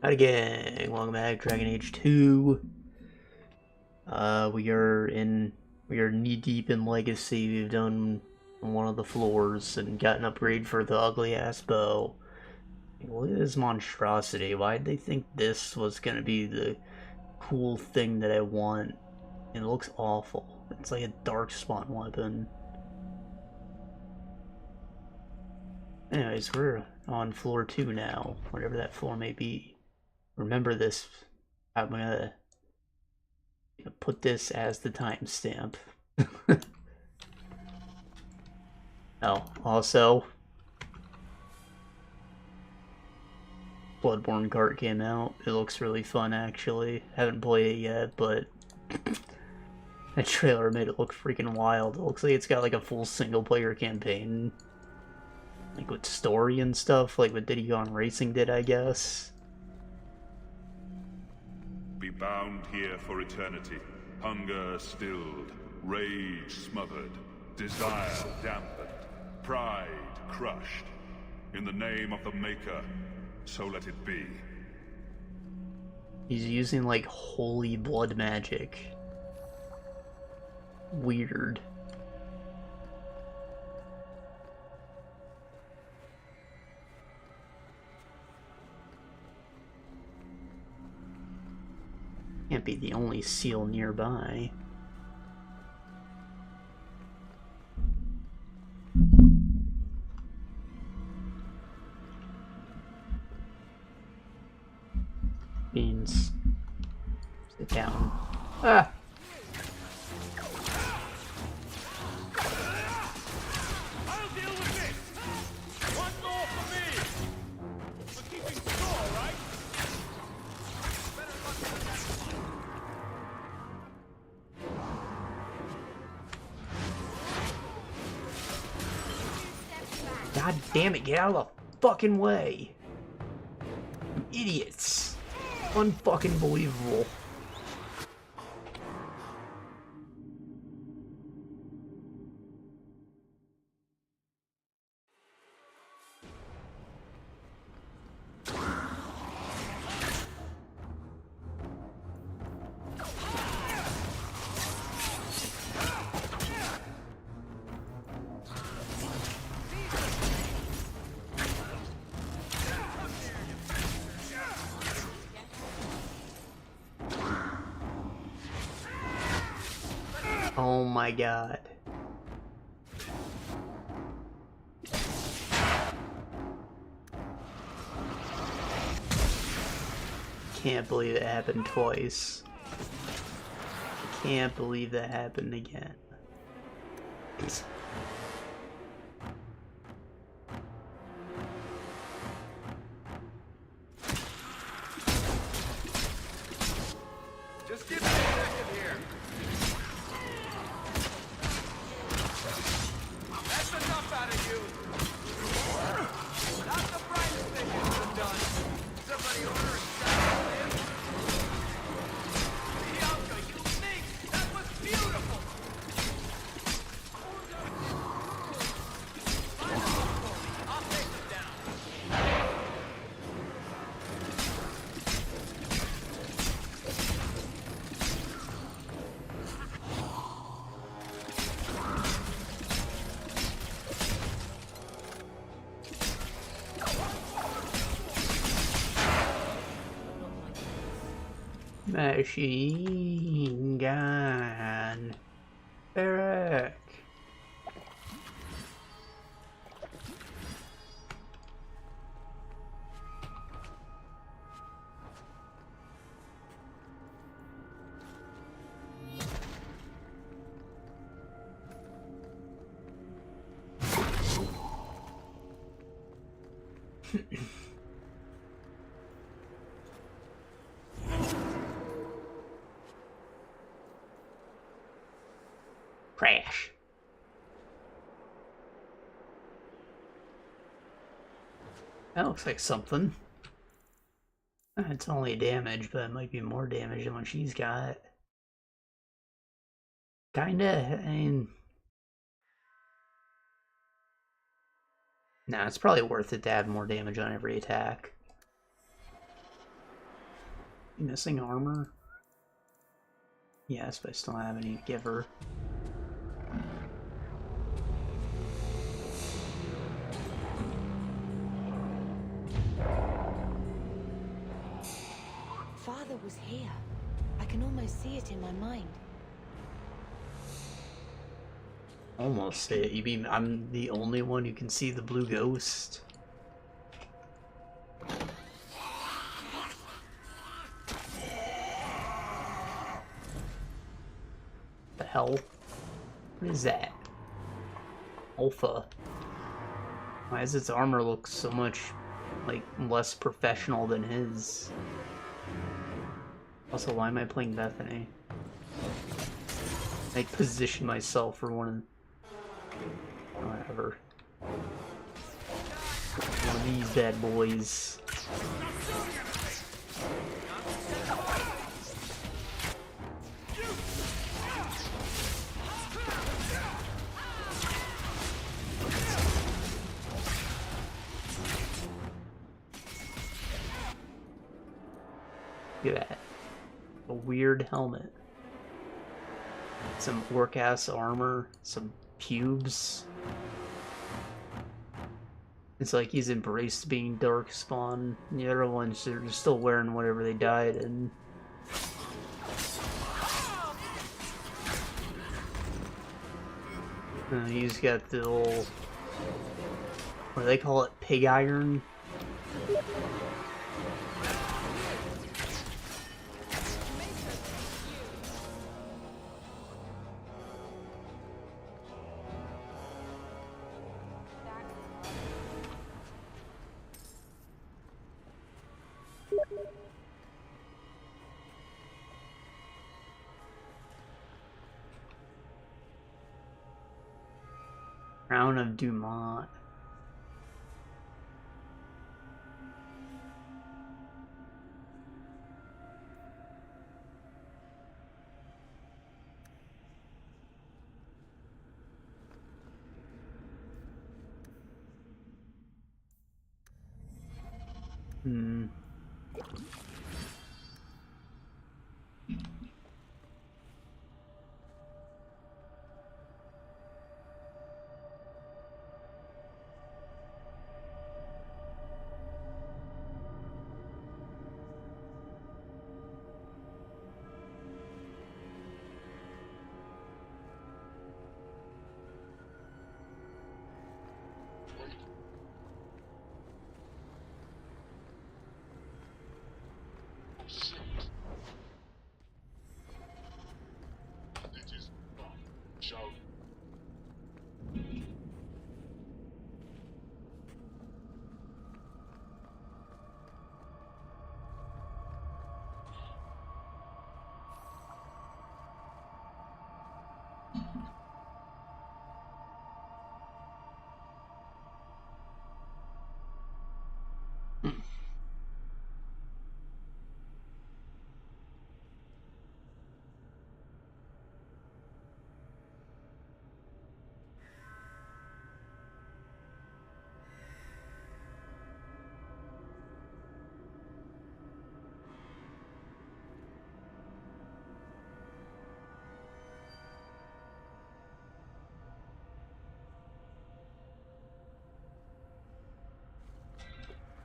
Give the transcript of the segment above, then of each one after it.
Howdy gang, welcome back, Dragon Age 2. We are knee deep in Legacy. We've done one of the floors and got an upgrade for the ugly ass bow. Look at this monstrosity. Why'd they think this was gonna be the cool thing that I want? It looks awful. It's like a dark spawn weapon. Anyways, we're on floor 2 now, whatever that floor may be. Remember this. I'm gonna put this as the timestamp. Oh, also, Bloodborne cart came out. It looks really fun, actually. Haven't played it yet, but that trailer made it look freaking wild. It looks like it's got like a full single-player campaign, like with story and stuff, like what Diddy Kong Racing did, I guess. Be bound here for eternity, hunger stilled, rage smothered, desire dampened, pride crushed. In the name of the Maker, so let it be. He's using like holy blood magic. Weird. Can't be the only seal nearby. Beans. Sit down. Ah! I'll deal with this! One more for me! We're keeping score, right? God damn it, get out of the fucking way! Idiots! Unfucking believable. Oh my god. Can't believe it happened twice. Can't believe that happened again. Just give me a second here. That's enough out of you. Not the brightest thing you could have done. Somebody order a shot of him. Bianca, you think that was beautiful. I'll take them down. Machine gun. Eric. Crash. That looks like something. It's only damage, but it might be more damage than what she's got. Kinda, I mean... Nah, it's probably worth it to have more damage on every attack. Missing armor? Yes, but I still don't have any to give her. Father was here. I can almost see it in my mind. Almost see it. You mean I'm the only one who can see the blue ghost? The hell? What is that? Alpha. Why does its armor look so much, like, less professional than his? Also, why am I playing Bethany? I position myself for one of... whatever. One of these bad boys. Look at that. A weird helmet. Some orc-ass armor. Some pubes. It's like he's embraced being Darkspawn. The other ones, they're still wearing whatever they died in. He's got the old... what do they call it? Pig iron? Crown of Dumont.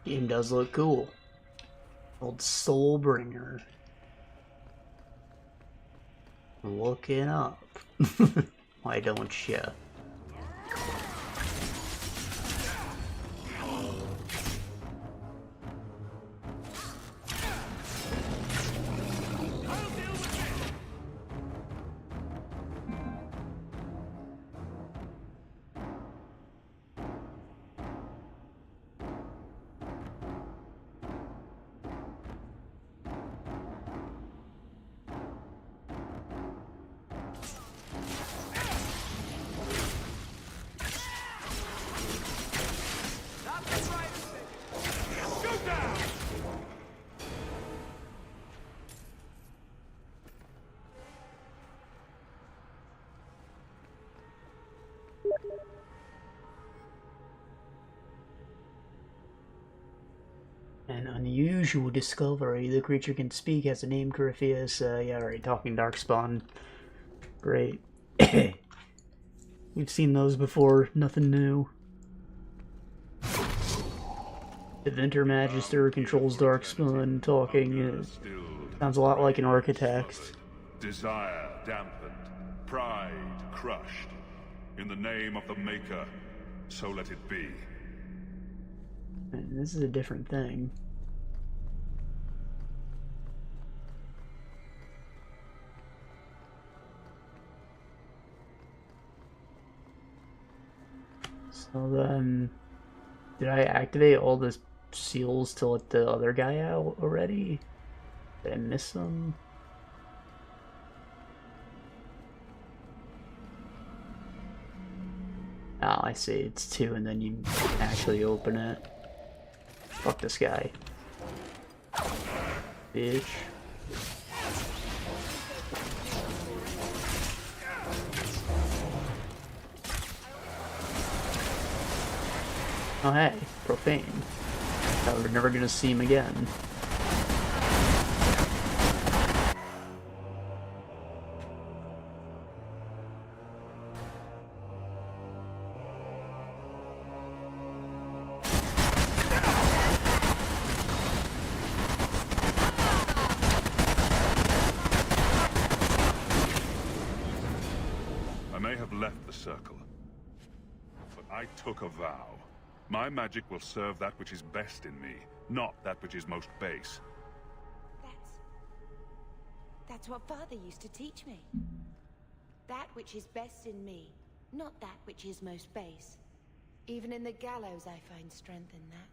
Game does look cool. Old Soulbringer. Looking up. Why don't you? An unusual discovery. The creature can speak, has a name, Corypheus. Yeah, right, talking darkspawn. Great. We've seen those before, nothing new. The Vinter Magister controls darkspawn, talking. Sounds a lot like an architect. Desire dampened, pride crushed. In the name of the Maker, so let it be. Man, this is a different thing. So then, did I activate all the seals to let the other guy out already? Did I miss them? Oh, I see. It's 2 and then you actually open it. Fuck this guy. Bitch. Oh hey, profane. Thought we're never gonna see him again. I may have left the circle, but I took a vow. My magic will serve that which is best in me, not that which is most base. That's what Father used to teach me. That which is best in me, not that which is most base. Even in the gallows I find strength in that.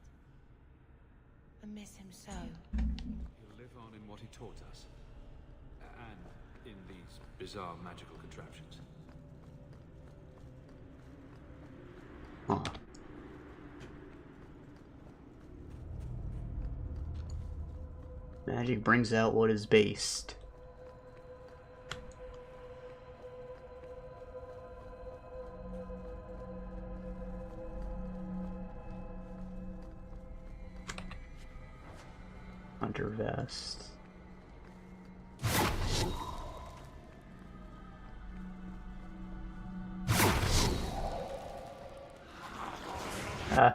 I miss him so. He'll live on in what he taught us. And in these bizarre magical contraptions. Huh. Magic brings out what is based. Hunter vest. Ah.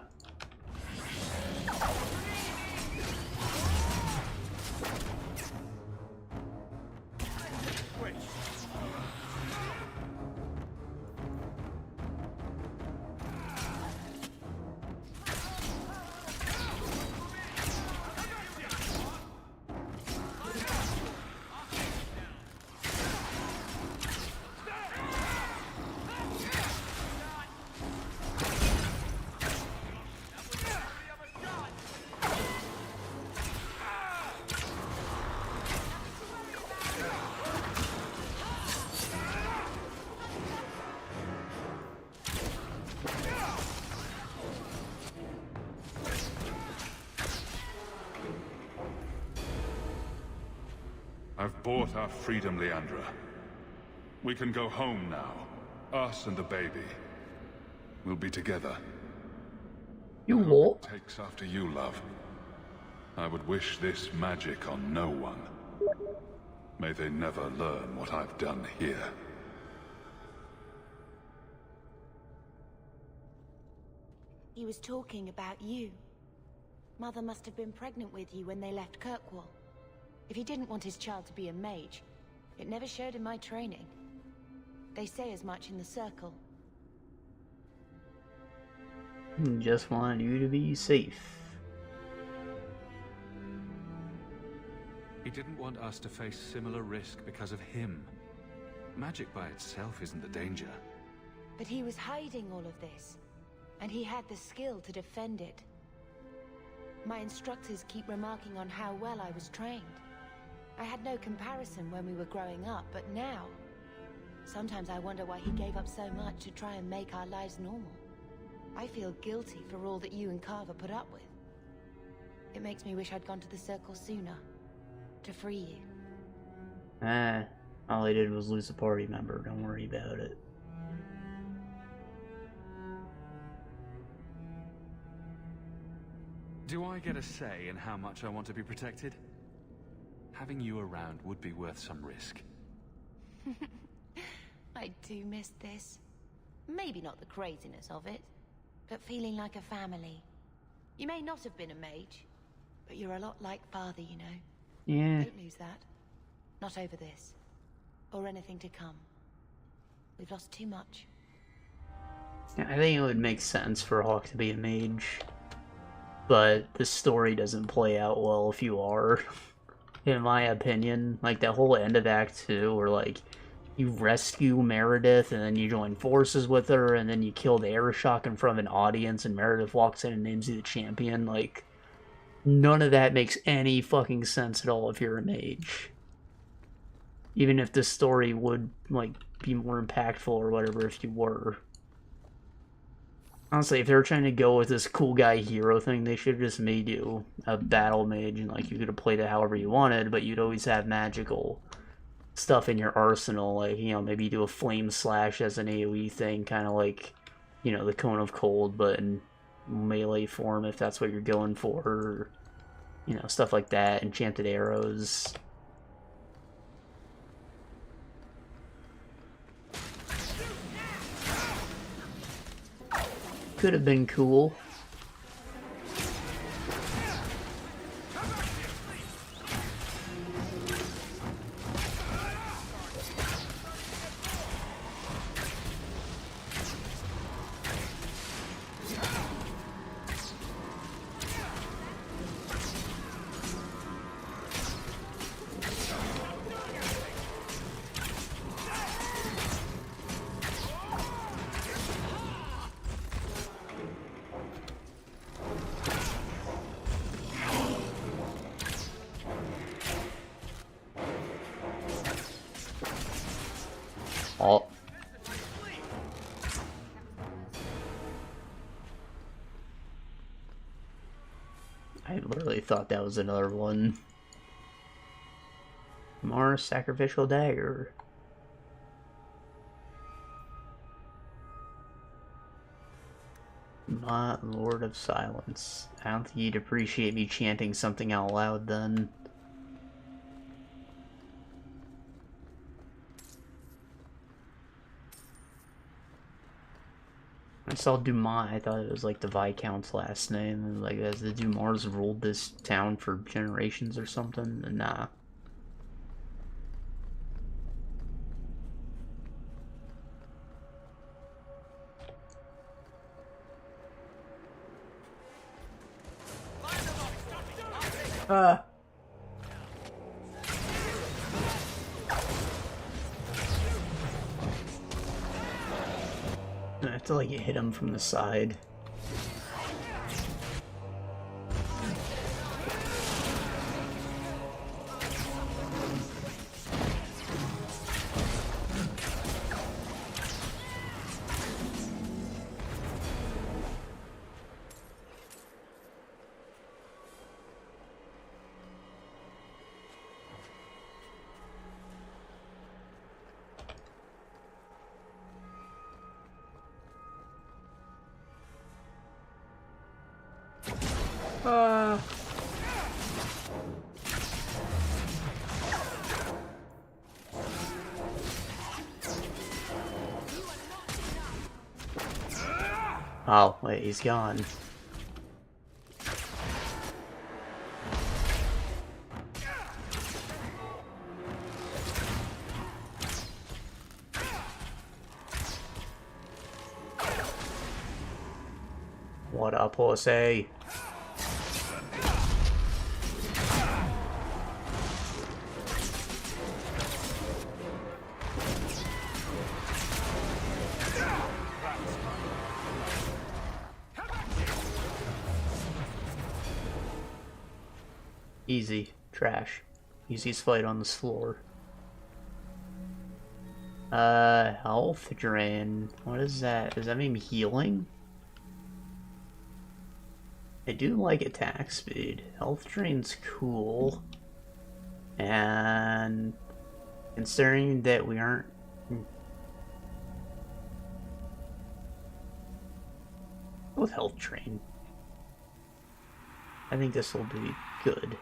I've bought our freedom, Leandra. We can go home now. Us and the baby. We'll be together. You what? Takes after you, love. I would wish this magic on no one. May they never learn what I've done here. He was talking about you. Mother must have been pregnant with you when they left Kirkwall. If he didn't want his child to be a mage, it never showed in my training. They say as much in the circle. Just wanted you to be safe. He didn't want us to face similar risk because of him. Magic by itself isn't the danger. But he was hiding all of this, and he had the skill to defend it. My instructors keep remarking on how well I was trained. I had no comparison when we were growing up, but now... Sometimes I wonder why he gave up so much to try and make our lives normal. I feel guilty for all that you and Carver put up with. It makes me wish I'd gone to the Circle sooner. To free you. All I did was lose a party member, don't worry about it. Do I get a say in how much I want to be protected? Having you around would be worth some risk. I do miss this. Maybe not the craziness of it, but feeling like a family. You may not have been a mage, but you're a lot like father, you know. Yeah. Don't lose that. Not over this. Or anything to come. We've lost too much. I think it would make sense for Hawk to be a mage. But the story doesn't play out well if you are. In my opinion. Like, that whole end of Act 2, where, like, you rescue Meredith, and then you join forces with her, and then you kill the Aeroshock in front of an audience, and Meredith walks in and names you the champion. Like, none of that makes any fucking sense at all if you're a mage. Even if the story would, like, be more impactful or whatever if you were. Honestly, if they were trying to go with this cool guy hero thing, they should have just made you a battle mage, and, like, you could have played it however you wanted, but you'd always have magical stuff in your arsenal. Like, you know, maybe you do a flame slash as an AoE thing, kind of like, you know, the Cone of Cold, but in melee form if that's what you're going for, or, you know, stuff like that. Enchanted arrows. Could have been cool. Oh. I literally thought that was another one. More sacrificial dagger. Not Lord of Silence. I don't think you'd appreciate me chanting something out loud then. I saw Dumas, I thought it was like the Viscount's last name, and like as the Dumars ruled this town for generations or something, and nah. I have to like hit him from the side. Oh, wait, he's gone. What up, Jose? Easy. Trash. Easiest fight on this floor. Health drain. What is that? Does that mean healing? I do like attack speed. Health drain's cool. And considering that we aren't... With health drain. I think this will be good.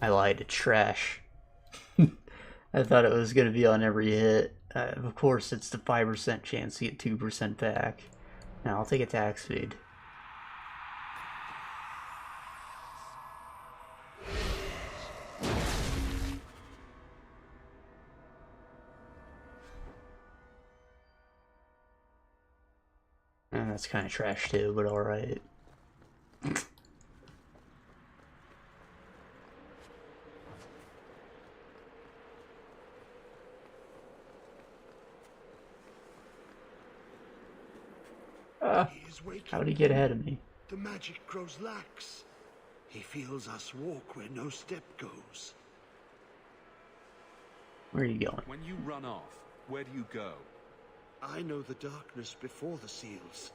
I lied, to trash. I thought it was going to be on every hit. Of course, it's the 5% chance to get 2% back. Now, I'll take attack speed. And that's kind of trash too, but alright. How'd he get ahead of me? The magic grows lax. He feels us walk where no step goes. Where are you going? When you run off, where do you go? I know the darkness before the seals.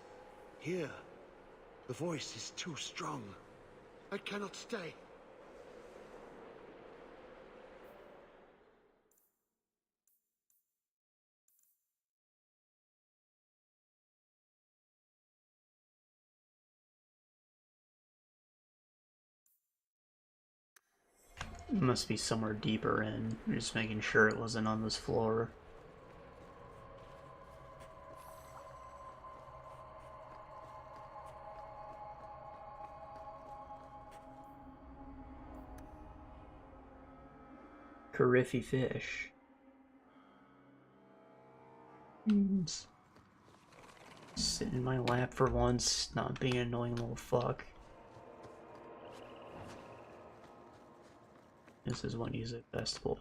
Here, the voice is too strong. I cannot stay. It must be somewhere deeper in. I'm just making sure it wasn't on this floor. Corypheus fish. Sit in my lap for once, not being an annoying little fuck. This is when he's at best boy.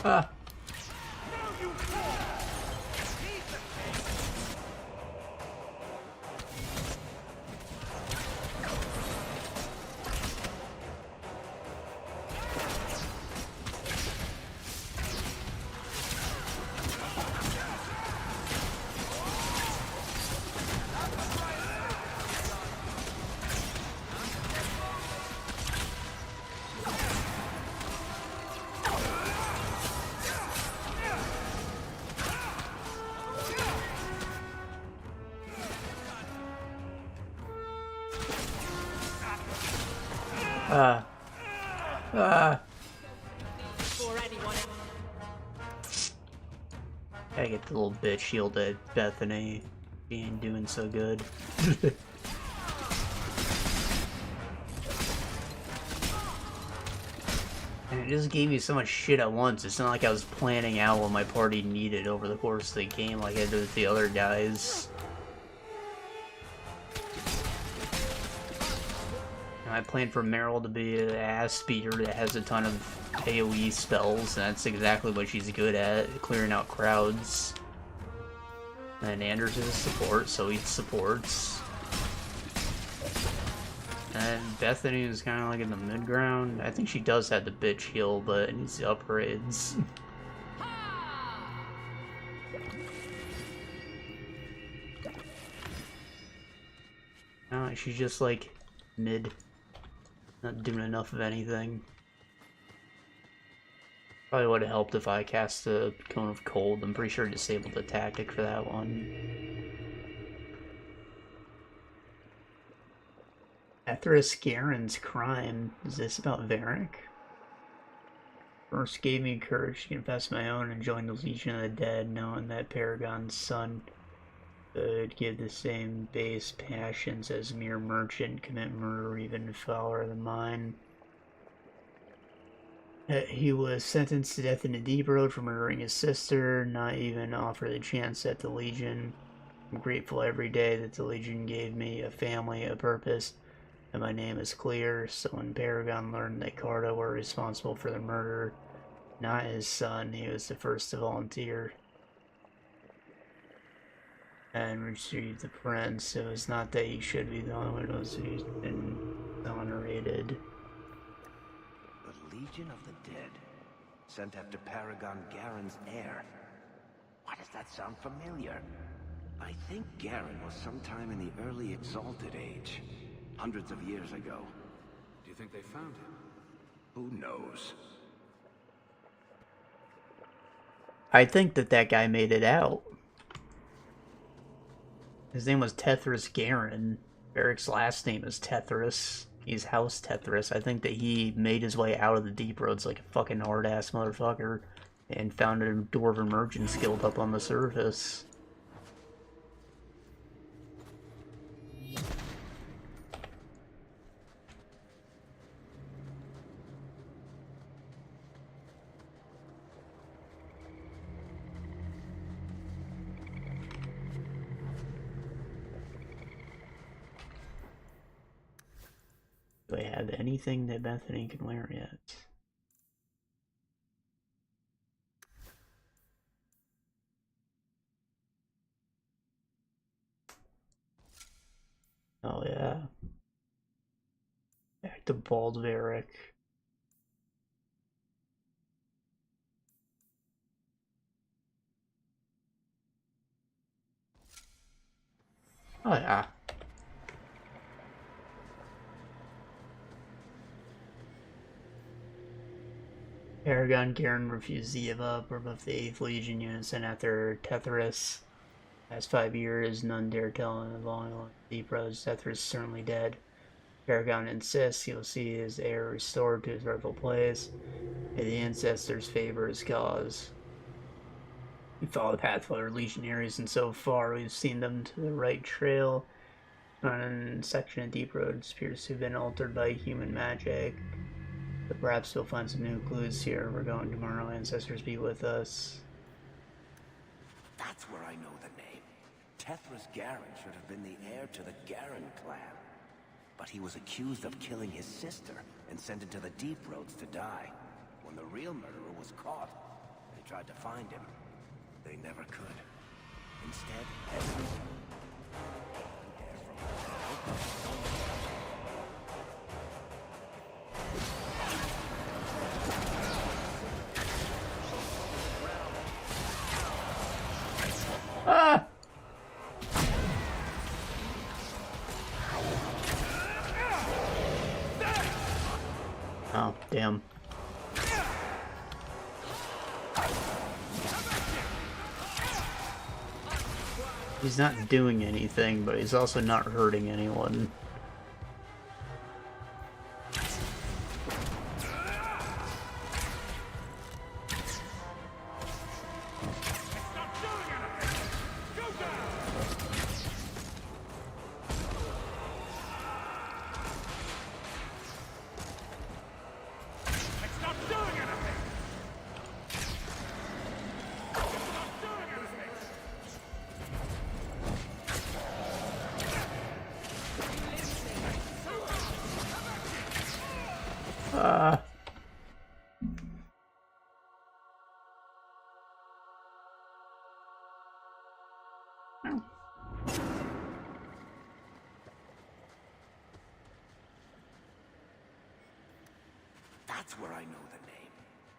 Ah! I get the little bitch shield at Bethany. She ain't doing so good. And it just gave me so much shit at once. It's not like I was planning out what my party needed over the course of the game like I did with the other guys. I planned for Meryl to be an ass speeder that has a ton of AoE spells, and that's exactly what she's good at, clearing out crowds. And Anders is a support, so he supports. And Bethany is kind of like in the mid-ground. I think she does have the bitch heal, but it needs the upgrades. She's just like mid. Not doing enough of anything. Probably would have helped if I cast the Cone of Cold. I'm pretty sure I disabled the tactic for that one. Ethris Garen's crime. Is this about Varric? First gave me courage to confess my own and join the Legion of the Dead, knowing that Paragon's son could give the same base passions as mere merchant, commit murder even fouler than mine. He was sentenced to death in the Deep Road for murdering his sister, not even offer the chance at the Legion. I'm grateful every day that the Legion gave me a family, a purpose, and my name is clear. So when Paragon learned that Carta were responsible for the murder, not his son, he was the first to volunteer and retrieve the prince. It was not that he should be the only one who was, and generated. The Legion of the Dead, sent after Paragon Garen's heir. Why does that sound familiar? I think Garen was sometime in the early Exalted Age, hundreds of years ago. Do you think they found him? Who knows? I think that guy made it out. His name was Tethras Garen. Eric's last name is Tethras. He's House Tethras. I think that he made his way out of the Deep Roads like a fucking hard-ass motherfucker and found a Dwarven Merchant's Guild up on the surface. Do I have anything that Bethany can wear yet? Oh yeah. Back to Baldveric. Oh yeah. Paragon Garen refused to give up. We're above the 8th Legion unit sent after Tethras. Past 5 years, none dare tell him along Deep Roads. Tethras is certainly dead. Paragon insists he will see his heir restored to his rightful place. May the ancestors favor his cause. We follow the path of our legionaries, and so far we've seen them to the right trail. One section of Deep Roads appears to have been altered by human magic. But perhaps we'll find some new clues here. We're going tomorrow. Ancestors be with us. That's where I know the name. Tethras Garen should have been the heir to the Garen clan. But he was accused of killing his sister and sent into the Deep Roads to die. When the real murderer was caught, they tried to find him. They never could. Instead, Ah! Oh, damn. He's not doing anything, but he's also not hurting anyone. That's where I know the name.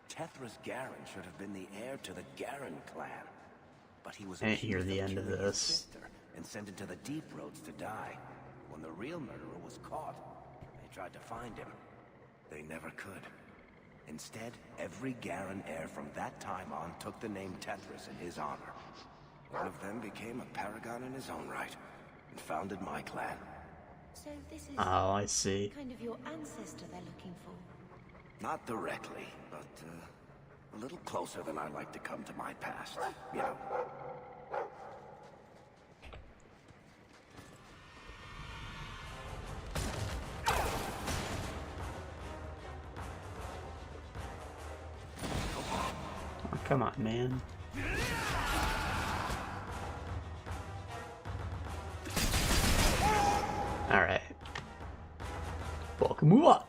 Tethras Garen should have been the heir to the Garen clan. But he was I hear the end of this. Sister and sent into the Deep Roads to die. When the real murderer was caught, they tried to find him. They never could. Instead, every Garen heir from that time on took the name Tethras in his honor. One of them became a paragon in his own right and founded my clan. So this is Oh, I see. kind of your ancestor they're looking for. Not directly, but a little closer than I like to come to my past, you know. Oh, come on, man. Alright. Welcome you up.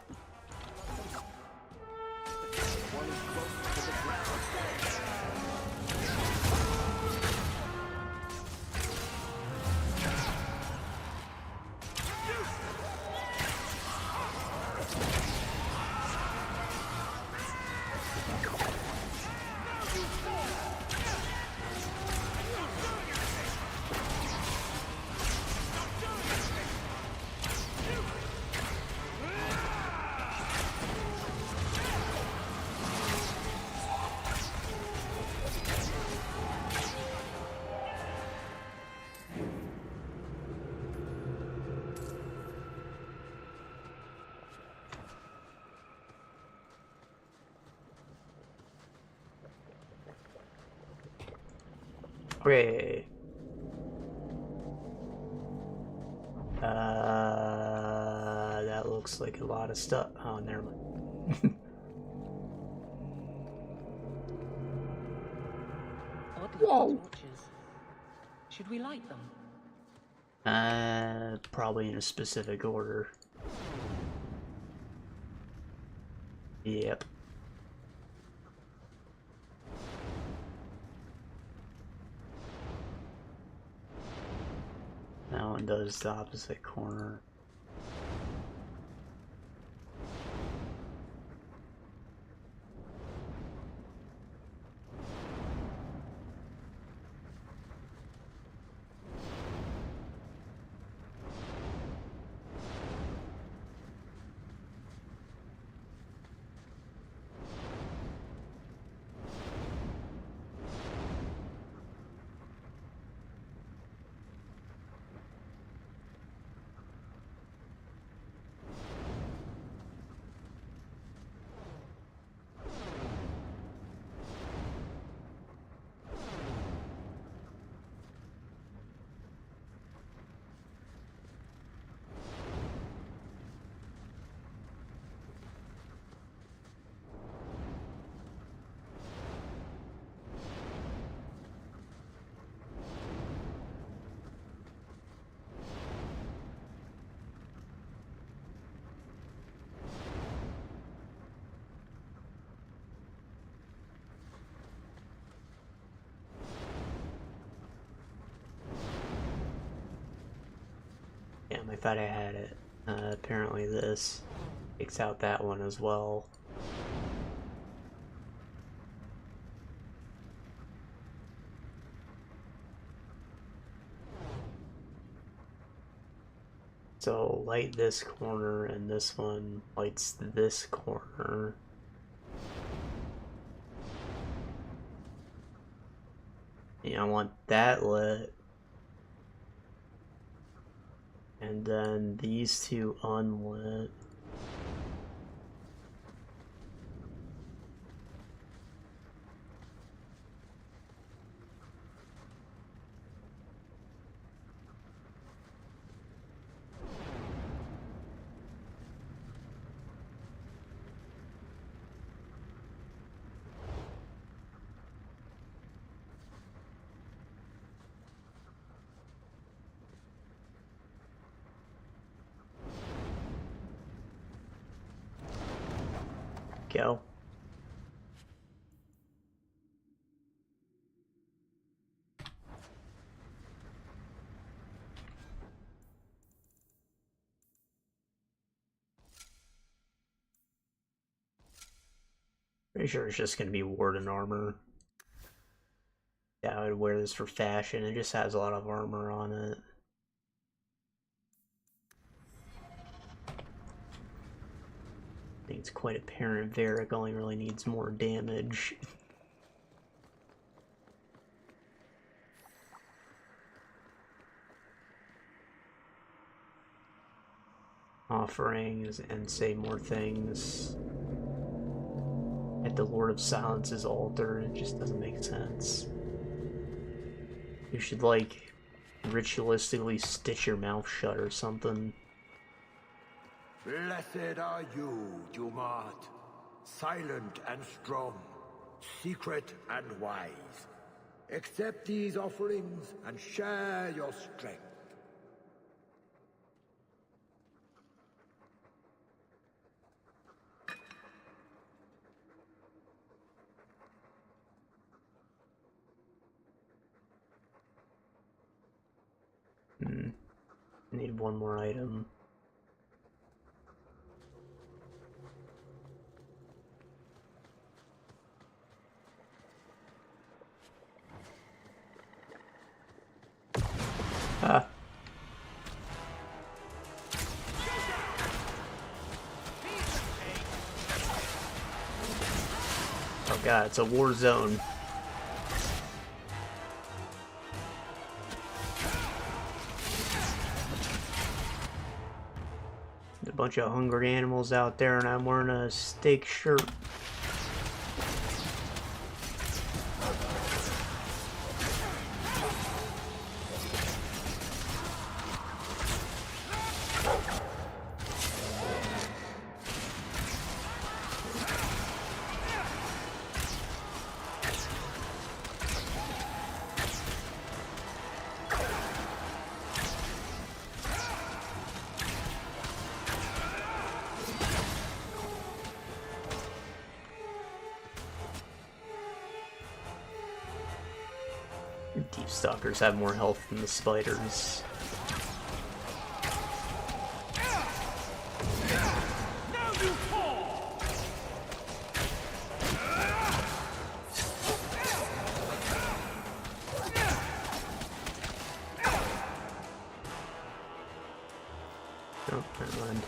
Hooray. That looks like a lot of stuff. Oh, never mind. Odd-looking torches. Should we light them? Probably in a specific order. Yep. That one does the opposite corner. Damn, I thought I had it. Apparently this takes out that one as well. So light this corner, and this one lights this corner. Yeah, I want that lit. And then these two unlit. Go. Pretty sure it's just gonna be Warden armor. Yeah, I would wear this for fashion. It just has a lot of armor on it. I think it's quite apparent Varric only really needs more damage. Offerings and say more things at the Lord of Silence's altar. It just doesn't make sense. You should, like, ritualistically stitch your mouth shut or something. Blessed are you, Dumart, silent and strong, secret and wise. Accept these offerings and share your strength. Need one more item. Ah. Oh god, it's a war zone. There's a bunch of hungry animals out there, and I'm wearing a steak shirt. Deep Stalkers have more health than the spiders. Now you fall! Oh, never mind.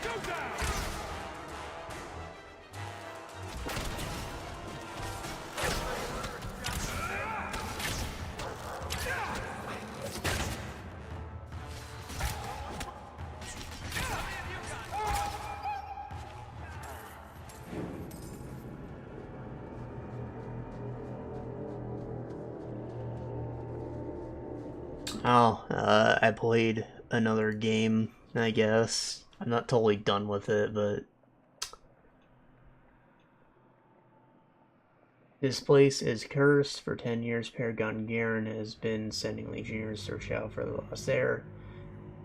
Go down! Oh, I played another game, I guess. I'm not totally done with it, but... This place is cursed. For 10 years, Paragon Garen has been sending legionnaires to search out for the lost heir.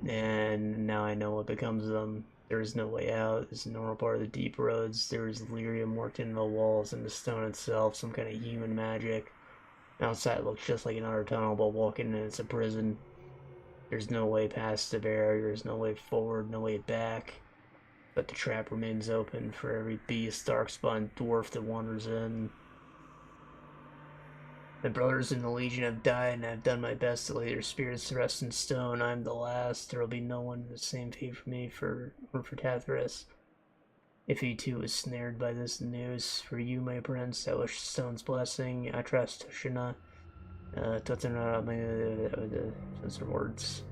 And now I know what becomes of them. There is no way out. It's a normal part of the deep roads. There is lyrium worked into the walls and the stone itself, some kind of human magic. Outside it looks just like another tunnel, but walking in it's a prison. There's no way past the barrier, there's no way forward, no way back. But the trap remains open for every beast, darkspawn, dwarf that wanders in. My brothers in the Legion have died, and I've done my best to lay their spirits to rest in stone. I'm the last. There will be no one in the same fate for me or for Tathris. If he too was snared by this news, for you, my prince, I wish stone's blessing. I trust Shana. Those are words.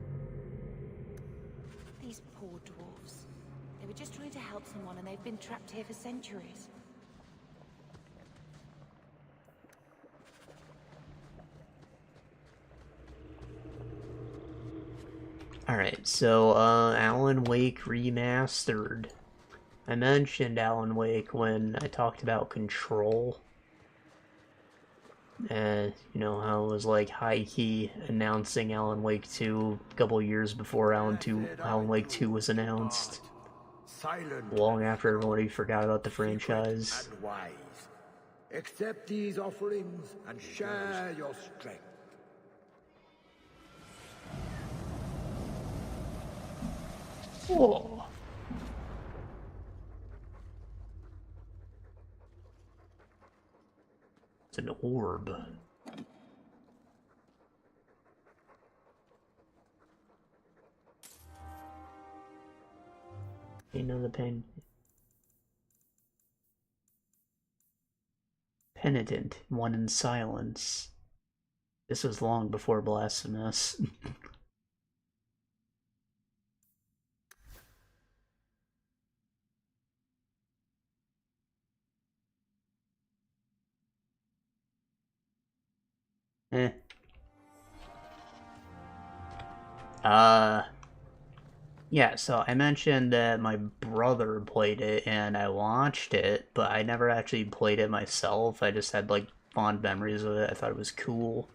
These poor dwarves. They were just trying to help someone and they've been trapped here for centuries. Alright, so, Alan Wake Remastered. I mentioned Alan Wake when I talked about Control. And, you know, how it was like high-key announcing Alan Wake 2 a couple years before Alan Wake 2 was announced. Long after everybody forgot about the franchise. And wise. Accept these offerings and share your strength. Whoa. It's an orb. You know the pain. Penitent, one in silence. This was long before Blasphemous. Eh. Yeah, so I mentioned that my brother played it and I watched it, but I never actually played it myself. I just had, like, fond memories of it. I thought it was cool.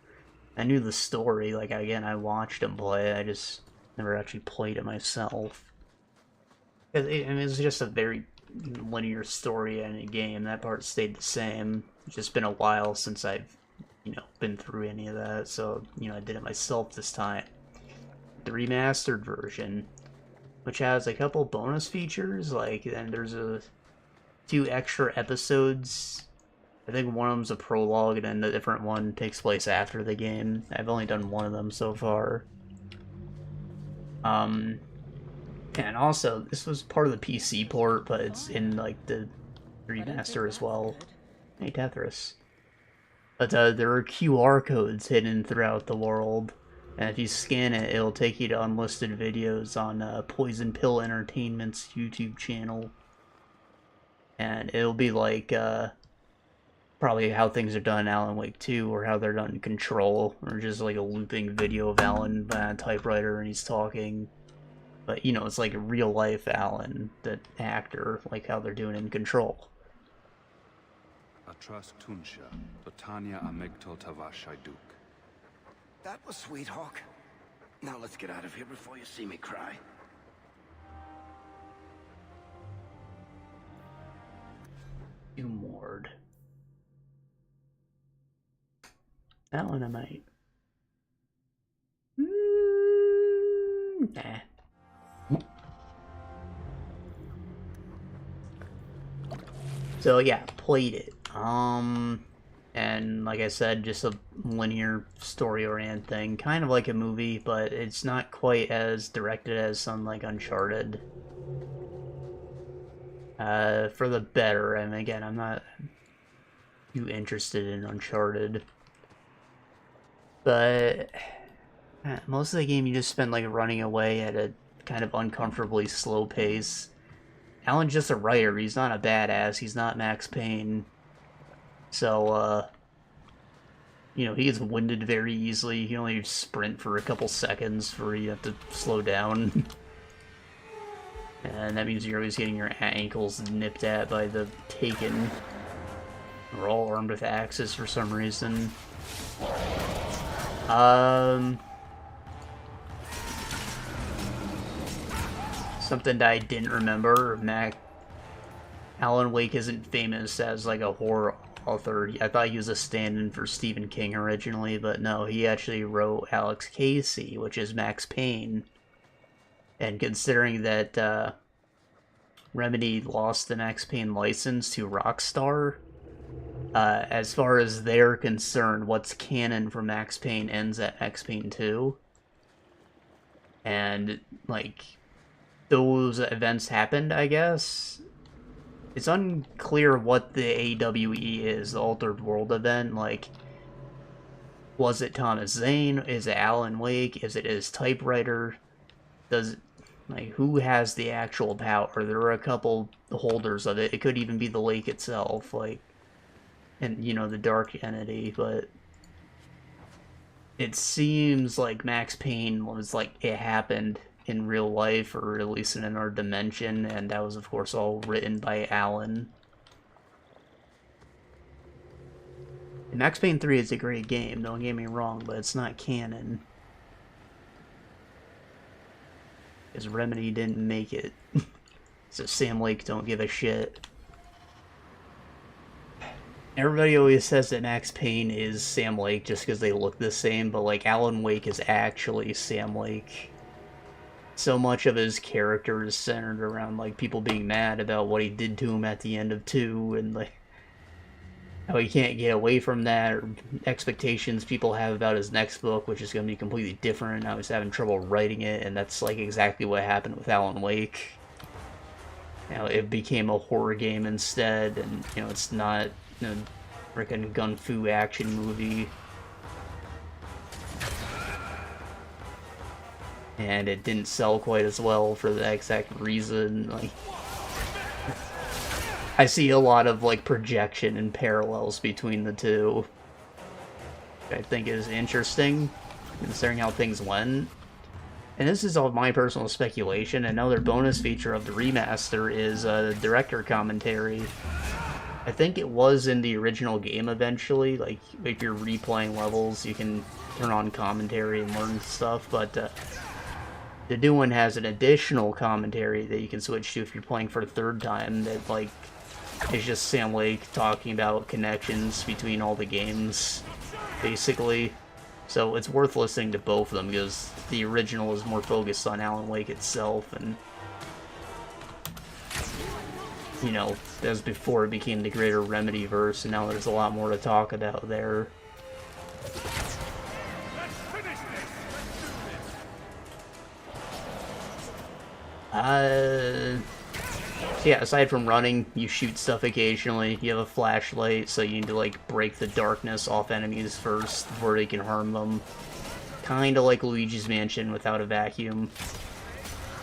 I knew the story, like, again, I watched him play it, I just never actually played it myself. I mean, it's just a very linear story in a game. That part stayed the same. It's just been a while since I've, you know, been through any of that, so, you know, I did it myself this time. The remastered version, which has a couple bonus features, like, and there's two extra episodes. I think one of them's a prologue, and then the different one takes place after the game. I've only done one of them so far. And also, this was part of the PC port, but it's in, like, the remaster as well. Hey, Tethris. But there are QR codes hidden throughout the world, and if you scan it, it'll take you to unlisted videos on Poison Pill Entertainment's YouTube channel. And it'll be like, probably how things are done in Alan Wake 2, or how they're done in Control, or just like a looping video of Alan by a typewriter and he's talking. But, you know, it's like a real-life Alan, the actor, like how they're doing in Control. Atras Tunsha, Botania Amegto Tavashaiduk. That was sweet, Hawk. Now let's get out of here before you see me cry. Humord. That one I might. Nah. So yeah, played it. And like I said, just a linear story-oriented thing, kind of like a movie, but it's not quite as directed as some like Uncharted. For the better, and again, I'm not too interested in Uncharted. But most of the game you just spend like running away at a kind of uncomfortably slow pace. Alan's just a writer, he's not a badass, he's not Max Payne. So, you know, he gets winded very easily. He only sprint for a couple seconds before you have to slow down. And that means you're always getting your ankles nipped at by the Taken. We're all armed with axes for some reason. Something that I didn't remember, Alan Wake isn't famous as like a horror author. I thought he was a stand-in for Stephen King originally, but no, he actually wrote Alex Casey, which is Max Payne. And considering that Remedy lost the Max Payne license to Rockstar, as far as they're concerned, what's canon for Max Payne ends at Max Payne 2. And, like, those events happened, I guess. It's unclear what the AWE is, the Altered World event. Like, was it Thomas Zane? Is it Alan Wake? Is it his typewriter? Like, who has the actual power? There are a couple holders of it. It could even be the lake itself, like, and, you know, the dark entity, but it seems like Max Payne was, like, it happened in real life, or at least in another dimension, and that was, of course, all written by Alan. And Max Payne 3 is a great game, don't get me wrong, but it's not canon. Because Remedy didn't make it. So Sam Lake don't give a shit. Everybody always says that Max Payne is Sam Lake just because they look the same, but like Alan Wake is actually Sam Lake. So much of his character is centered around like people being mad about what he did to him at the end of 2, and like how he can't get away from that, or expectations people have about his next book, which is going to be completely different. Now he's having trouble writing it, and that's like exactly what happened with Alan Wake. You know, it became a horror game instead, and you know, it's not a freaking gun-fu action movie. And it didn't sell quite as well for that exact reason. Like, I see a lot of like projection and parallels between the two, which I think is interesting, considering how things went. And this is all my personal speculation. Another bonus feature of the remaster is director commentary. I think it was in the original game eventually. Like, if you're replaying levels, you can turn on commentary and learn stuff, but the new one has an additional commentary that you can switch to if you're playing for the third time that, like, is just Sam Lake talking about connections between all the games, basically. So it's worth listening to both of them, because the original is more focused on Alan Wake itself, and, you know, that was before it became the greater Remedy-verse, and now there's a lot more to talk about there. So yeah, aside from running, you shoot stuff occasionally. You have a flashlight, so you need to, like, break the darkness off enemies first before they can harm them. Kinda like Luigi's Mansion without a vacuum.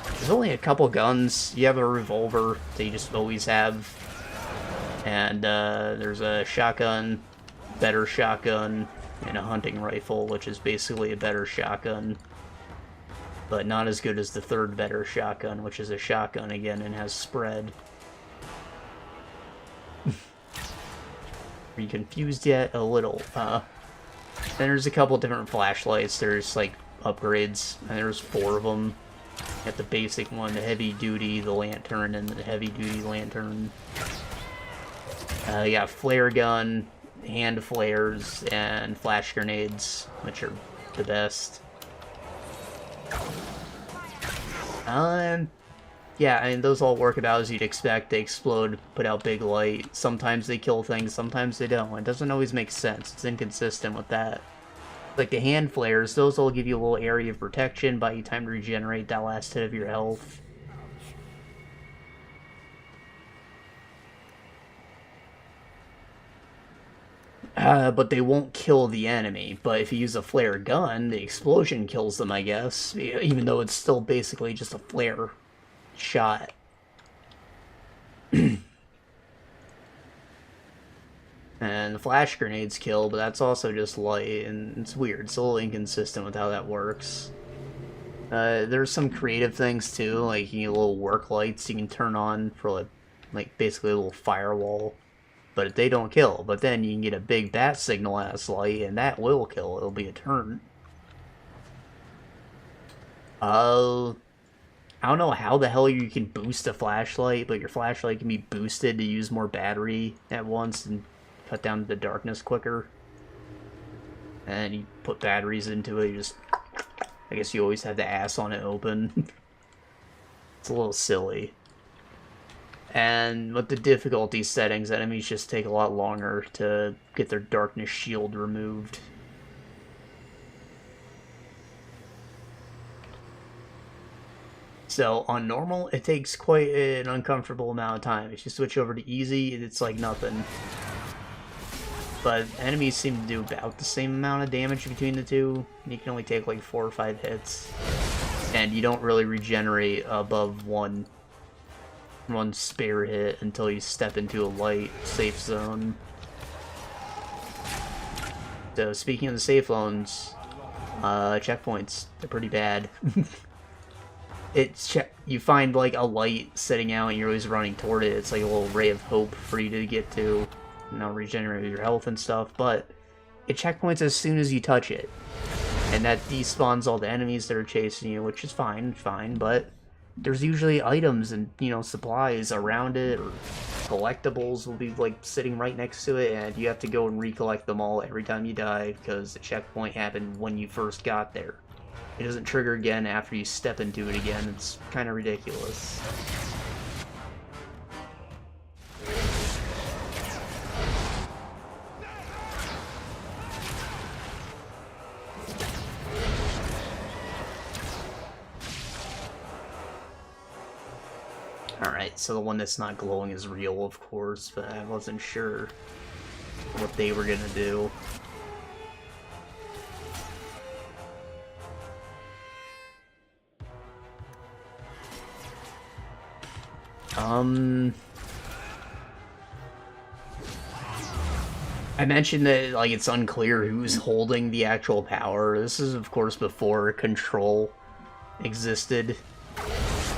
There's only a couple guns. You have a revolver that you just always have. And, there's a shotgun, better shotgun, and a hunting rifle, which is basically a better shotgun. But not as good as the third better shotgun, which is a shotgun again and has spread. Are you confused yet? A little. Then there's a couple different flashlights. There's like upgrades, and there's 4 of them. You got the basic one, the heavy duty, the lantern, and the heavy duty lantern. You got flare gun, hand flares and flash grenades, which are the best. Yeah, I mean, those all work about as you'd expect. They explode, put out big light. Sometimes they kill things, sometimes they don't. It doesn't always make sense. It's inconsistent with that. Like the hand flares, those will give you a little area of protection, buy you time to regenerate that last hit of your health. But they won't kill the enemy. But if you use a flare gun, the explosion kills them, I guess. Even though it's still basically just a flare shot. And the flash grenades kill, but that's also just light, and it's weird. It's a little inconsistent with how that works. There's some creative things too, like you get little work lights you can turn on for like basically a little firewall. But they don't kill. But then you can get a big bat signal ass light, and that will kill. It'll be a turn. I don't know how the hell you can boost a flashlight, but your flashlight can be boosted to use more battery at once and cut down the darkness quicker. And you put batteries into it, you just... I guess you always have the ass on it open. It's a little silly. And with the difficulty settings, enemies just take a lot longer to get their darkness shield removed. So, on normal, it takes quite an uncomfortable amount of time. If you switch over to easy, it's like nothing. But enemies seem to do about the same amount of damage between the two. You can only take like 4 or 5 hits. And you don't really regenerate above one spare hit until you step into a light safe zone. So, speaking of the safe zones, checkpoints, they're pretty bad. You find like a light sitting out and you're always running toward it. It's like a little ray of hope for you to get to, you know, regenerate your health and stuff, but it checkpoints as soon as you touch it. And that despawns all the enemies that are chasing you, which is fine, but there's usually items and, you know, supplies around it, or collectibles will be like sitting right next to it, and you have to go and recollect them all every time you die because the checkpoint happened when you first got there. It doesn't trigger again after you step into it again. It's kind of ridiculous. Alright, so the one that's not glowing is real, of course, but I wasn't sure what they were gonna do. I mentioned that, like, it's unclear who's holding the actual power. This is, of course, before Control existed.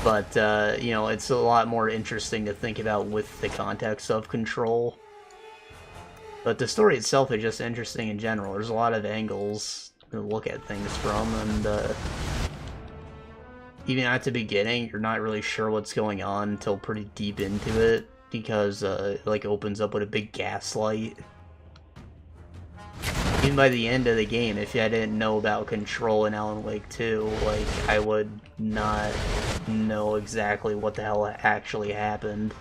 But, you know, it's a lot more interesting to think about with the context of Control. But the story itself is just interesting in general. There's a lot of angles to look at things from, and, even at the beginning, you're not really sure what's going on until pretty deep into it, because, it, like, opens up with a big gaslight. Even by the end of the game, if I didn't know about Control in Alan Wake 2, like, I would not know exactly what the hell actually happened.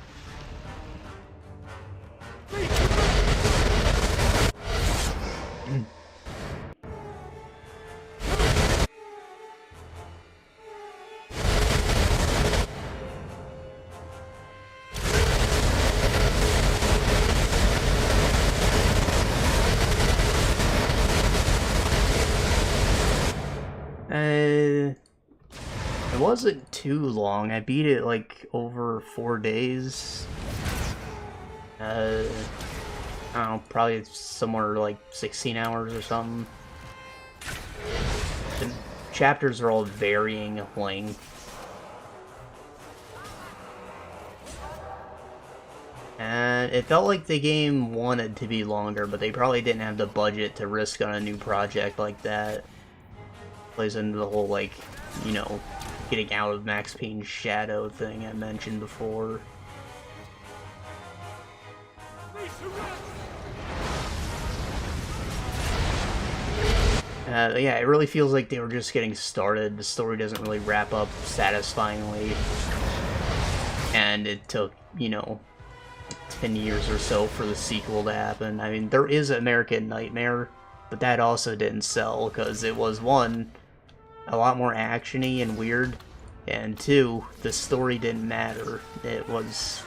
It wasn't too long. I beat it like over 4 days. I don't know, probably somewhere like 16 hours or something. The chapters are all varying length. And it felt like the game wanted to be longer, but they probably didn't have the budget to risk on a new project like that. Plays into the whole, like, you know, getting out of Max Payne's shadow thing I mentioned before. Yeah, it really feels like they were just getting started. The story doesn't really wrap up satisfyingly. And it took, you know, 10 years or so for the sequel to happen. I mean, there is American Nightmare, but that also didn't sell because it was, one, a lot more action-y and weird, and two, the story didn't matter. It was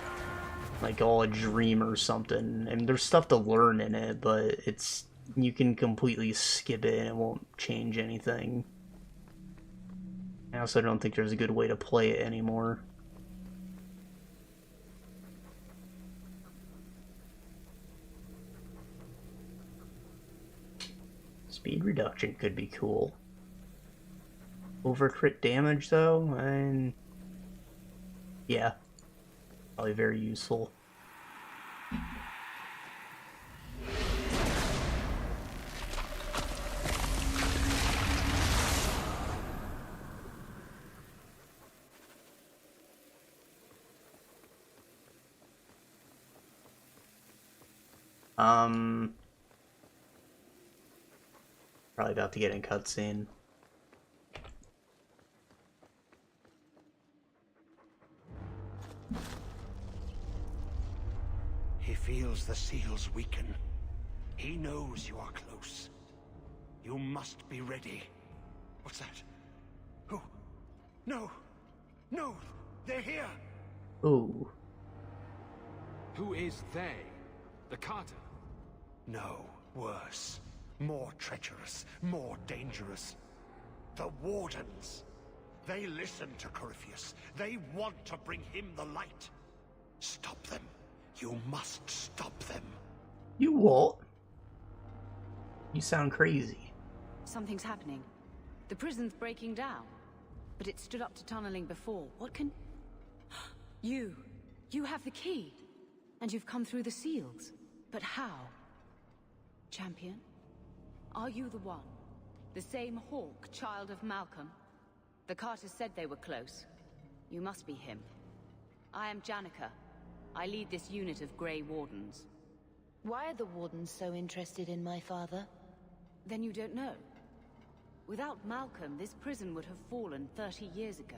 like all a dream or something. I mean, there's stuff to learn in it, but it's, you can completely skip it and it won't change anything. I also don't think there's a good way to play it anymore. Speed reduction could be cool. Over crit damage though, and yeah, probably very useful. Probably about to get in cutscene. He feels the seals weaken. He knows you are close. You must be ready. What's that? Who? No! No! They're here! Ooh. Who is they? The Carter? No, worse. More treacherous, more dangerous. The Wardens. They listen to Corypheus. They want to bring him the light. Stop them. You must stop them. You what? You sound crazy. Something's happening. The prison's breaking down. But it stood up to tunneling before. What can... You have the key. And you've come through the seals. But how? Champion? Are you the one? The same Hawk, child of Malcolm? The Carters said they were close. You must be him. I am Janica. I lead this unit of Grey Wardens. Why are the Wardens so interested in my father? Then you don't know. Without Malcolm, this prison would have fallen 30 years ago.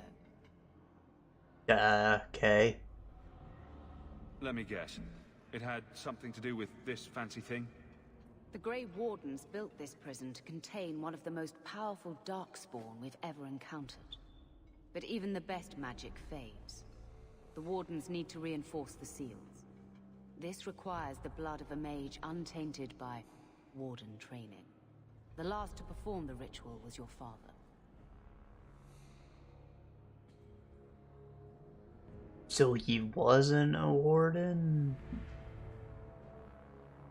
Okay. Let me guess. It had something to do with this fancy thing? The Grey Wardens built this prison to contain one of the most powerful Darkspawn we've ever encountered. But even the best magic fades. The Wardens need to reinforce the seals. This requires the blood of a mage untainted by Warden training. The last to perform the ritual was your father. So he wasn't a warden?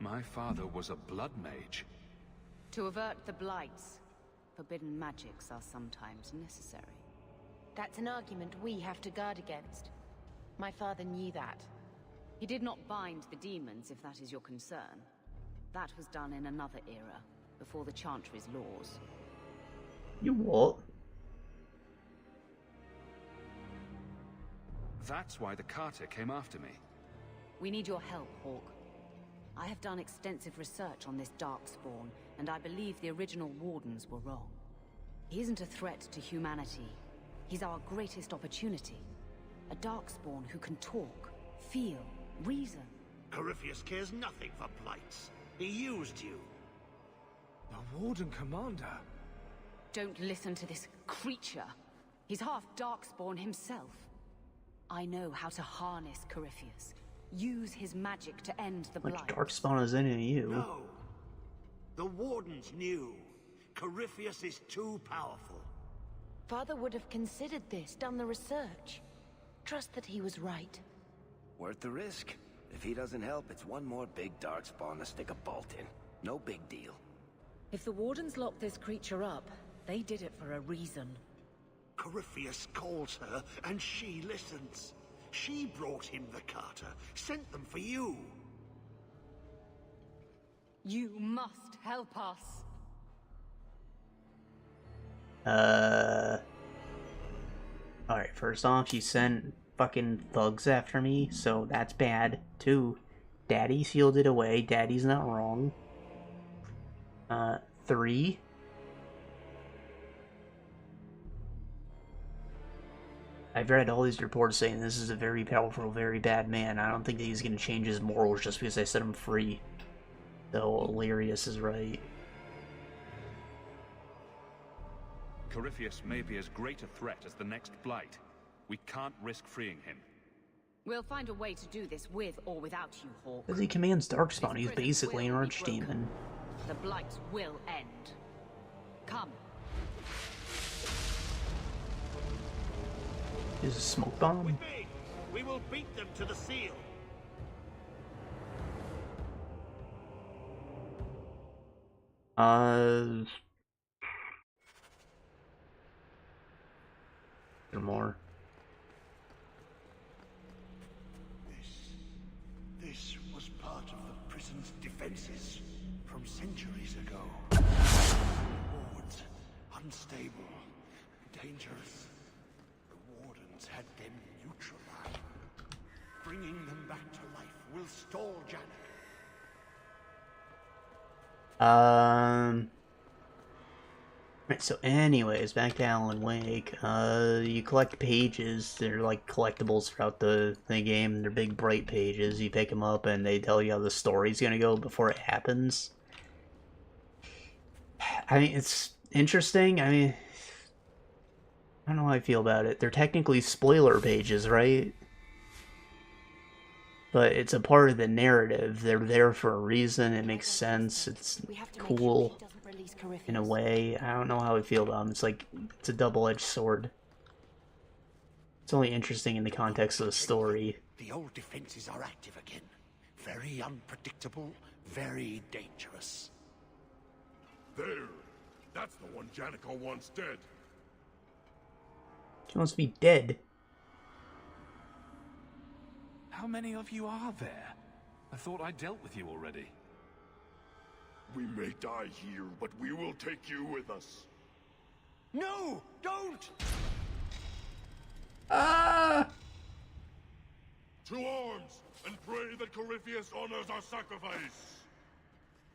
My father was a blood mage. To avert the blights, forbidden magics are sometimes necessary. That's an argument we have to guard against. My father knew that. He did not bind the demons, if that is your concern. That was done in another era, before the Chantry's laws. You what? That's why the Carter came after me. We need your help, Hawk. I have done extensive research on this Darkspawn, and I believe the original Wardens were wrong. He isn't a threat to humanity. He's our greatest opportunity. A Darkspawn who can talk, feel, reason. Corypheus cares nothing for blights. He used you. The Warden Commander. Don't listen to this creature. He's half Darkspawn himself. I know how to harness Corypheus. Use his magic to end the blight. Which Darkspawn is in you? No. The Wardens knew. Corypheus is too powerful. Father would have considered this, done the research. Trust that he was right. Worth the risk. If he doesn't help, it's one more big Darkspawn to stick a bolt in. No big deal. If the Wardens locked this creature up, they did it for a reason. Corypheus calls her, and she listens. She brought him the Carter, sent them for you. You must help us. Alright, first off, you sent fucking thugs after me, so that's bad. 2, Daddy sealed it away. Daddy's not wrong. 3, I've read all these reports saying this is a very powerful, very bad man. I don't think that he's going to change his morals just because I set him free. So Illyrius is right. Corypheus may be as great a threat as the next Blight. We can't risk freeing him. We'll find a way to do this with or without you, Hawk. Because he commands Darkspawn, he's basically an archdemon. The Blight will end. Come. Is a smoke bomb? With me, we will beat them to the seal. More. This was part of the prison's defenses from centuries ago. Wards, unstable, dangerous. The wardens had them neutralized. Bringing them back to life will stall Janek. Right, so anyways, back to Alan Wake. You collect pages. They're like collectibles throughout the game. They're big, bright pages. You pick them up and they tell you how the story's gonna go before it happens. I mean, it's interesting. I mean, I don't know how I feel about it. They're technically spoiler pages, right? But it's a part of the narrative. They're there for a reason. It makes sense. It's cool in a way. I don't know how I feel about them. It's like, it's a double-edged sword. It's only interesting in the context of the story. The old defenses are active again. Very unpredictable, very dangerous. There! That's the one Janica wants dead. She wants to be dead. How many of you are there? I thought I dealt with you already. We may die here, but we will take you with us. No! Don't! Ah! To arms, and pray that Corypheus honors our sacrifice!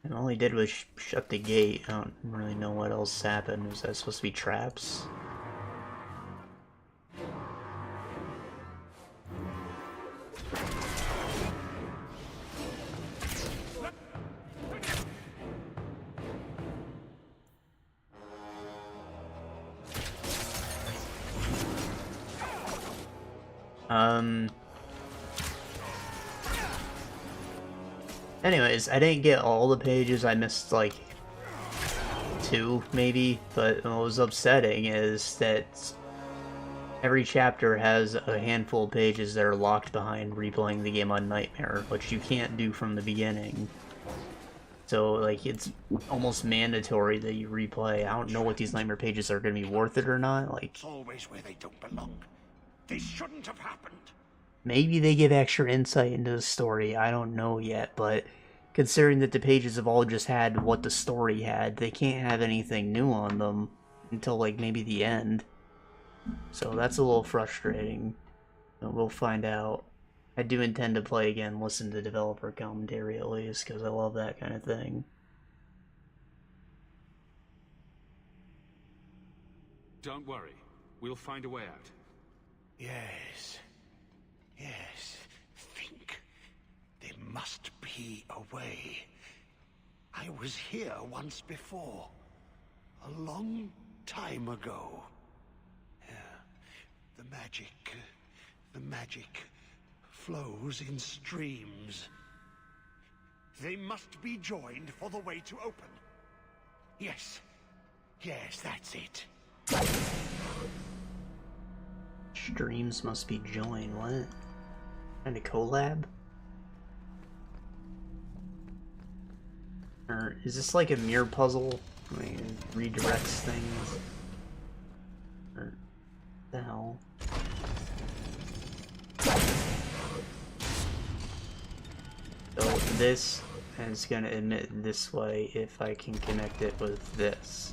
And all he did was shut the gate. I don't really know what else happened. Was that supposed to be traps? Anyways, I didn't get all the pages. I missed, like, 2, maybe. But what was upsetting is that every chapter has a handful of pages that are locked behind replaying the game on Nightmare, which you can't do from the beginning. So, like, it's almost mandatory that you replay. I don't know what these Nightmare pages are going to be worth it or not. Like, Always where they don't belong. This shouldn't have happened. maybe they give extra insight into the story. I don't know yet, but considering that the pages have all just had what the story had, they can't have anything new on them until, like, maybe the end. So that's a little frustrating. But we'll find out. I do intend to play again, listen to developer commentary at least, because I love that kind of thing. Don't worry. We'll find a way out. Yes. Yes. Think. There must be a way. I was here once before. A long time ago. The magic flows in streams. They must be joined for the way to open. Yes. Yes, that's it. Streams must be joined. What? Kind of collab? Or is this like a mirror puzzle? I mean, it redirects things. Or the hell? So this is gonna emit this way if I can connect it with this.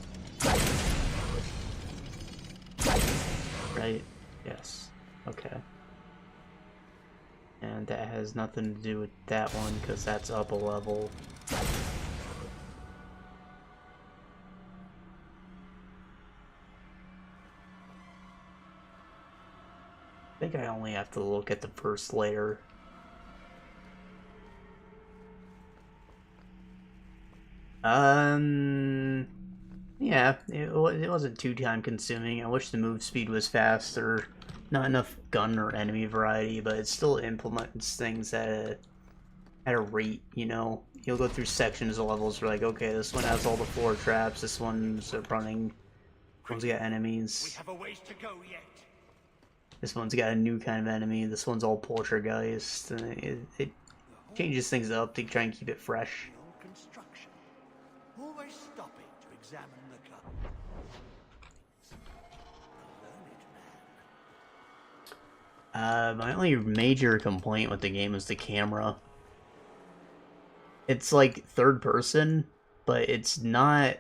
Right? Yes. Okay. And that has nothing to do with that one because that's up a level. think I only have to look at the first layer. Yeah, it wasn't too time consuming. I wish the move speed was faster. Not enough gun or enemy variety, but it still implements things at a rate, you know? You'll go through sections of levels where like, okay, this one has all the floor traps, this one's running, this one's got enemies. We have a ways to go yet. This one's got a new kind of enemy, this one's all poltergeist. It changes things up to try and keep it fresh. Construction. Always stopping to examine the gun. My only major complaint with the game is the camera. It's like third person, but it's not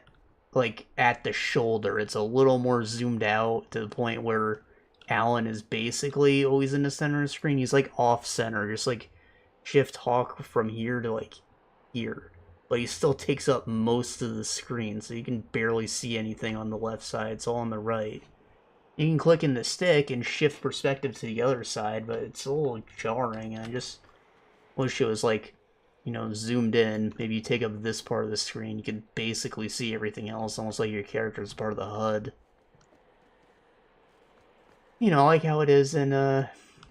like at the shoulder. It's a little more zoomed out to the point where Alan is basically always in the center of the screen. He's like off center, just like shift hawk from here to like here. But he still takes up most of the screen, so you can barely see anything on the left side. It's all on the right. You can click in the stick and shift perspective to the other side, but it's a little jarring. I just wish it was like, you know, zoomed in. Maybe you take up this part of the screen, you can basically see everything else, almost like your character is part of the HUD. You know, like how it is in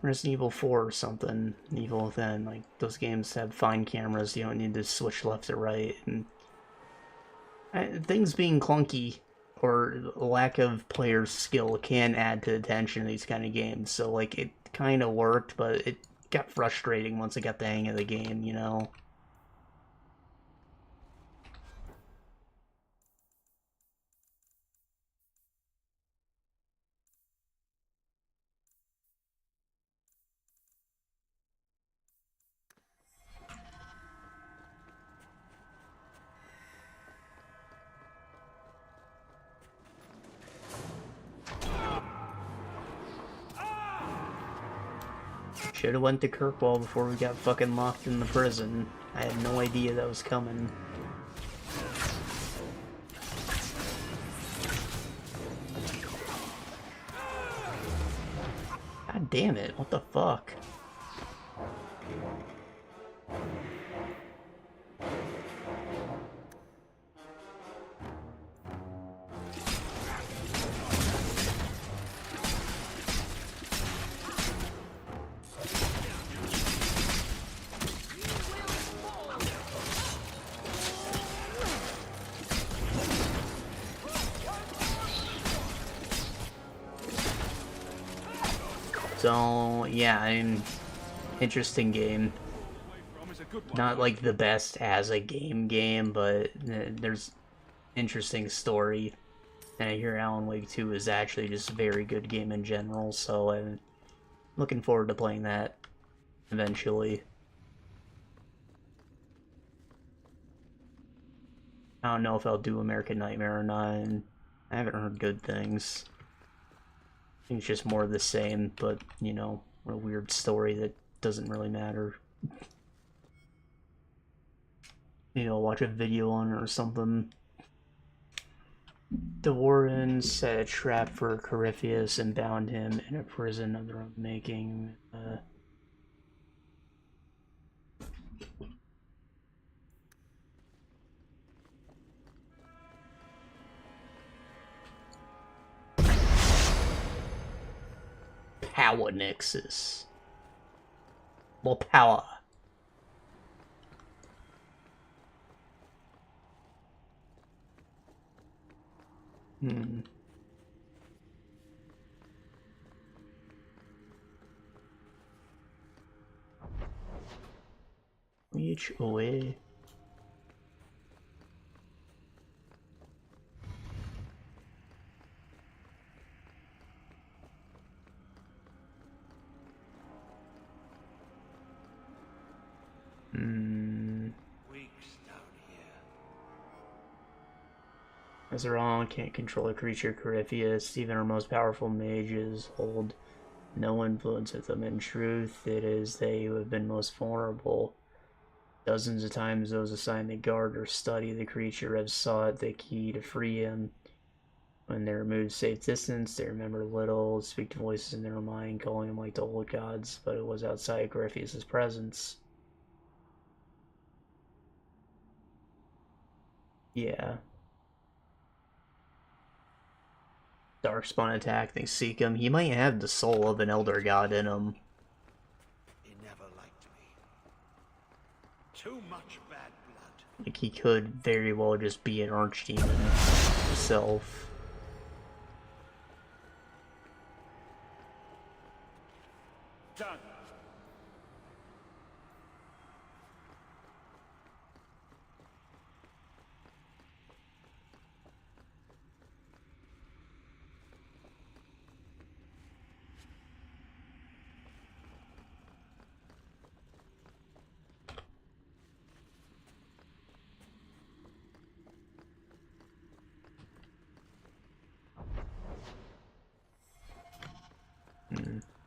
Resident Evil 4 or something, Evil Within. Like, those games have fine cameras, you don't need to switch left to right. And things being clunky or lack of player skill can add to the tension of these kind of games. So, like, it kind of worked, but it got frustrating once I got the hang of the game, you know? Should have went to Kirkwall before we got fucking locked in the prison. I had no idea that was coming. God damn it, what the fuck? So, yeah, I mean, interesting game. Not like the best as a game, but there's interesting story. And I hear Alan Wake 2 is actually just a very good game in general, so I'm looking forward to playing that eventually. I don't know if I'll do American Nightmare or not, and I haven't heard good things. I think it's just more of the same, but, you know, a weird story that doesn't really matter. You know, watch a video on it or something. The Warrens set a trap for Corypheus and bound him in a prison of their own making. Power Nexus. More power. Which way? Azeron can't control a creature Corypheus. Even our most powerful mages hold no influence with them. In truth, it is they who have been most vulnerable. Dozens of times those assigned to guard or study the creature have sought the key to free him. When they remove safe distance, they remember little, speak to voices in their mind, calling them like the old gods, but it was outside Corypheus' presence. Yeah. Darkspawn attack, they seek him. He might have the soul of an elder god in him. He never liked me. Too much bad blood. Like, he could very well just be an archdemon himself. Done.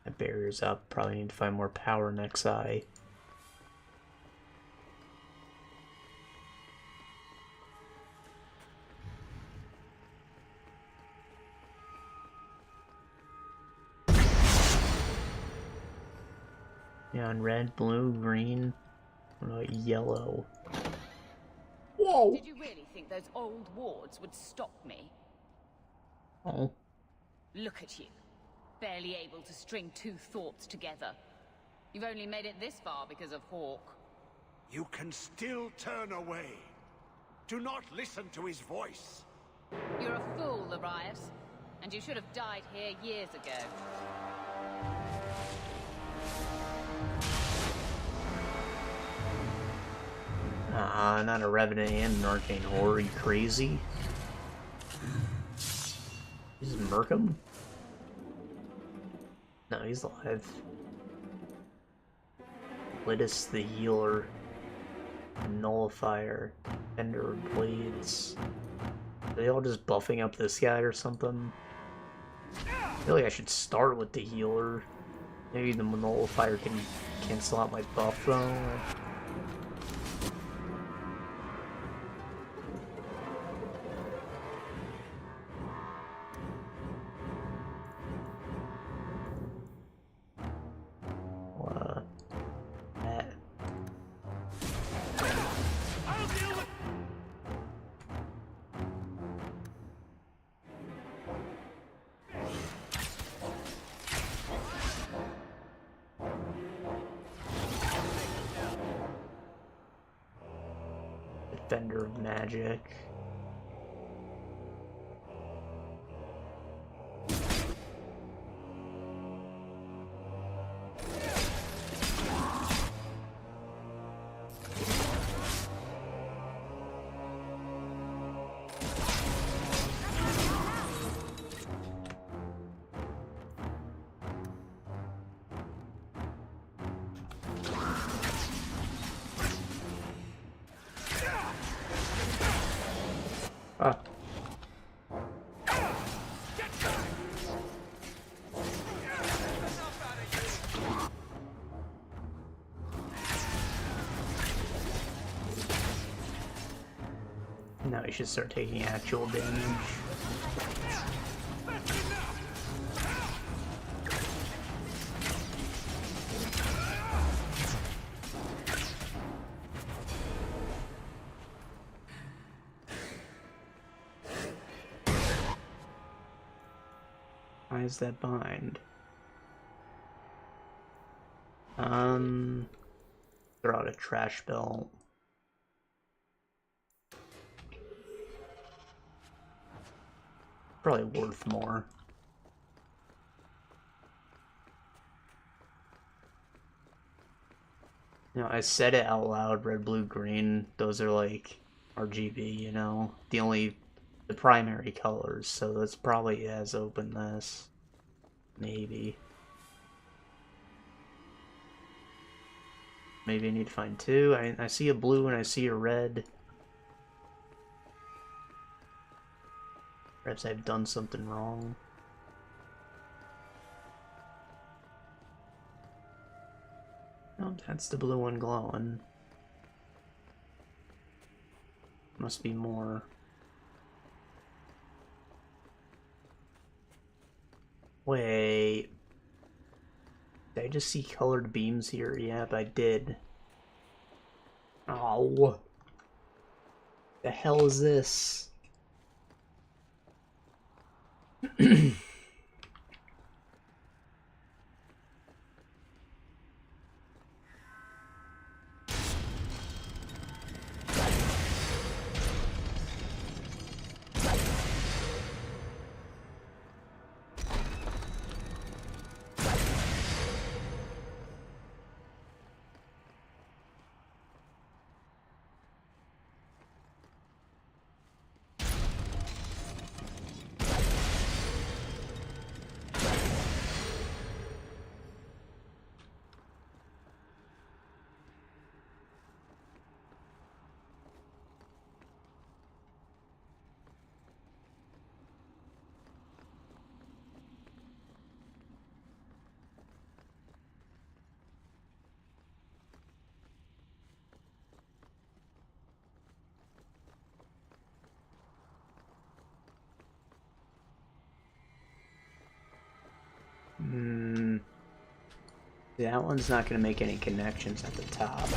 That barrier's up. Probably need to find more power next eye. Yeah, on red, blue, green, yellow. Whoa! Did you really think those old wards would stop me? Oh. Look at you. Barely able to string two thoughts together. You've only made it this far because of Hawk. You can still turn away. Do not listen to his voice. You're a fool, Arias. And you should have died here years ago. Not a Revenant and an Arcane Horror, you crazy? Just murk him? No, he's alive. Litis the Healer. Nullifier. Ender Blades. Are they all just buffing up this guy or something? I feel like I should start with the Healer. Maybe the Nullifier can cancel out my buff though. Defender of Magic. Ah. Now he should start taking actual damage. Why is that bind? Throw out a trash belt. Probably worth more. You know, I said it out loud, red, blue, green. Those are like RGB, you know? The primary colors, so that's probably has open this. Maybe. Maybe I need to find two. I see a blue and I see a red. Perhaps I've done something wrong. No, that's the blue one glowing. Must be more. Wait. Did I just see colored beams here? Yep, I did. Oh. The hell is this? That one's not going to make any connections at the top.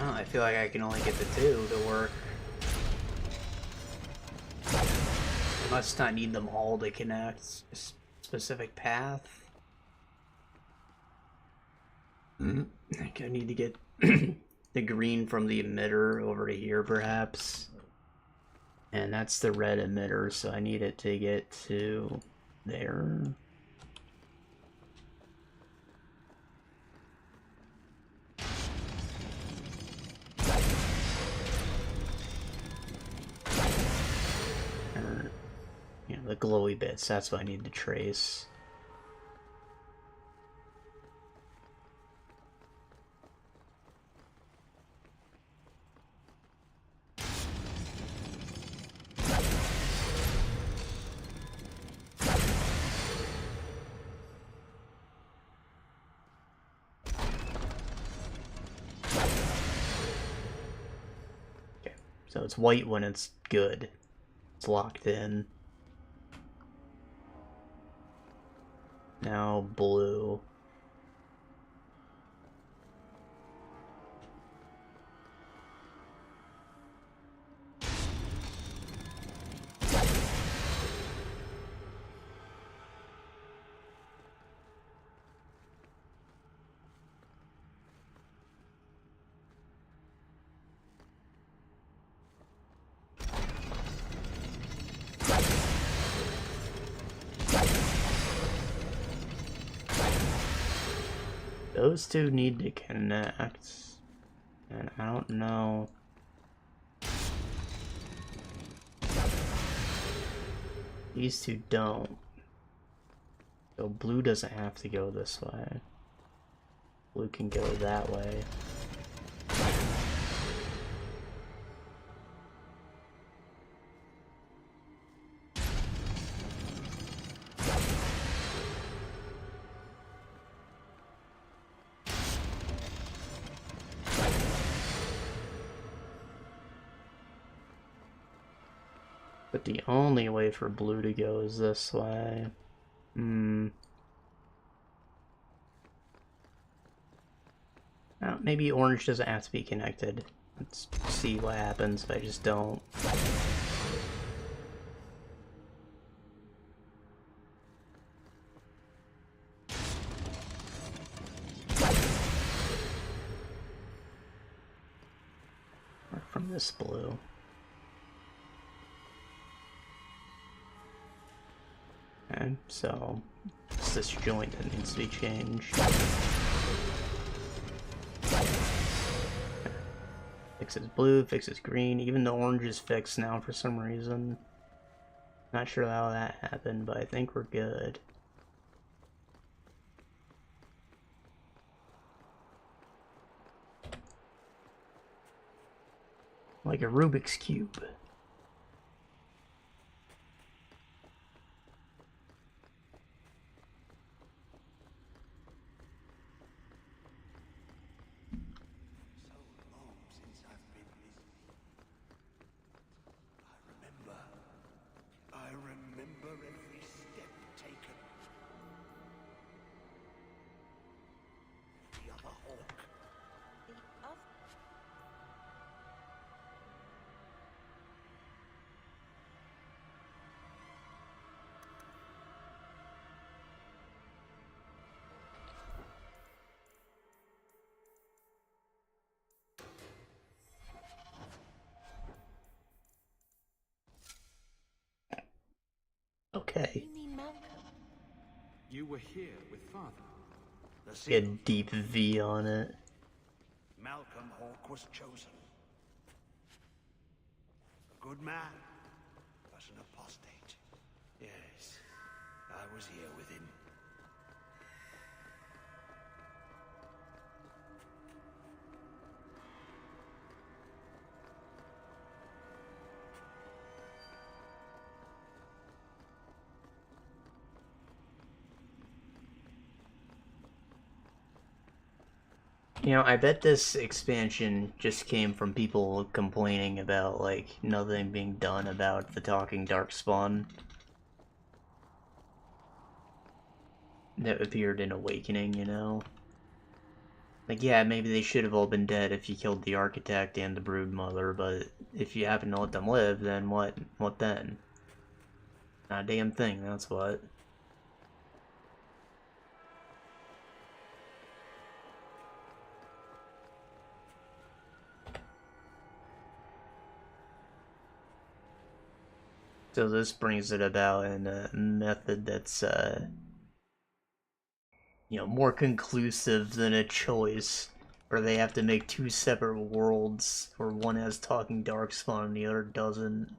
I feel like I can only get the two to work. Must not need them all to connect a specific path. I think I need to get the green from the emitter over to here, perhaps. And that's the red emitter, so I need it to get to there. The glowy bits, that's what I need to trace. Okay, so it's white when it's good. It's locked in. Now blue. Those two need to connect, and I don't know. These two don't. So blue doesn't have to go this way. Blue can go that way. But the only way for blue to go is this way. Maybe orange doesn't have to be connected. Let's see what happens if I just don't. this blue. Okay, so it's this joint that needs to be changed. Fixes blue, fixes green, even the orange is fixed now for some reason. Not sure how that happened, but I think we're good. Like a Rubik's Cube. I remember every step taken. The other hawk. The other... Okay. You mean Malcolm? You were here with Father. The Get a seal. deep V on it. Malcolm Hawke was chosen. A good man, but an apostate. Yes, I was here with him. You know, I bet this expansion just came from people complaining about, like, nothing being done about the talking darkspawn that appeared in Awakening, you know? Like, yeah, maybe they should have all been dead if you killed the Architect and the Broodmother, but if you happen to let them live, then what? What then? Not a damn thing, that's what. So this brings it about in a method that's, you know, more conclusive than a choice, where they have to make two separate worlds, where one has talking darkspawn and the other doesn't.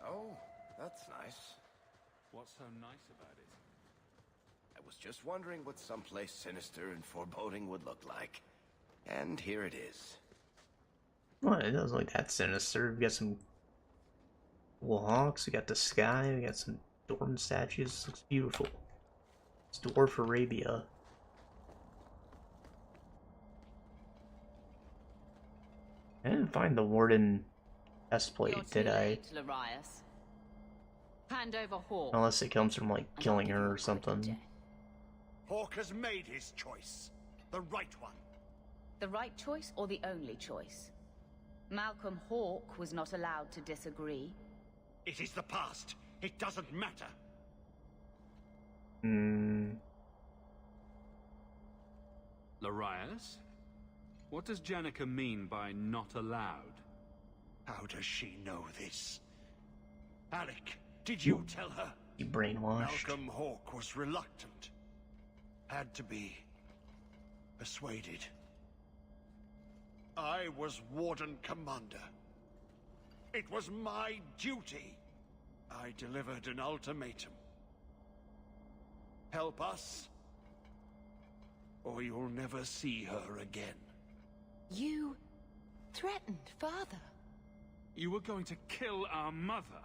Oh, that's nice. What's so nice about it? I was just wondering what someplace sinister and foreboding would look like. And here it is. Well, it doesn't look that sinister. We got some cool hawks, we got the sky, we got some Dwarven statues. It looks beautiful. It's Dwarf Arabia. I didn't find the Warden chest plate, did I? Larius. Hand over Hawk. Unless it comes from, like, killing her or something. Hawke has made his choice. The right one. The right choice or the only choice? Malcolm Hawke was not allowed to disagree. It is the past. It doesn't matter. Larius? What does Janica mean by not allowed? How does she know this? Alec, did you tell her? You brainwashed. Malcolm Hawke was reluctant. Had to be persuaded. I was Warden Commander. It was my duty. I delivered an ultimatum. Help us, or you'll never see her again. You threatened Father. You were going to kill our mother?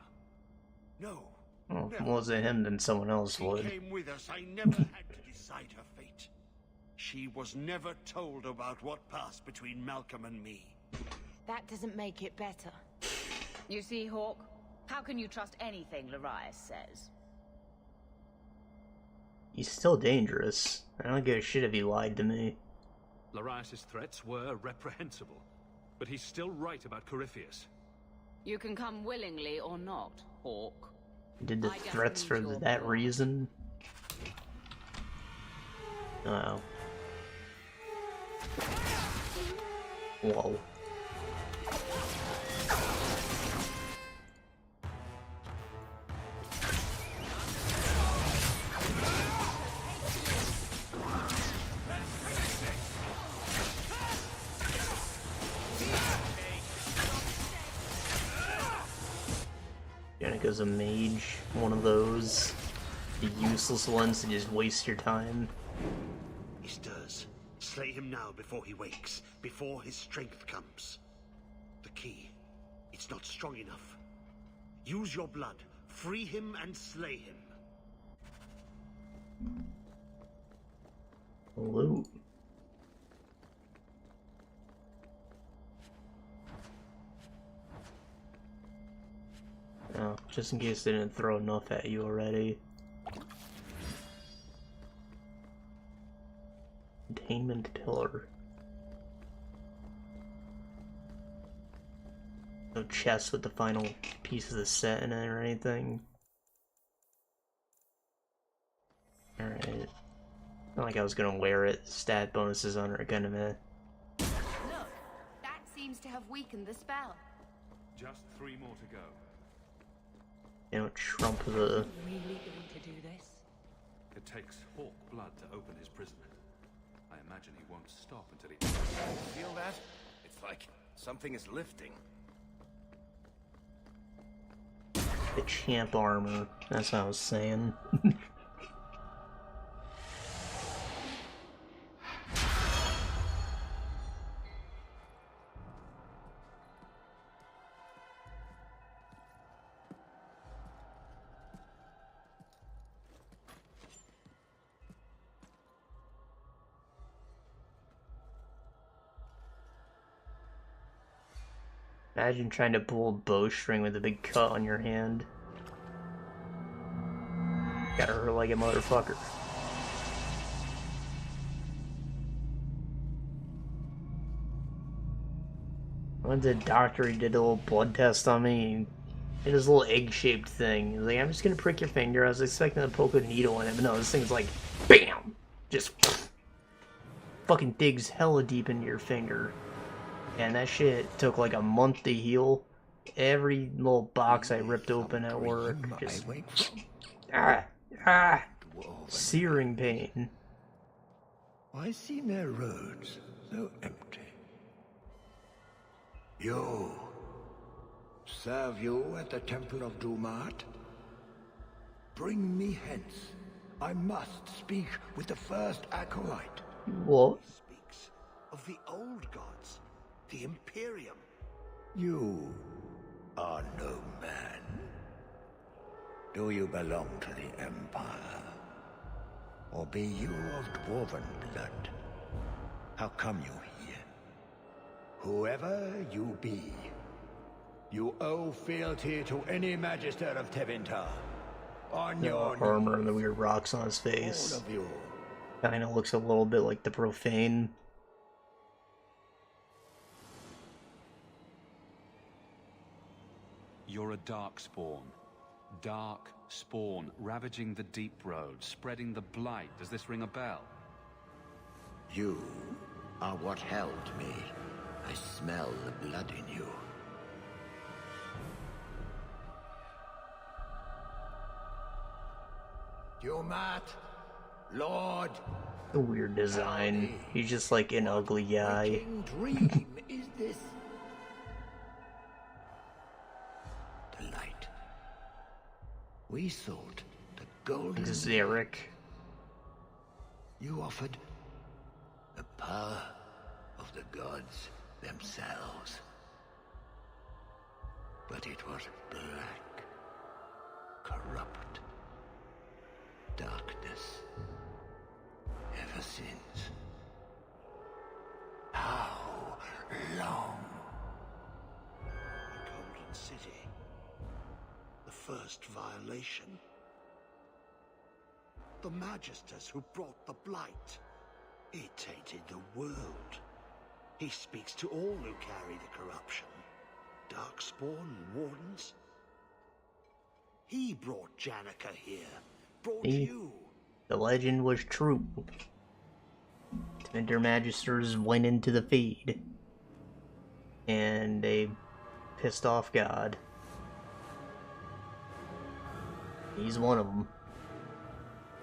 No. Well, if it never. wasn't him, then someone else She would. came with us. I never had to decide her fate. She was never told about what passed between Malcolm and me. That doesn't make it better. You see, Hawk? How can you trust anything Larius says? He's still dangerous. I don't give a shit if he lied to me. Larius's threats were reprehensible, but he's still right about Corypheus. You can come willingly or not, Hawk. Did the I just threats need for your that blood. reason? Oh. Whoa. Jenica's a mage, one of those. The useless ones to just waste your time. He stirs. Slay him now before he wakes, before his strength comes. The key. It's not strong enough. Use your blood. Free him and slay him. Loot. Oh, just in case they didn't throw enough at you already. Containment pillar. No chest with the final piece of the set in it or anything. Alright. Not like I was gonna wear it. Stat bonuses on it are kind of meh. Look, that seems to have weakened the spell. Just 3 more to go. You know, trump the... Really going to do this? It takes hawk blood to open his prison. I imagine he won't stop until he... Feel that? It's like something is lifting. The champ armor. That's what I was saying. Imagine trying to pull a bowstring with a big cut on your hand. Gotta hurt like a motherfucker. I went to the doctor, he did a little blood test on me. He did his little egg-shaped thing. He was like, I'm just gonna prick your finger. I was expecting to poke a needle in it, but no, this thing's like, BAM! Just fucking digs hella deep into your finger. And that shit took like a month to heal. Every little box I ripped open at work, just searing pain. I see their roads so empty. You serve you at the Temple of Dumat? Bring me hence. I must speak with the first acolyte. What? He speaks of the old gods. The Imperium. You are no man. Do you belong to the Empire? Or be you of dwarven blood? How come you here? Whoever you be, you owe fealty to any Magister of Tevinter. On your armor and the weird rocks on his face. all of you. Kinda looks a little bit like the Profane. You're a darkspawn. Dark spawn, ravaging the deep road, spreading the blight. Does this ring a bell? You are what held me. I smell the blood in you. Dumat, Lord. A weird design. He's just like an ugly guy. Waking dream is this? The light. We sought the golden. Zarek. You offered the power of the gods themselves. But it was black, corrupt, darkness, ever since. How long? The Golden City. The first violation. The Magisters who brought the blight. He tainted the world. He speaks to all who carry the corruption. Darkspawn, wardens. He brought Janica here. Brought you. The legend was true. Tevinter Magisters went into the feed. and a pissed off god. He's one of them.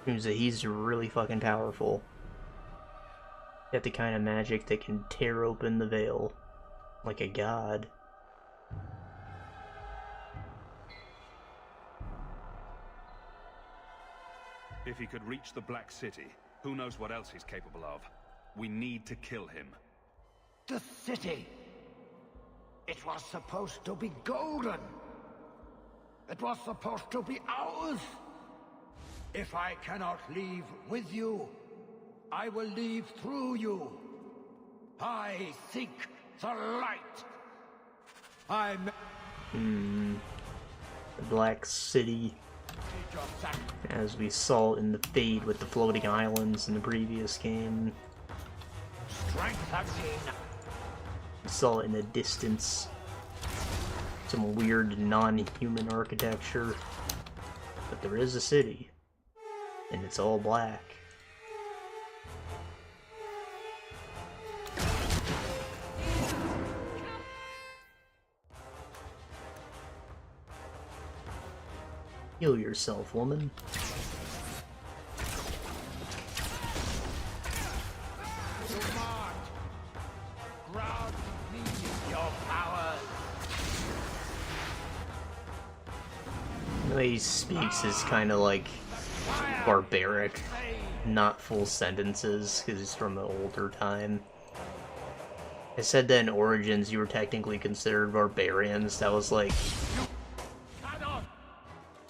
Means that he's really fucking powerful. Got the kind of magic that can tear open the veil like a god. If he could reach the Black City, who knows what else he's capable of. We need to kill him. The city! It was supposed to be golden! It was supposed to be ours! If I cannot leave with you, I will leave through you. I seek the light. The Black City, as we saw in the Fade with the floating islands in the previous game. Strength of Xena. We saw it in the distance. Some weird non-human architecture. But there is a city. And it's all black. Heal yourself, woman. Ground needs your power. The way he speaks is kind of like barbaric, not full sentences, because he's from an older time. I said that in Origins you were technically considered barbarians. That was like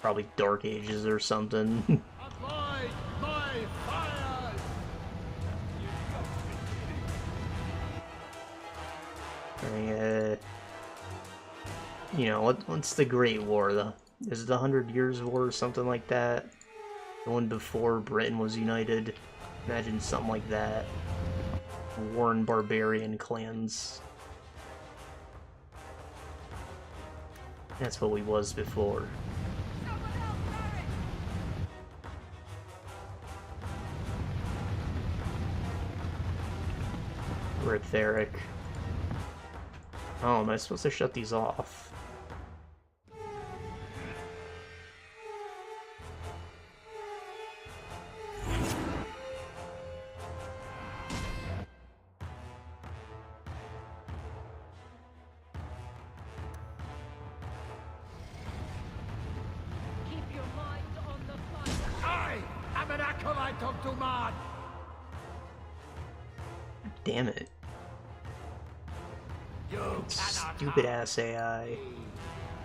probably Dark Ages or something. Avoid my fire! You know, what's the Great War? Is it the 100 Years' War or something like that? The one before Britain was united? Imagine something like that. Warring barbarian clans. That's what we was before. Rip Theric. Oh, am I supposed to shut these off? Keep your mind on the fight! I am an acolyte of Duman! Damn it. You cannot Stupid ass AI.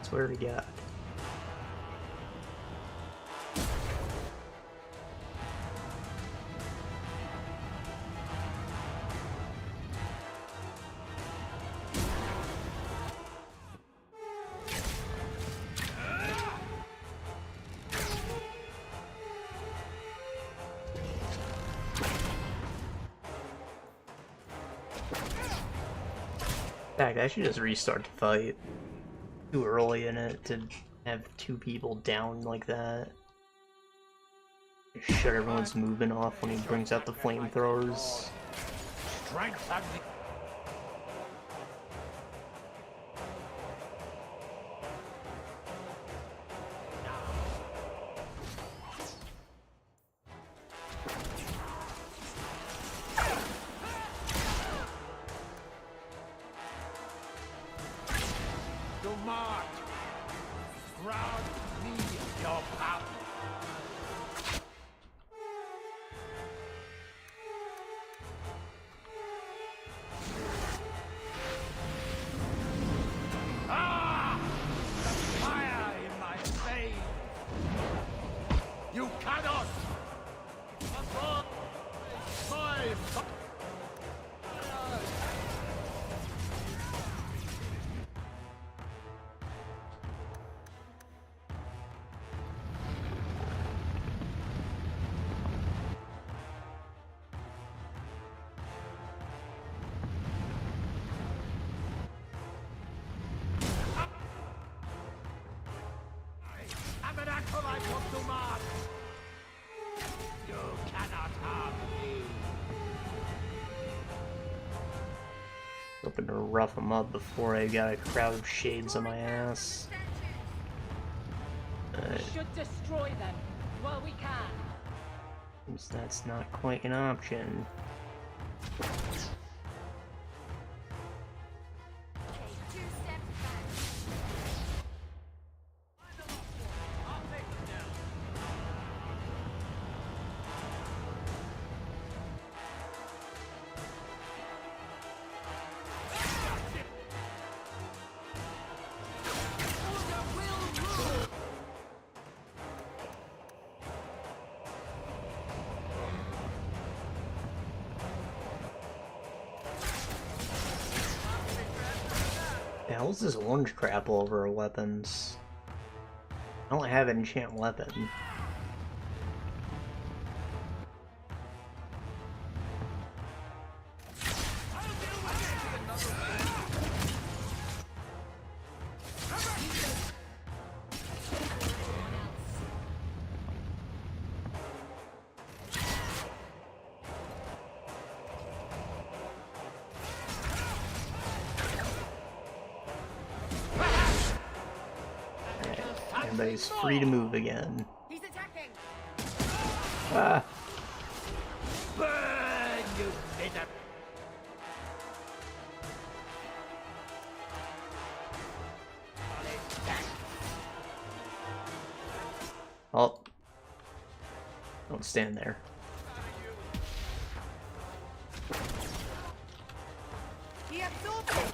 Swear to God. In fact, I should just restart the fight. Too early in it to have two people down like that. Shut everyone's movement off when he brings out the flamethrowers. Strength of the... Duman! Ground needs your power! Ah! The fire in my veins! You cannot! Avoid my fire! Hoping to rough them up before I got a crowd of shades on my ass. We should destroy them while we can. Seems that's not quite an option. The hell's this orange crap all over our weapons? I don't have an enchant weapon. Everybody's free to move again. He's attacking. Ah! Burn, you miser! Oh. Don't stand there. He absorbed it.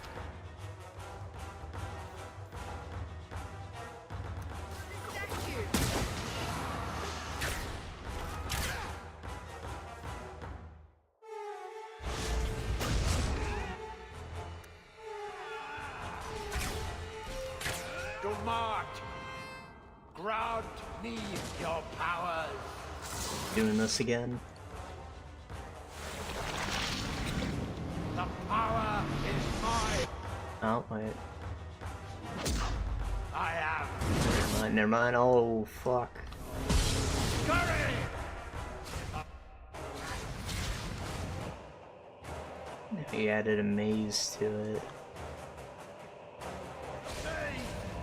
Grant me your powers. Doing this again. The power is mine. Oh, wait. I am. Never mind, never mind. Oh, fuck. Scurry! He added a maze to it.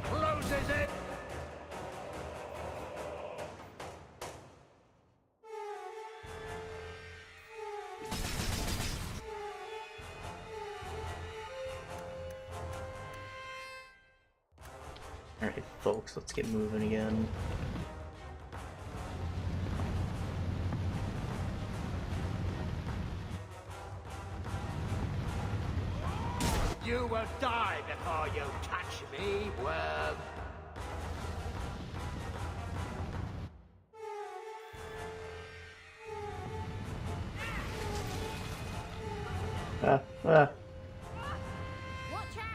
Closes it. Alright, folks, let's get moving again. You will die before you touch me, worm. Watch out!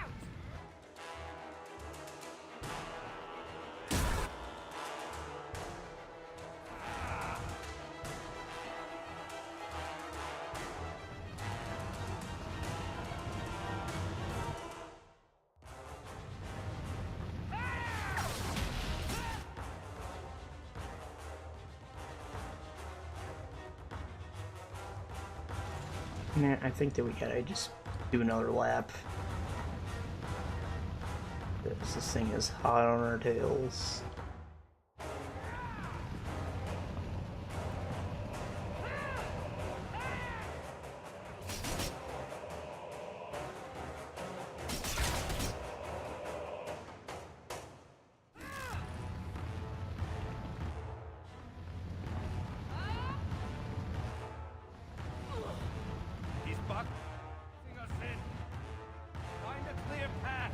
Man, I think that we gotta just do another lap. This thing is hot on our tails. He's bucking us in. Find a clear path.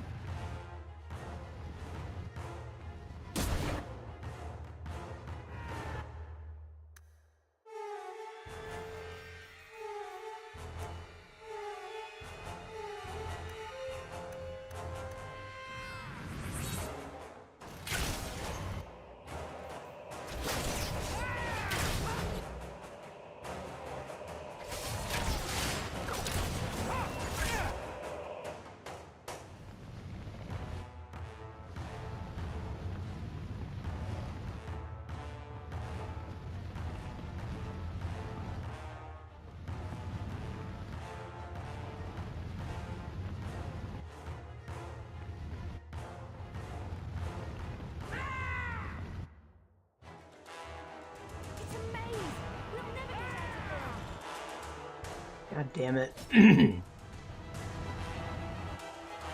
God damn it. And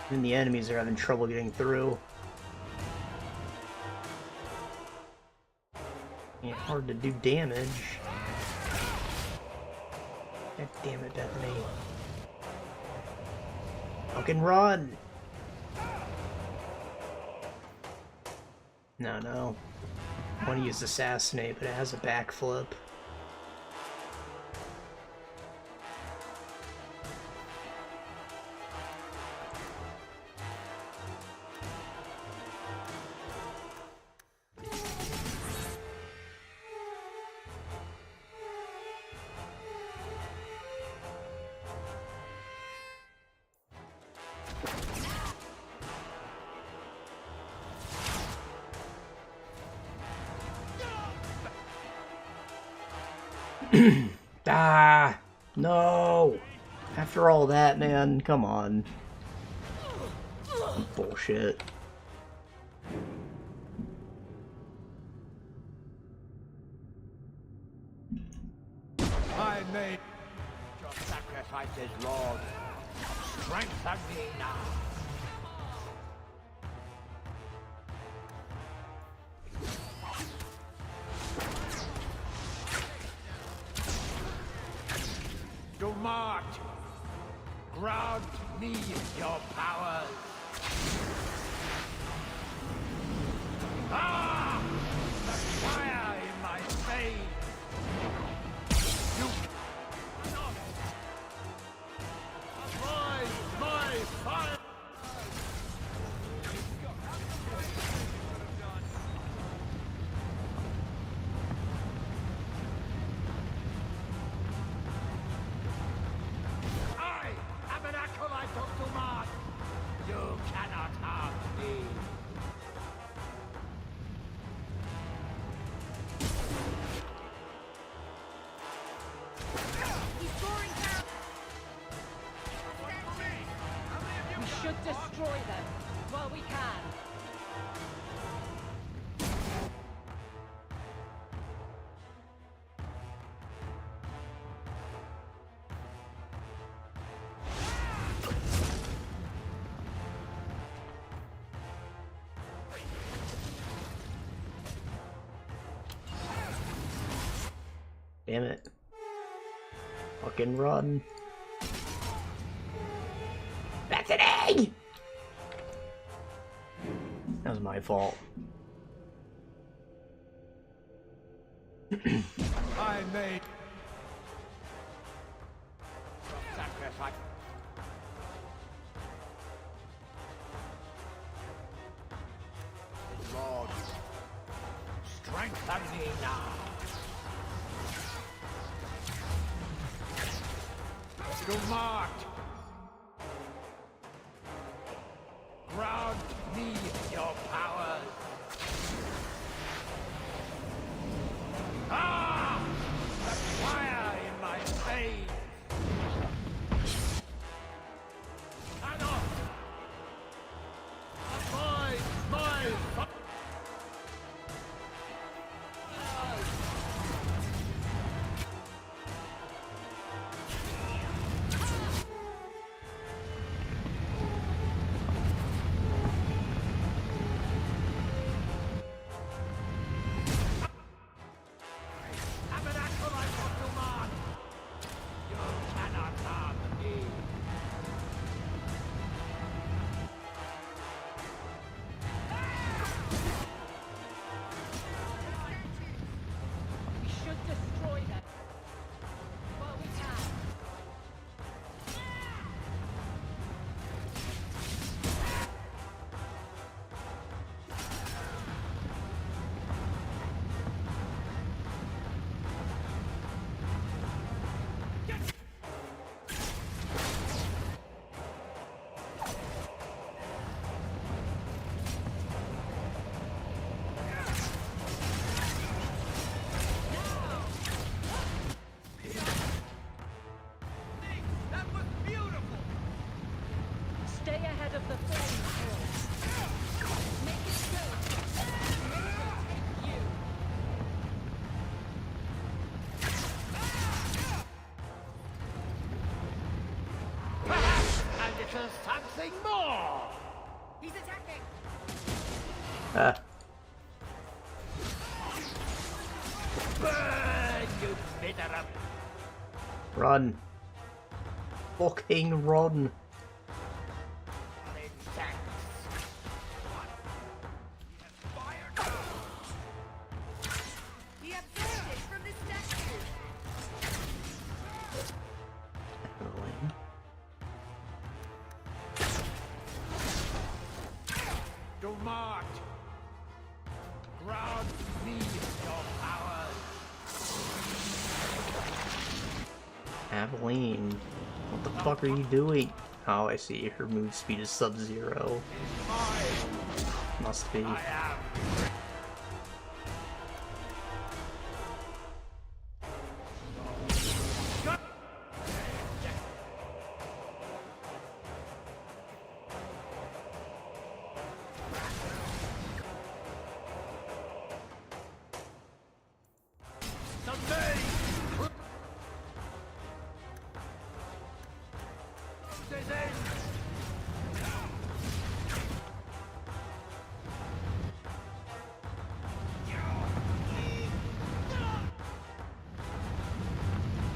the enemies are having trouble getting through. It's hard to do damage. God damn it, Bethany. Fucking run! No. I want to use Assassinate, but it has a backflip. Ah, no. After all that, man, come on. Bullshit. I made your sacrifices, Lord. Strengthen me now. Do not grant me your powers. Ah! The fire in my veins. You cannot avoid my fire. I am an acolyte of Dumas. You cannot harm me. We should destroy them while we can. Damn it. Fucking run. That's an egg! That was my fault. I made sacrifice. Lord, strengthen me now. Do not grant me your powers. Ah! The fire in my veins. Cannot avoid my fire. We should destroy them while we can. That was beautiful! Stay ahead of the flames, Lord. Make it good. Take you. Nothing more! He's attacking! Ah. Burn, you bitter. Run. Fucking run. He absorbed it from the statue! Do not grant me your powers. Aveline, what the fuck are you doing? Oh, I see. Her move speed is sub-zero. Must be.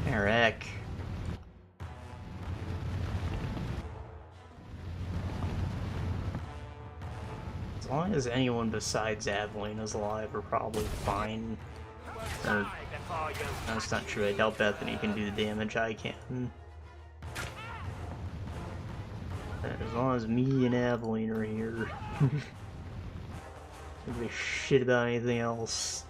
Eric. As long as anyone besides Aveline is alive, we're probably fine. That's not true. I doubt Bethany can do the damage I can. As long as me and Aveline are here. I don't give a shit about anything else.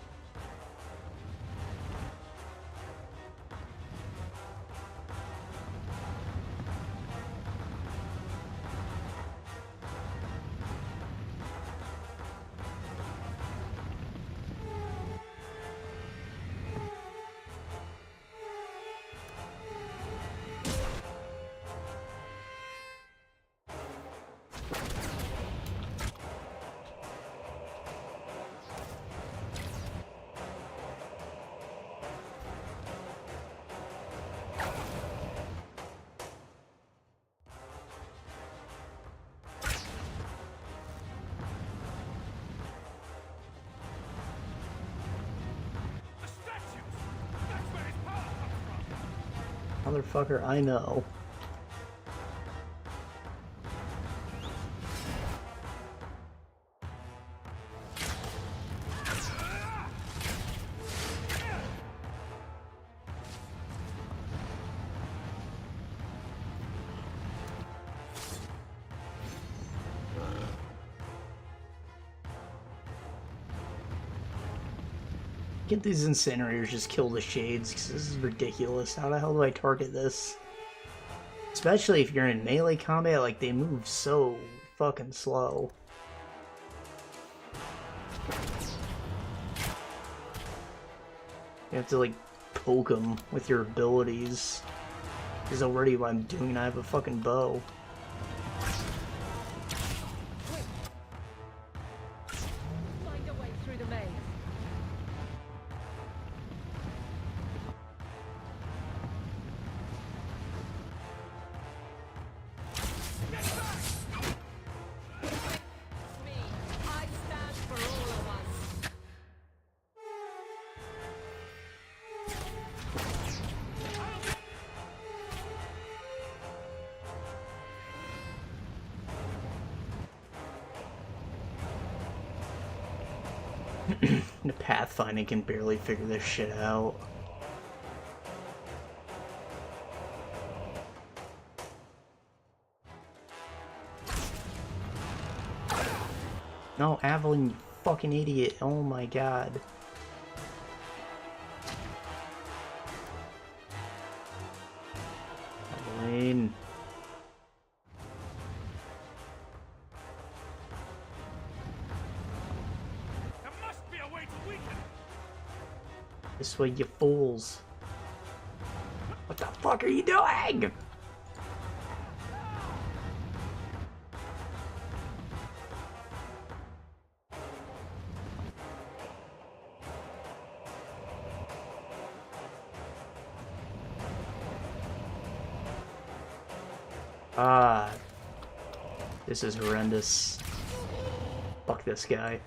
Motherfucker, I know. Get these incinerators, just kill the shades, because this is ridiculous. How the hell do I target this? Especially if you're in melee combat, like, they move so fucking slow. You have to, like, poke them with your abilities. Because already what I'm doing, I have a fucking bow. Find a way through the maze. The pathfinding can barely figure this shit out. No, Aveline, you fucking idiot. Oh my god. Aveline. This way, you fools. What the fuck are you doing? Ah. This is horrendous. Fuck this guy.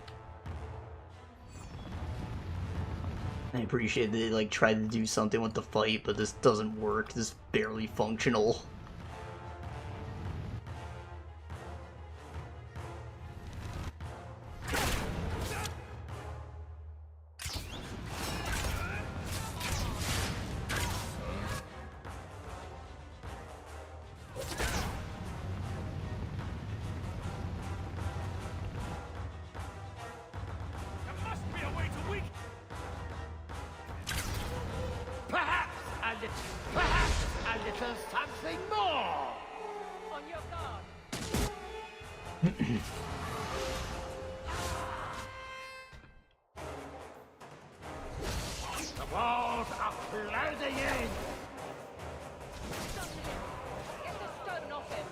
I appreciate they like tried to do something with the fight, but this doesn't work. This is barely functional. Perhaps a little something more! On your guard! The walls are closing in! Get the stone off him!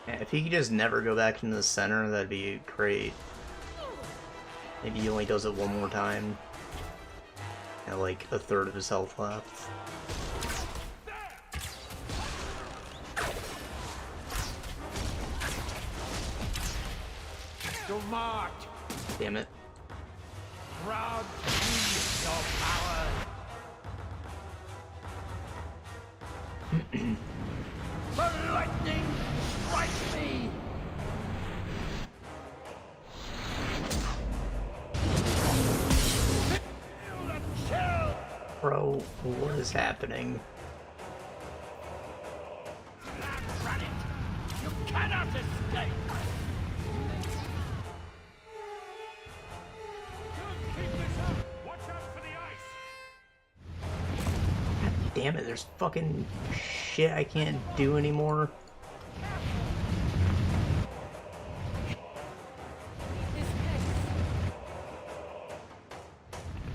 If he could just never go back into the center, that'd be great. Maybe he only does it one more time. At like a third of his health left. To march! Damn it. Proud to use your power! The lightning strikes me! Feel the chill! Bro, what is happening? Run it! You cannot escape! Keep this up! Watch out for the ice! Damn it, there's fucking shit I can't do anymore.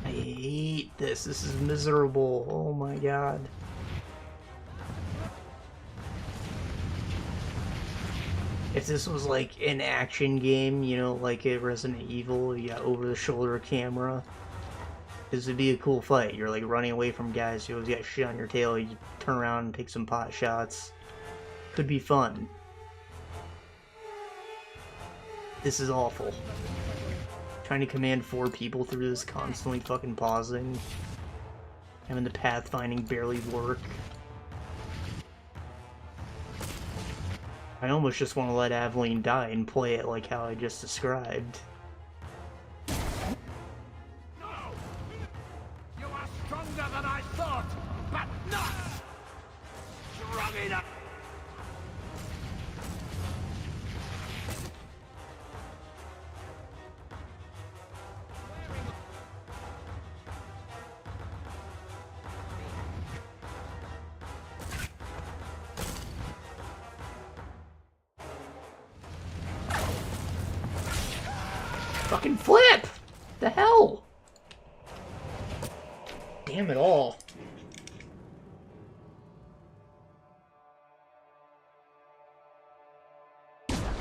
I hate this. This is miserable. Oh my god. If this was like an action game, you know, like a Resident Evil, you got over-the-shoulder camera, this would be a cool fight. You're like running away from guys who always got shit on your tail, you turn around and take some pot shots. Could be fun. This is awful. Trying to command 4 people through this, constantly fucking pausing. Having the pathfinding barely work. I almost just want to let Aveline die and play it like how I just described. No! You are stronger than I thought, but not strong enough! Fucking flip! The hell? Damn it all.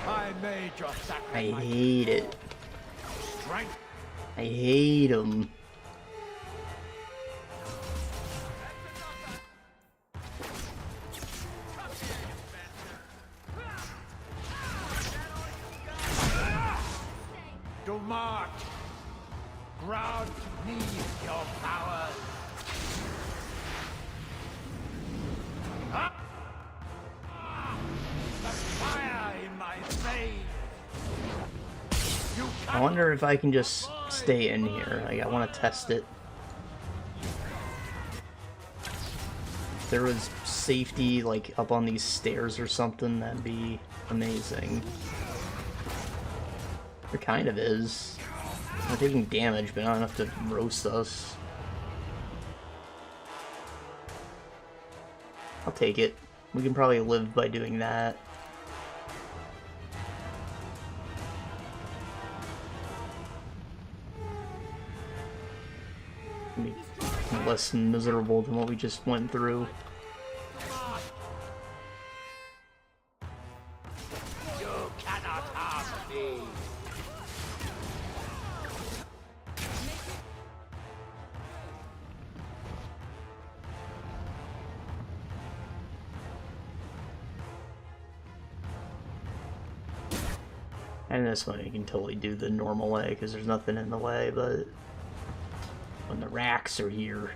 I made your sacrifice. I hate it. Strength. I hate him. To march. Ground needs your powers. Up. The fire in my veins. I wonder if I can just stay in here. Like, I want to test it. If there was safety, like, up on these stairs or something, that'd be amazing. There kind of is. We're taking damage, but not enough to roast us. I'll take it. We can probably live by doing that. Be less miserable than what we just went through. You cannot harm me. And this one you can totally do the normal way because there's nothing in the way, but when the racks are here.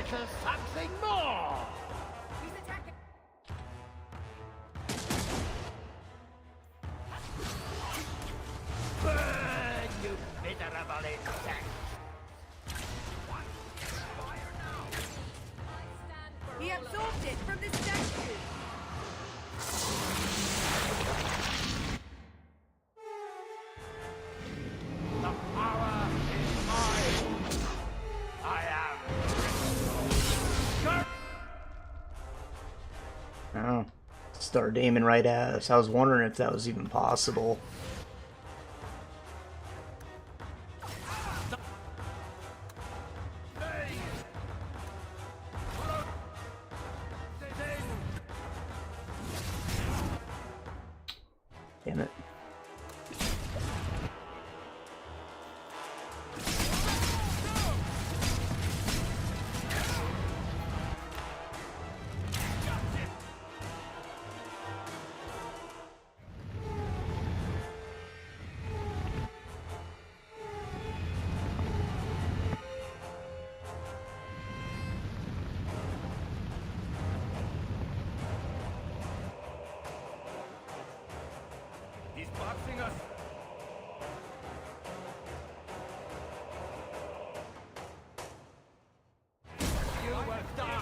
There's something more! He's attacking! Burn, you miserable insect! He absorbed it from the statue! The power is mine! I am... Oh, start aiming right at us. I was wondering if that was even possible. Damn it. He's boxing us! You will die!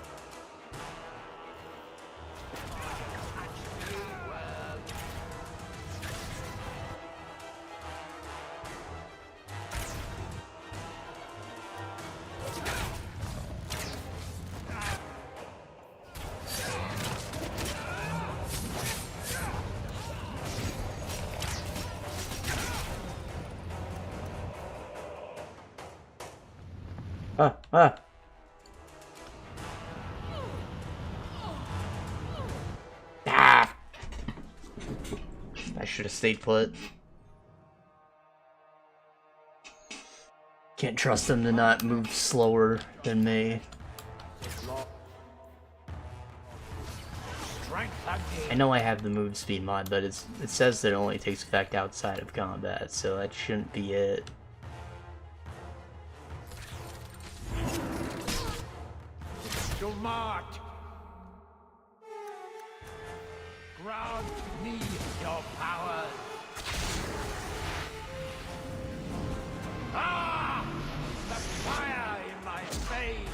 Ah! Ah! I should have stayed put. Can't trust them to not move slower than me. I know I have the move speed mod, but it says that it only takes effect outside of combat, so that shouldn't be it. To march! Grant me your powers! Ah! The fire in my veins!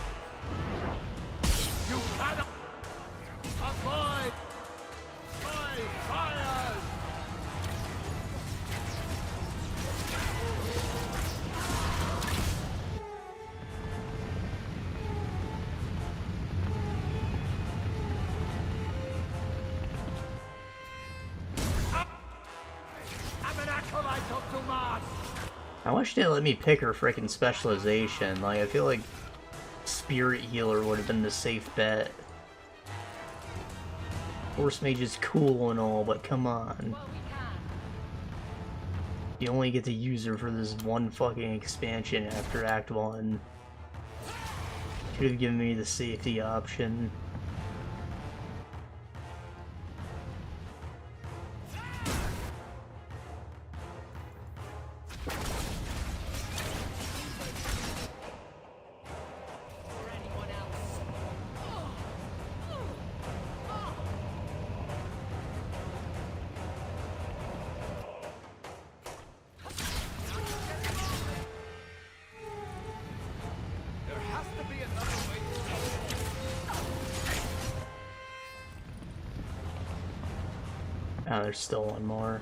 You cannot avoid my fires! I wish they let me pick her frickin' specialization. Like, I feel like Spirit Healer would have been the safe bet. Force Mage is cool and all, but come on. You only get to use her for this one fucking expansion after Act 1. Could have given me the safety option. Oh, there's still one more.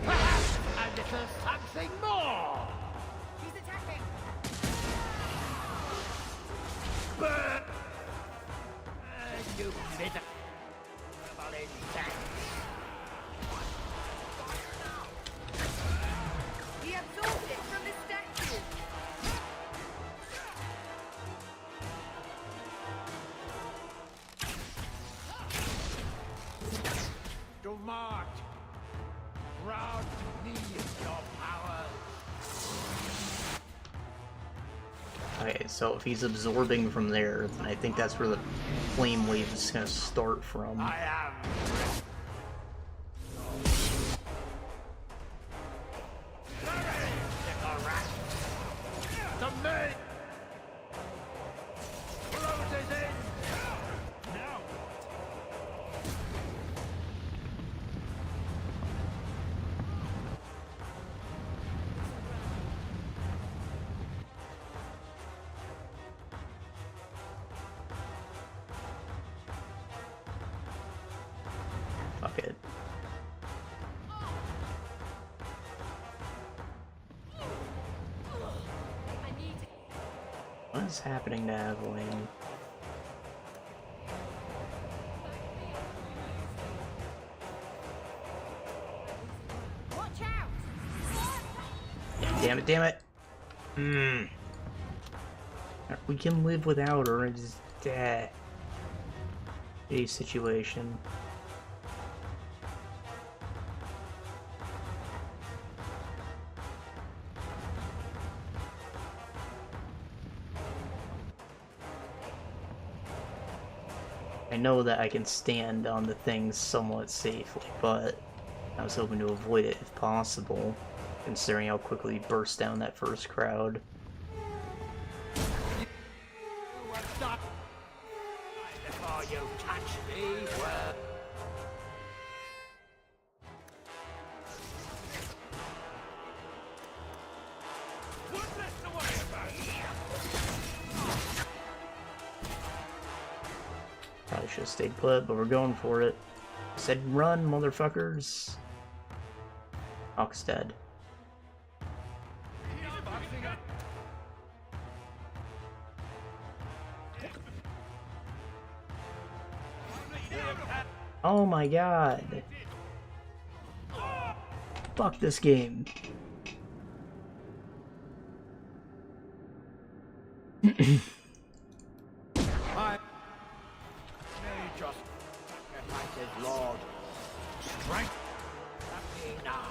And there's something more! He's attacking! Burn! You miserable insect! He absorbed it from the statue! To march! Proud to me your powers! Okay, so if he's absorbing from there, then I think that's where the flame wave is gonna start from. I am... The main closes in! Now! Fuck it. What is happening to Aveline? Watch out! Damn it, damn it! We can live without her, it's a situation. I know that I can stand on the things somewhat safely, but I was hoping to avoid it if possible, considering how quickly he burst down that first crowd. Before you touch me, well... What's this to worry about? Probably should have stayed put, but we're going for it. I said run, motherfuckers! Hawk's dead. Oh my god! Fuck this game. I may just sacrifice his lord. Strength at me now.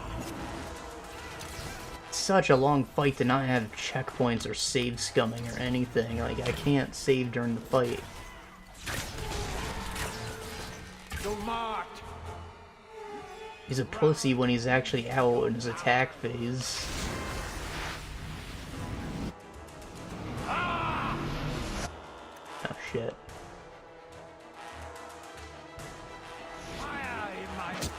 Such a long fight to not have checkpoints or save scumming or anything. Like, I can't save during the fight. To march. He's a pussy when he's actually out in his attack phase. Oh shit. Fire in my face.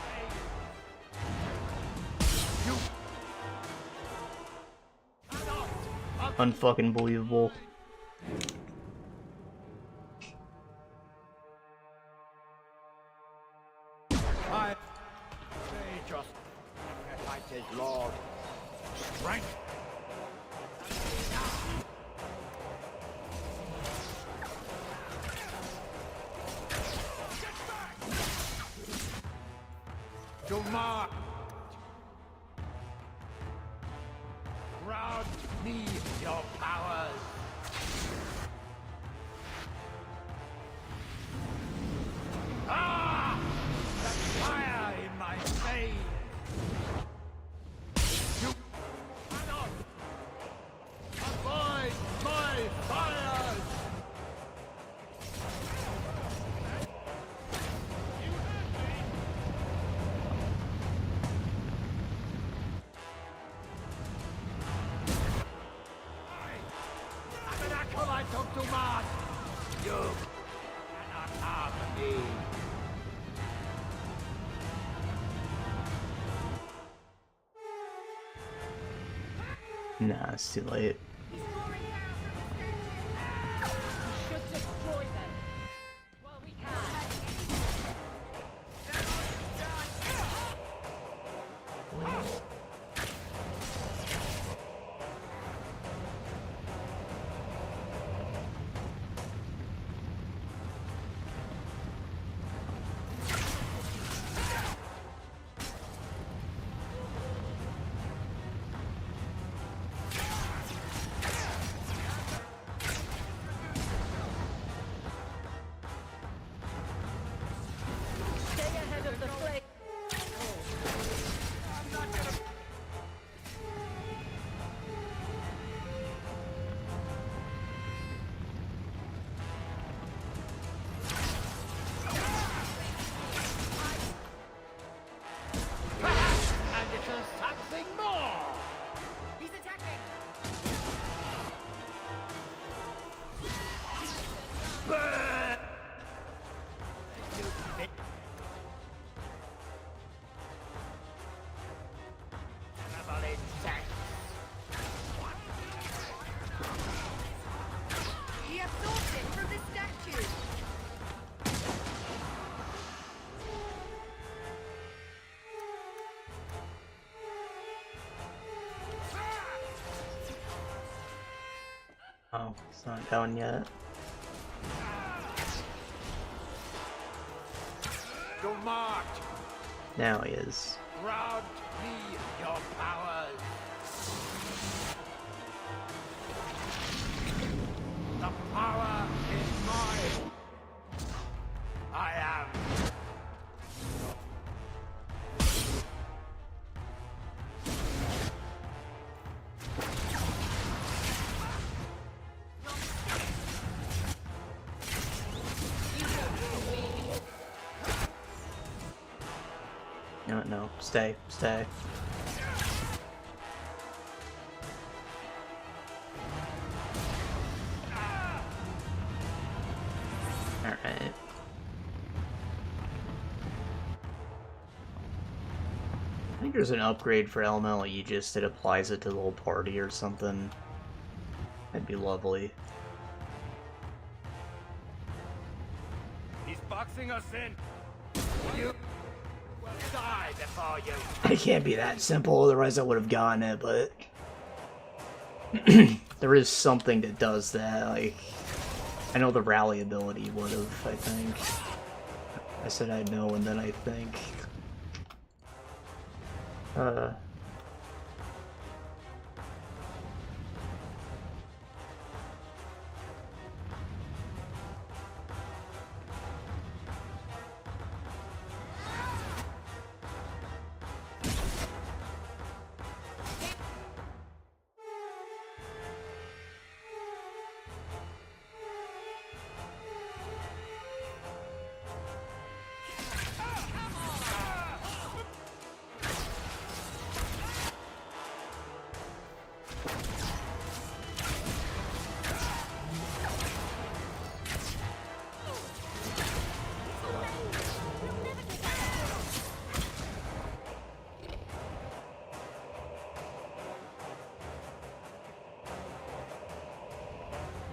Unfucking believable. I may just sacrifice his lord. Strength. To march. Grant me your powers. Ah! The fire in my veins. You cannot avoid my fires. I'm an acolyte of Dumas. You cannot harm me. Nah, it's too late. He's pouring down from the statue! Should Oh, it's not down yet. You're marked. Now he is. Grant me your powers. The power is mine. I am. No, no, stay, stay. Alright. I think there's an upgrade for Elemental Aegis that applies it to the whole party or something. That'd be lovely. He's boxing us in. You will die before you. It can't be that simple, otherwise I would have gotten it, but there is something that does that. Like, I know the rally ability would have, I think. I said I know and then I think.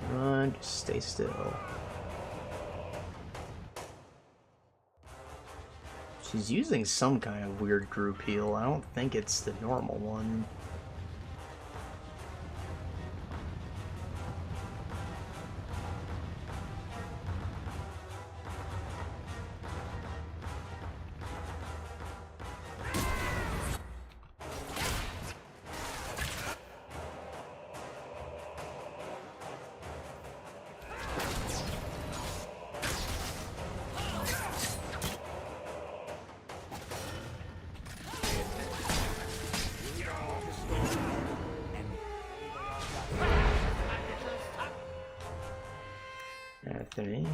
Run, just stay still. She's using some kind of weird group heal. I don't think it's the normal one. Anthony.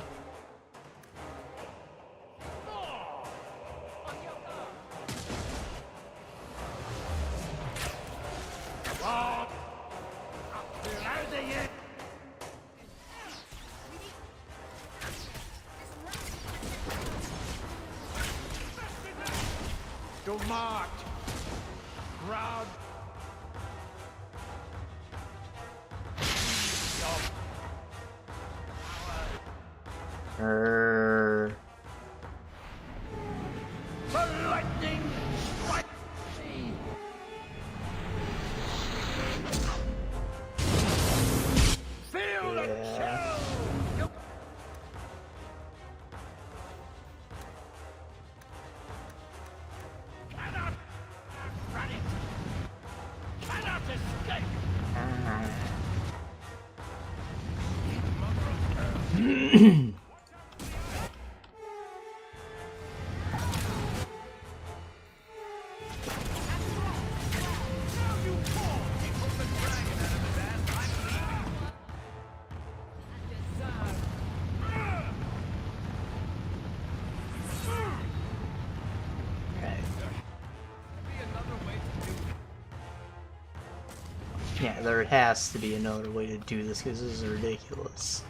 You're marked. Ground. The lightning strikes me. Feel the chill. Cannot run it. Cannot escape. Yeah, there has to be another way to do this because this is ridiculous.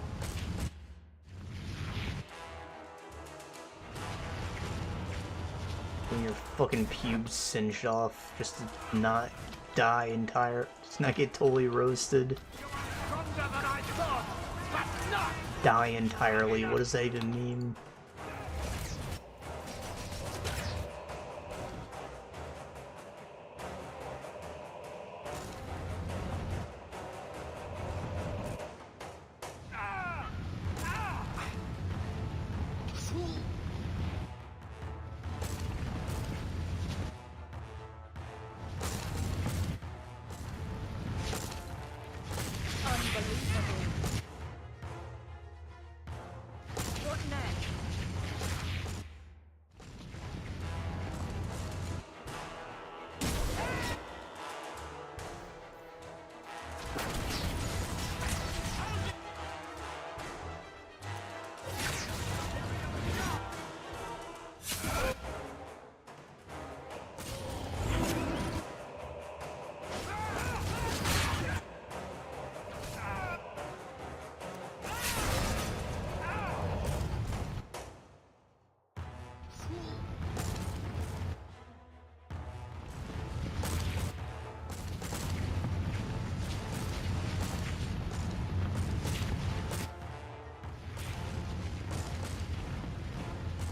Getting your fucking pubes singed off just to not die just not get totally roasted. Die entirely, what does that even mean? What next?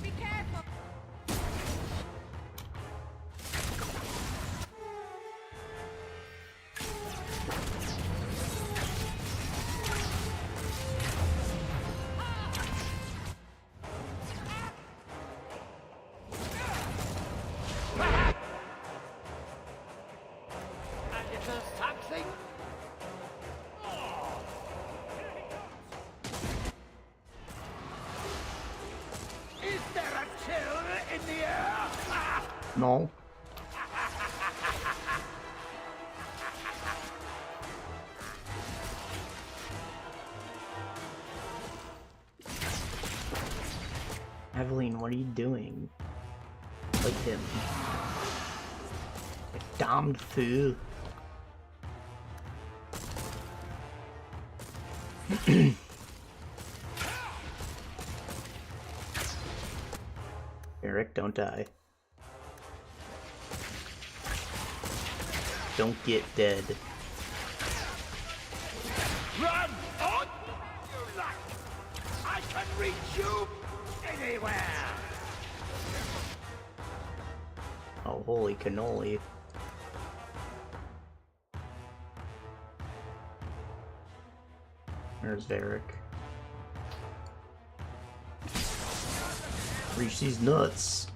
Be careful. A little something? Is there a chill in the air? No. Evelyn, what are you doing? Like him. Damn fool. Eric, don't die. Don't get dead. Run on! You like! I can reach you anywhere! Oh, holy cannoli. There's Varric. Reach these nuts.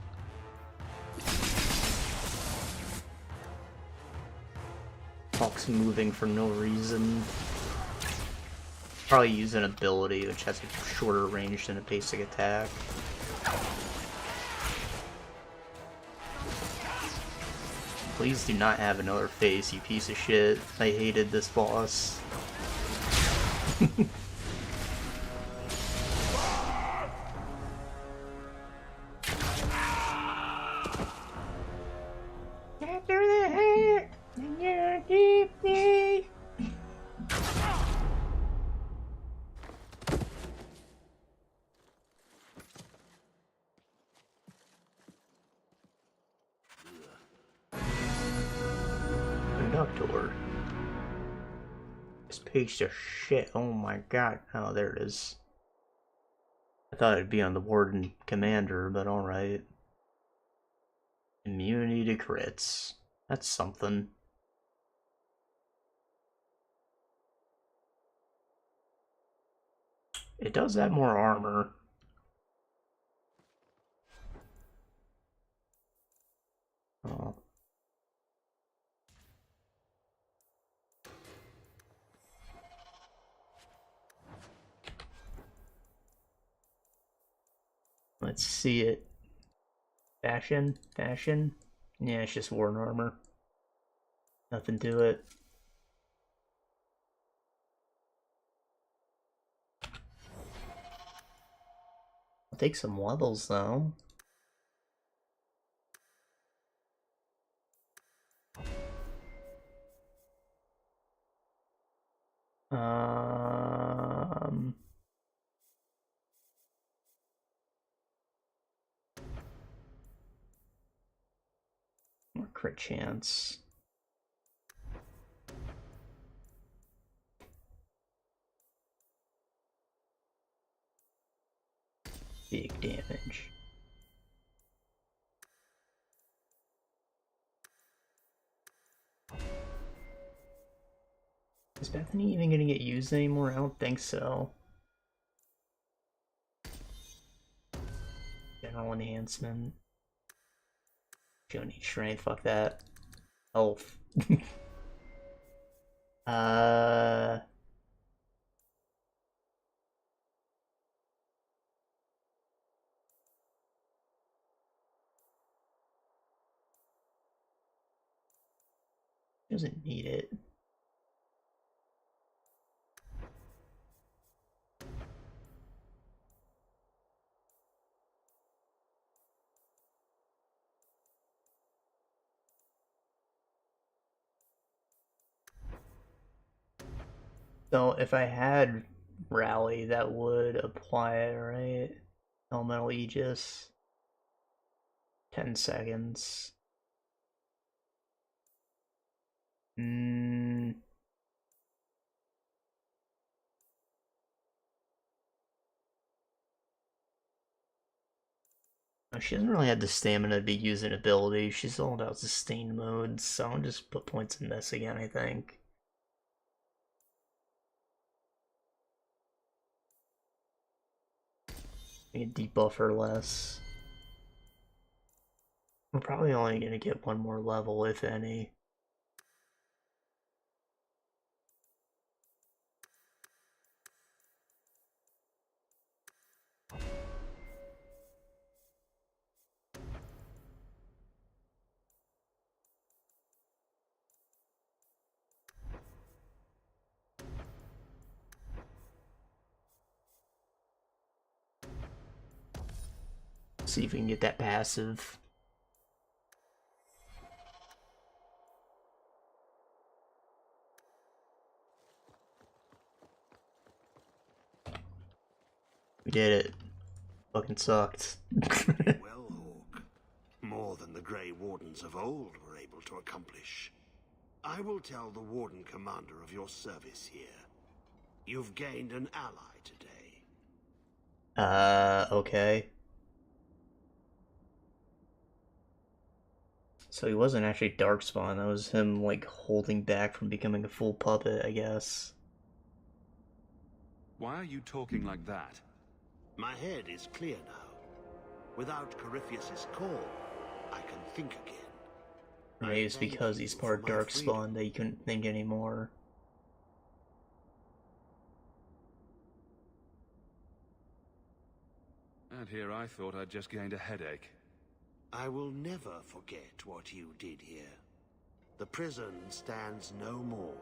Hawk's moving for no reason. Probably use an ability which has a shorter range than a basic attack. Please do not have another face, you piece of shit. I hated this boss. After the hurt, then you're deeply. Conductor. This page is shit. Oh my god. Oh, there it is. I thought it'd be on the Warden Commander, but alright. Immunity to crits. That's something. It does have more armor. Oh. Let's see it. Fashion? Fashion? Yeah, it's just worn armor. Nothing to it. I'll take some levels though. More crit chance. Big damage. Is Bethany even gonna get used anymore? I don't think so. General enhancement. Don't need strength, fuck that. Health. Doesn't need it. So if I had Rally, that would apply it, right? Elemental Aegis. 10 seconds. She doesn't really have the stamina to be using ability. She's all about sustained modes, so I'll just put points in this again, I think. I can debuff her less. We're probably only gonna get one more level, if any. See if we can get that passive. We did it. Fucking sucked. Well, Hawk, more than the Grey Wardens of old were able to accomplish. I will tell the Warden Commander of your service here. You've gained an ally today. Okay. So he wasn't actually Darkspawn, that was him, like, holding back from becoming a full puppet, I guess. Why are you talking like that? My head is clear now. Without Corypheus's call, I can think again. Maybe it's because he's part Darkspawn that he couldn't think anymore. And here I thought I'd just gained a headache. I will never forget what you did here. The prison stands no more.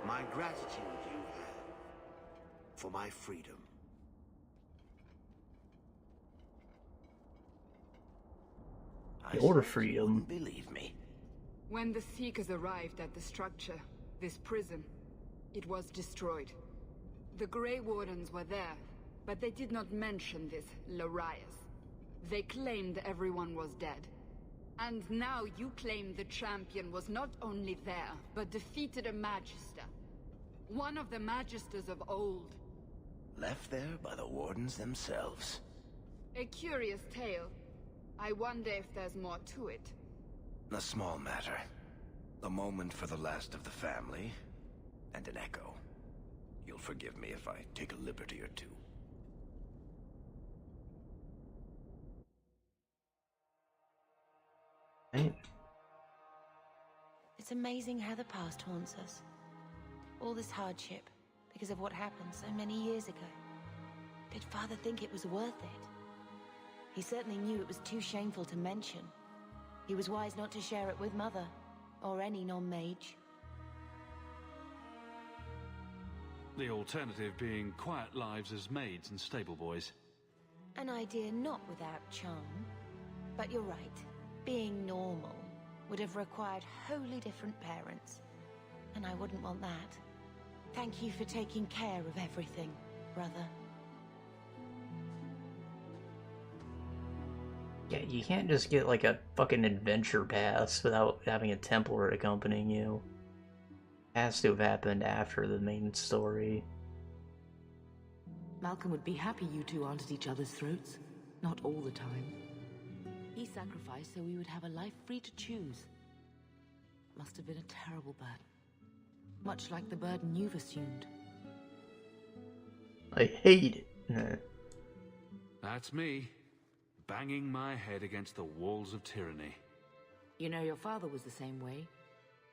My gratitude you have for my freedom. Your freedom. Believe me. When the Seekers arrived at the structure, this prison, it was destroyed. The Grey Wardens were there, but they did not mention this Larias. They claimed everyone was dead. And now you claim the champion was not only there, but defeated a Magister. One of the Magisters of old. Left there by the Wardens themselves. A curious tale. I wonder if there's more to it. A small matter. A moment for the last of the family, and an echo. You'll forgive me if I take a liberty or two. Right. It's amazing how the past haunts us. All this hardship, because of what happened so many years ago. Did Father think it was worth it? He certainly knew it was too shameful to mention. He was wise not to share it with Mother, or any non-mage. The alternative being quiet lives as maids and stable boys. An idea not without charm. But you're right. Being normal would have required wholly different parents. And I wouldn't want that. Thank you for taking care of everything, brother. Yeah, you can't just get like a fucking adventure pass without having a Templar accompanying you. It has to have happened after the main story. Malcolm would be happy you two aren't at each other's throats. Not all the time. He sacrificed so we would have a life free to choose. Must have been a terrible burden. Much like the burden you've assumed. I hate it. That's me. Banging my head against the walls of tyranny. You know, your father was the same way.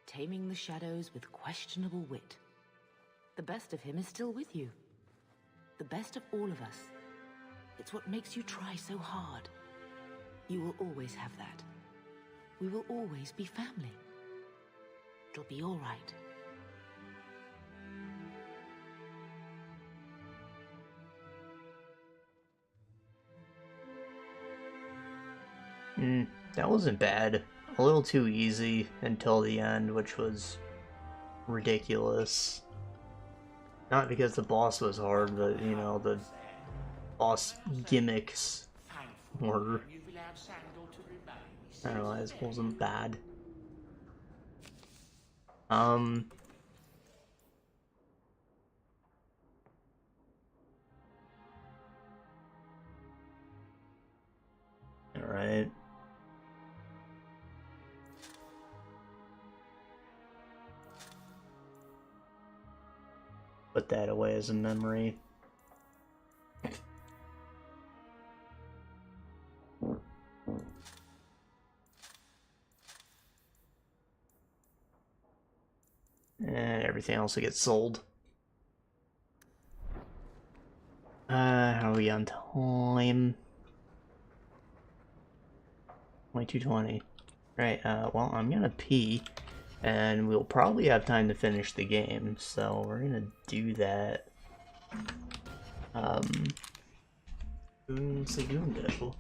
Taming the shadows with questionable wit. The best of him is still with you. The best of all of us. It's what makes you try so hard. You will always have that. We will always be family. It'll be all right. That wasn't bad. A little too easy until the end, which was ridiculous. Not because the boss was hard, but, you know, the boss gimmicks were... I don't know, it wasn't bad. Alright. Put that away as a memory. And everything else will get sold. How are we on time? 22:20. Right, well, I'm gonna pee, and we'll probably have time to finish the game, so we're gonna do that. Un segundo.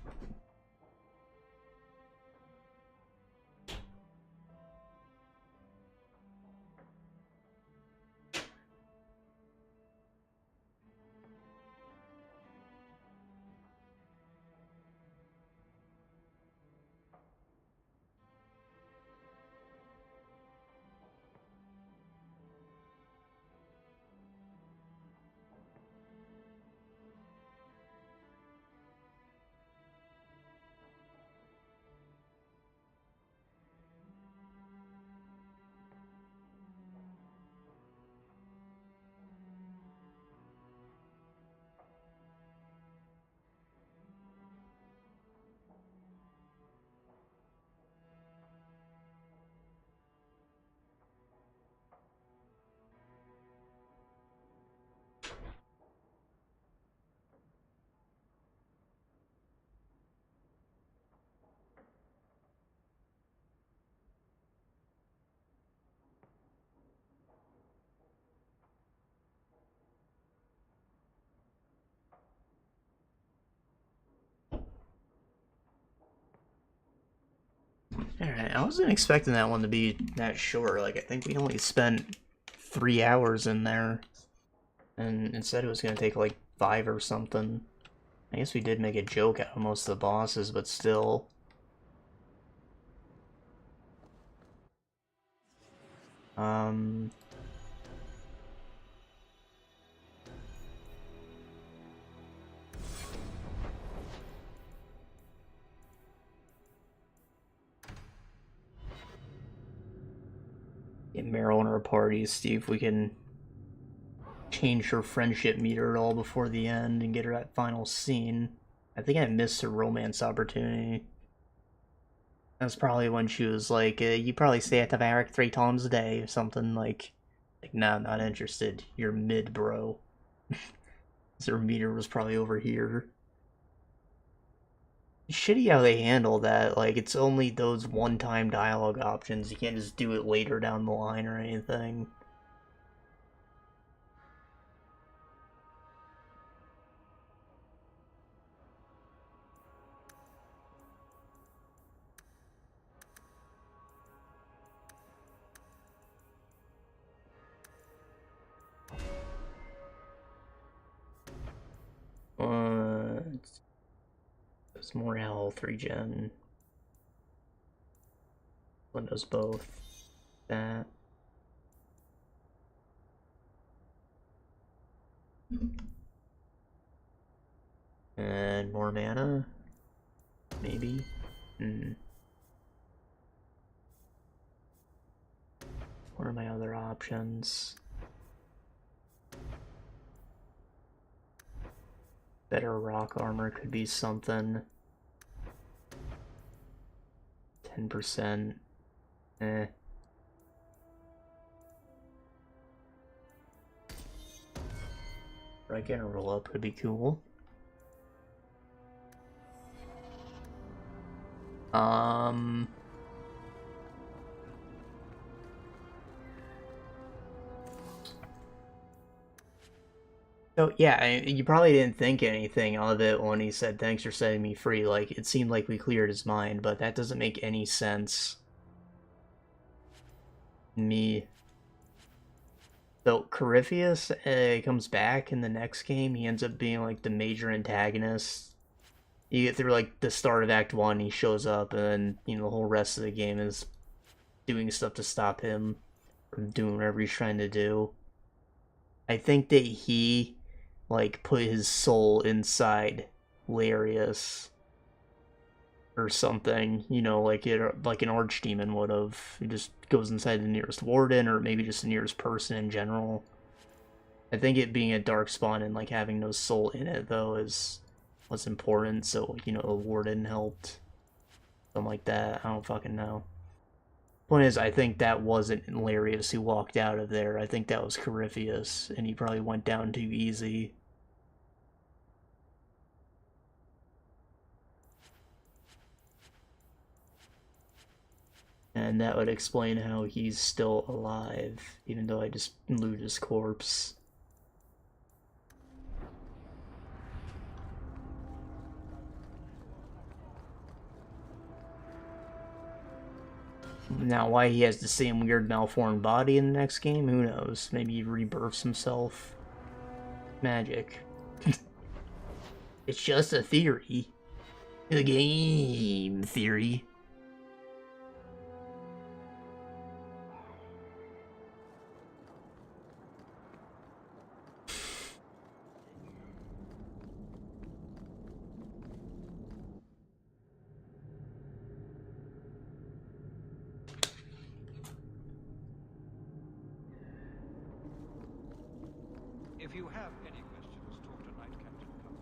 Alright, I wasn't expecting that one to be that short. Like, I think we only spent 3 hours in there. And instead it was gonna take like 5 or something. I guess we did make a joke out of most of the bosses, but still. Get Meryl in our party, see if we can change her friendship meter at all before the end and get her that final scene. I think I missed her romance opportunity. That's probably when she was like, you probably stay at the barrack 3 times a day or something, like nah, not interested. You're mid, bro. Her meter was probably over here. Shitty how they handle that, like, it's only those one-time dialogue options, you can't just do it later down the line or anything. It's more health regen. One does both. That. And more mana? Maybe? What are my other options? Better rock armor could be something. 10%. Right, getting a roll up could be cool. So yeah, you probably didn't think anything of it when he said, "Thanks for setting me free." Like, it seemed like we cleared his mind, but that doesn't make any sense. Me. So Corypheus comes back in the next game. He ends up being like the major antagonist. You get through like the start of Act 1, he shows up, and then, you know, the whole rest of the game is doing stuff to stop him from doing whatever he's trying to do. I think that he, like, put his soul inside Larius or something, you know, like like an archdemon would have. He just goes inside the nearest warden, or maybe just the nearest person in general. I think it being a darkspawn and like having no soul in it though is what's important. So, you know, the warden helped, something like that. I don't fucking know. Point is, I think that wasn't Larius who walked out of there. I think that was Corypheus, and he probably went down too easy. And that would explain how he's still alive, even though I just loot his corpse. Now, why he has the same weird malformed body in the next game, who knows? Maybe he rebirths himself. Magic. It's just a theory. A game theory. If you have any questions, talk to Knight Captain Cup.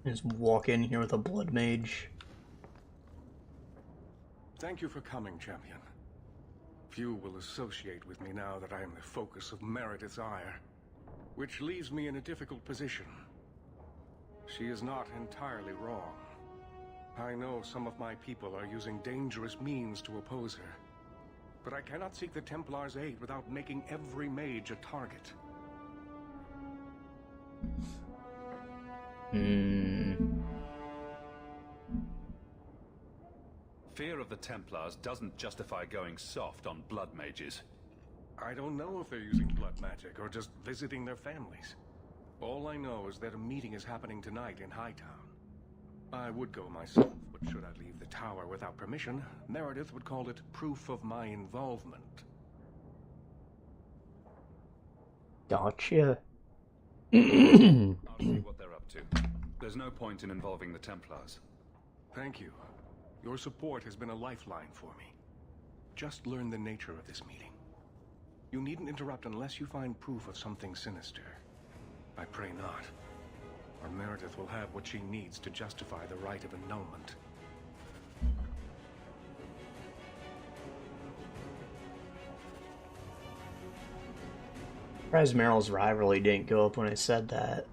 Just walk in here with a blood mage. Thank you for coming, champion. Few will associate with me now that I am the focus of Meredith's ire, which leaves me in a difficult position. She is not entirely wrong. I know some of my people are using dangerous means to oppose her, but I cannot seek the Templar's aid without making every mage a target. Fear of the Templars doesn't justify going soft on blood mages. I don't know if they're using blood magic or just visiting their families. All I know is that a meeting is happening tonight in Hightown. I would go myself, but should I leave the tower without permission, Meredith would call it proof of my involvement. Gotcha. I'll see what they're up to. There's no point in involving the Templars. Thank you. Your support has been a lifeline for me. Just learn the nature of this meeting. You needn't interrupt unless you find proof of something sinister. I pray not. Or Meredith will have what she needs to justify the right of annulment. Surprised Meryl's rivalry didn't go up when I said that.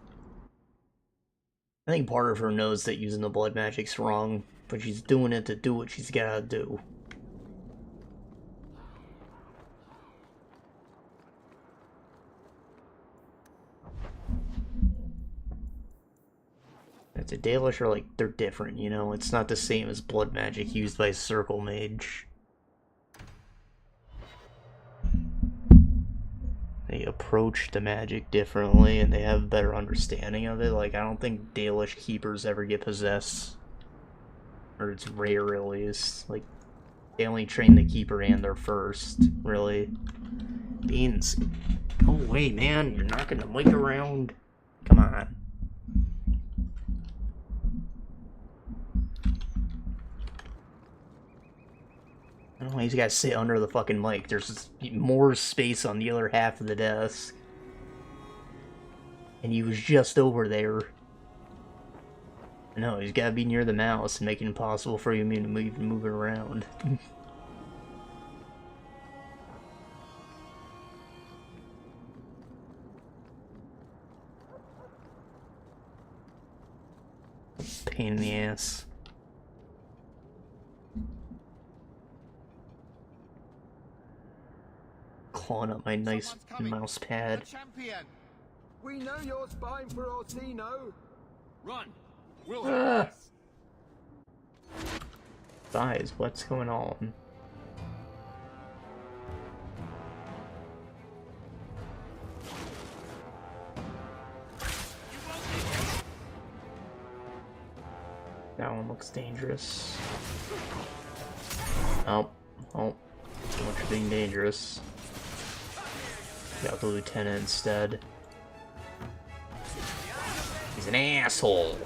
I think part of her knows that using the blood magic's wrong, but she's doing it to do what she's gotta do. It's a Dalish, or like, they're different, you know? It's not the same as blood magic used by Circle Mage. They approach the magic differently, and they have a better understanding of it. Like, I don't think Dalish keepers ever get possessed. Or it's rare, at least. Like, they only train the keeper and their first, really. Beans. Go away, man. You're not gonna wake around. Come on. Oh, he's gotta sit under the fucking mic. There's just more space on the other half of the desk. And he was just over there. No, he's gotta be near the mouse and make it impossible for you to move it around. Pain in the ass. Clawing up my nice mouse pad. Champion! We know you're spying for Orsino. Run! We'll have this. Guys, what's going on? That one looks dangerous. Oh, so much for being dangerous. Got the lieutenant instead. He's an asshole.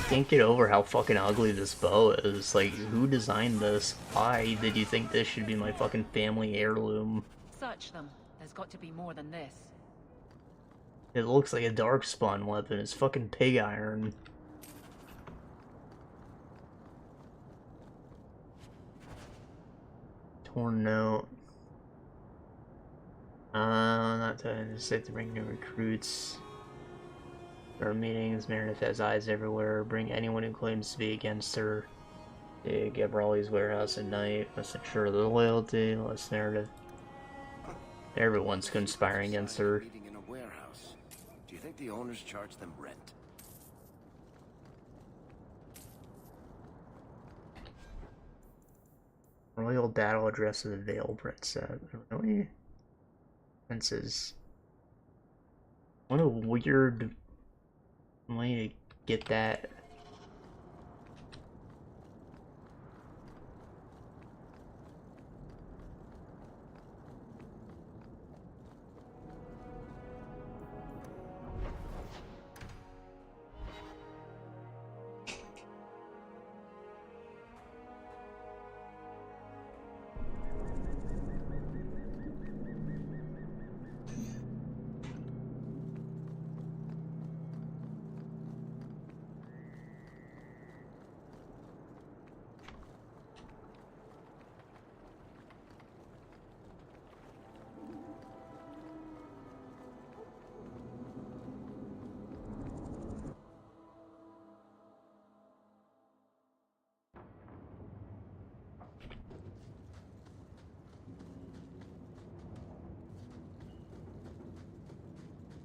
Can't get over how fucking ugly this bow is. Like, who designed this? Why did you think this should be my fucking family heirloom? Search them. There's got to be more than this. It looks like a darkspawn weapon. It's fucking pig iron. Torn note. Not to say to bring new recruits. There are meetings. Meredith has eyes everywhere. Bring anyone who claims to be against her. Get Brawley's warehouse at night. Must ensure their loyalty. Unless Meredith. Everyone's conspiring against her. Meeting in a warehouse. Do you think the owners charge them rent? Royal Battle Address of the Veil Princess. Really? Princess. What a weird way to get that.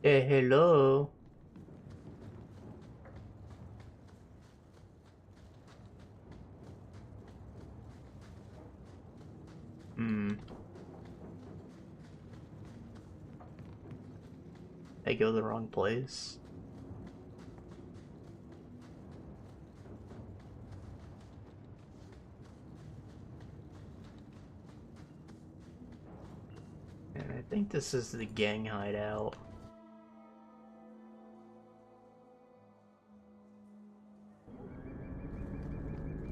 Hey, hello. I go the wrong place. And I think this is the gang hideout.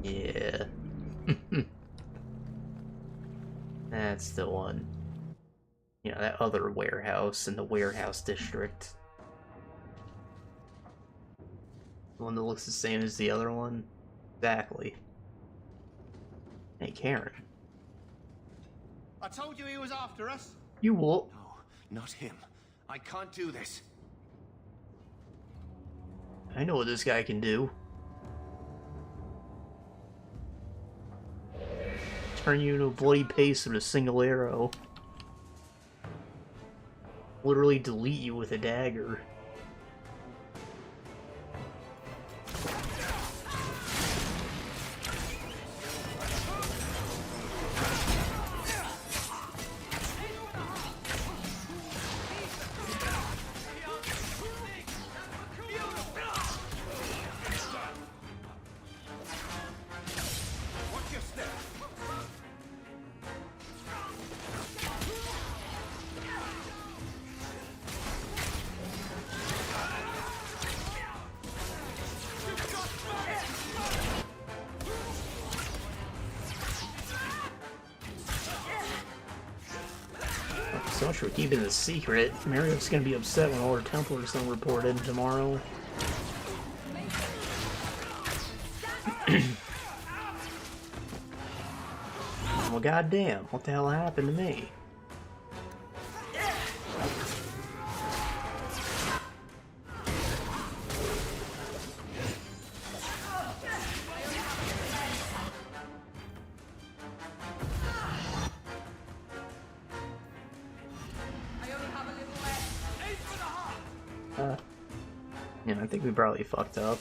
Yeah. That's the one. You know, that other warehouse in the warehouse district. The one that looks the same as the other one? Exactly. Hey, Karen. I told you he was after us. You will. No, not him. I can't do this. I know what this guy can do. Turn you into a bloody paste with a single arrow. Literally delete you with a dagger. So much for keeping the secret. Meredith's gonna be upset when all her Templars don't report in tomorrow. Well, goddamn, what the hell happened to me? Yeah, I think we probably fucked up.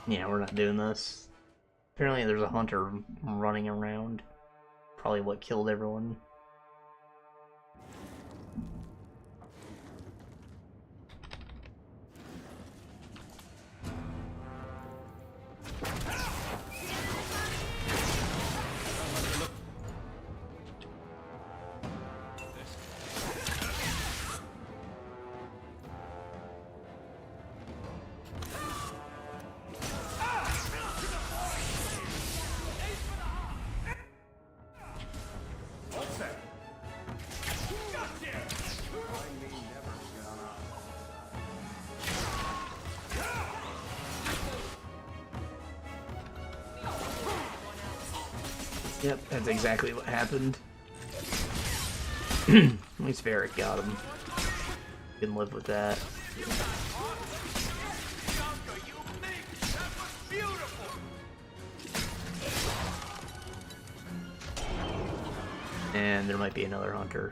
Yeah, we're not doing this. Apparently there's a hunter running around. Probably what killed everyone. Yep, that's exactly what happened. At least Varric got him. Can live with that. And there might be another hunter.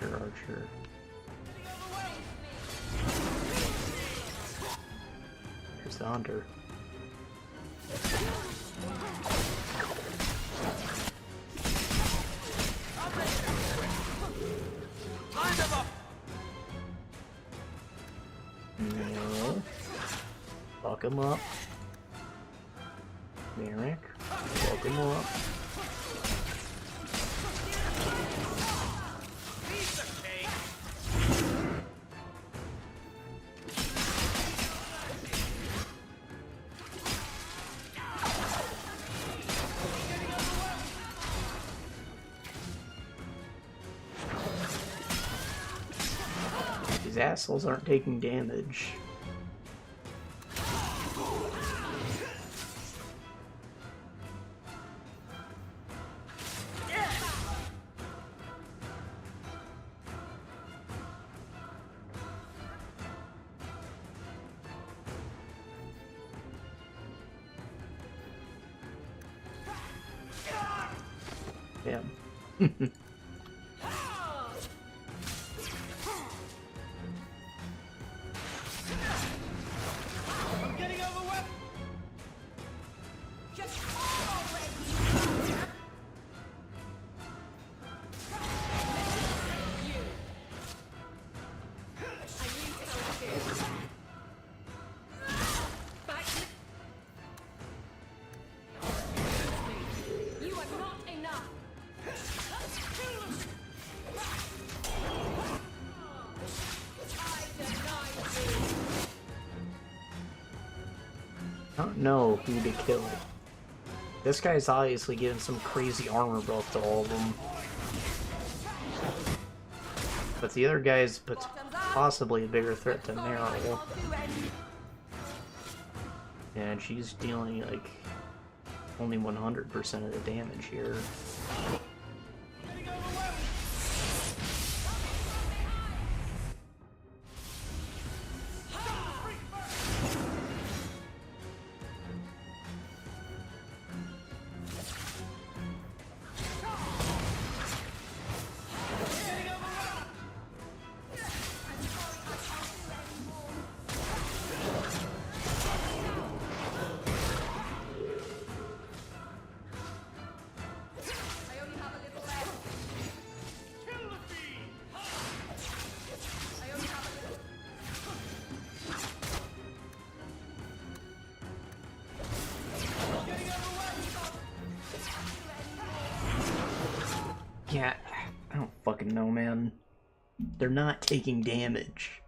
Archer. Here's the hunter. No. Fuck him up. Varric. Fuck him up. These assholes aren't taking damage. Damn. I don't know who to kill. This guy's obviously giving some crazy armor buff to all of them. But the other guy's possibly a bigger threat to Meryl. And she's dealing like only 100% of the damage here. fucking know, man. They're not taking damage.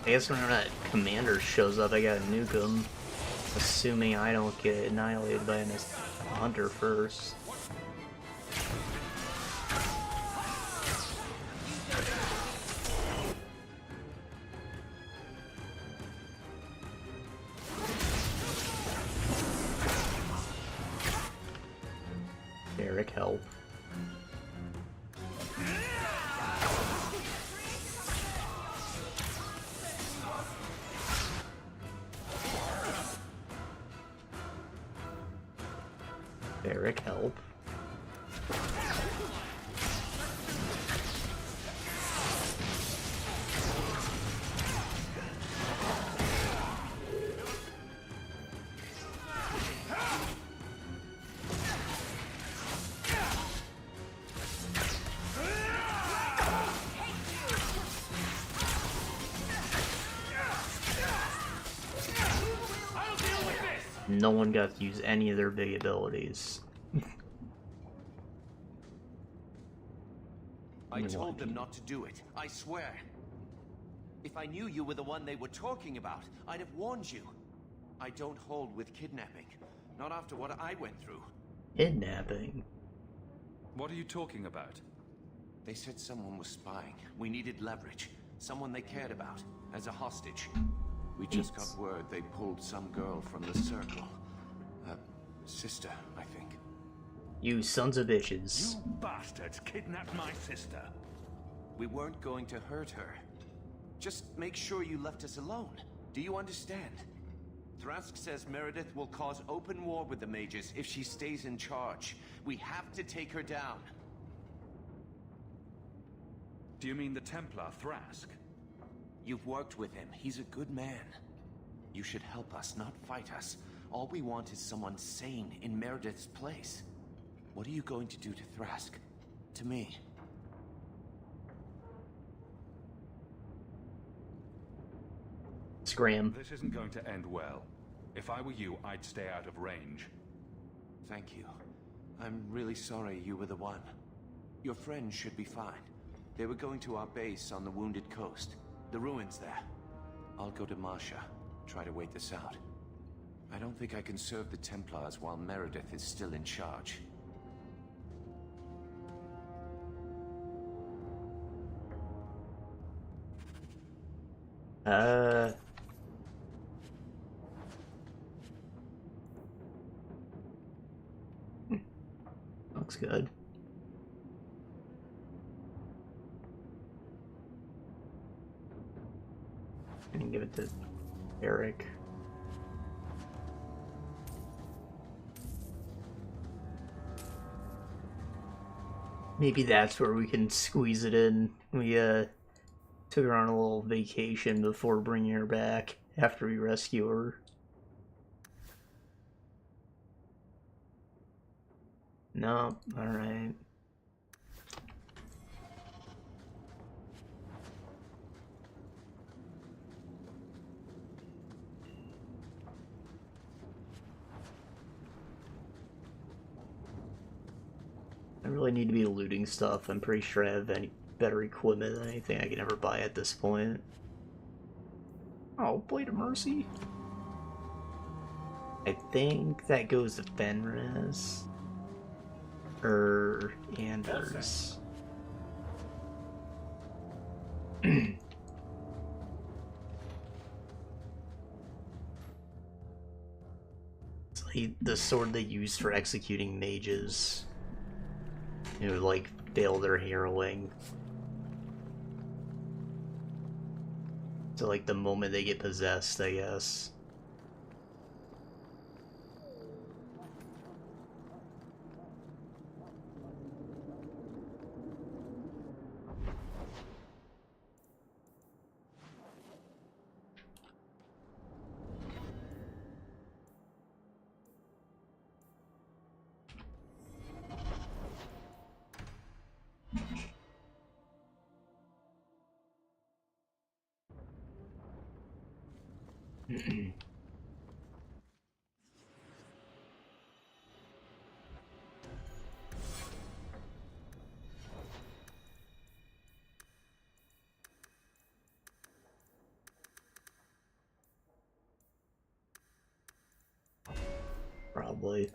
I guess when that commander shows up, I gotta nuke him. Assuming I don't get annihilated by a hunter first. Eric, help. Eric, help. No one got to use any of their big abilities. I told them not to do it, I swear. If I knew you were the one they were talking about, I'd have warned you. I don't hold with kidnapping. Not after what I went through. Kidnapping? What are you talking about? They said someone was spying. We needed leverage. Someone they cared about, as a hostage. We just got word they pulled some girl from the circle. Sister, I think. You sons of bitches. You bastards kidnapped my sister. We weren't going to hurt her. Just make sure you left us alone. Do you understand? Thrask says Meredith will cause open war with the mages if she stays in charge. We have to take her down. Do you mean the Templar, Thrask? You've worked with him. He's a good man. You should help us, not fight us. All we want is someone sane in Meredith's place. What are you going to do to Thrask? To me? Scram. This isn't going to end well. If I were you, I'd stay out of range. Thank you. I'm really sorry you were the one. Your friends should be fine. They were going to our base on the Wounded Coast. The ruins there. I'll go to Masha. Try to wait this out. I don't think I can serve the Templars while Meredith is still in charge. Looks good. And give it to Eric. Maybe that's where we can squeeze it in. We took her on a little vacation before bringing her back after we rescue her. No, alright. I really need to be looting stuff. I'm pretty sure I have any better equipment than anything I can ever buy at this point. Oh, Blade of Mercy. I think that goes to Fenris. Anders. It's like the sword they use for executing mages who, like, fail their heroing. So, like, the moment they get possessed, I guess. Probably.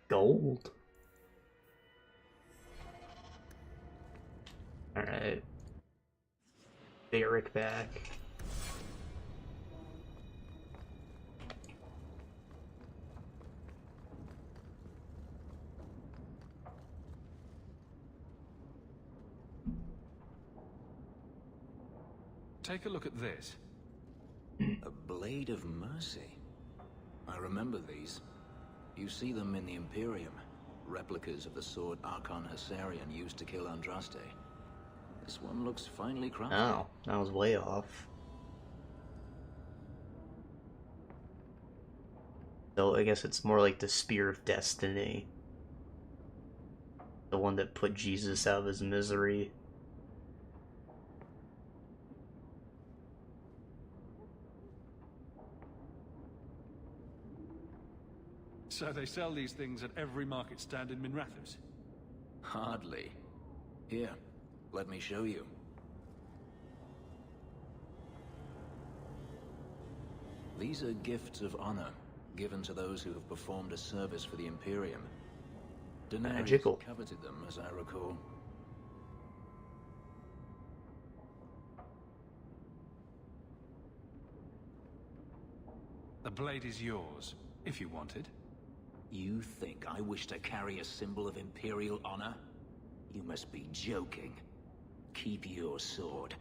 Gold. Alright. Barrack back. Take a look at this. A blade of mercy. I remember these. You see them in the Imperium. Replicas of the sword Archon Hessarian used to kill Andraste. This one looks finely crafted. Oh, that was way off. So I guess it's more like the Spear of Destiny. The one that put Jesus out of his misery. So they sell these things at every market stand in Minrathous? Hardly. Here, let me show you. These are gifts of honor, given to those who have performed a service for the Imperium. Magical. Daenerys coveted them, as I recall. The blade is yours, if you wanted. You think I wish to carry a symbol of Imperial honor? You must be joking. Keep your sword.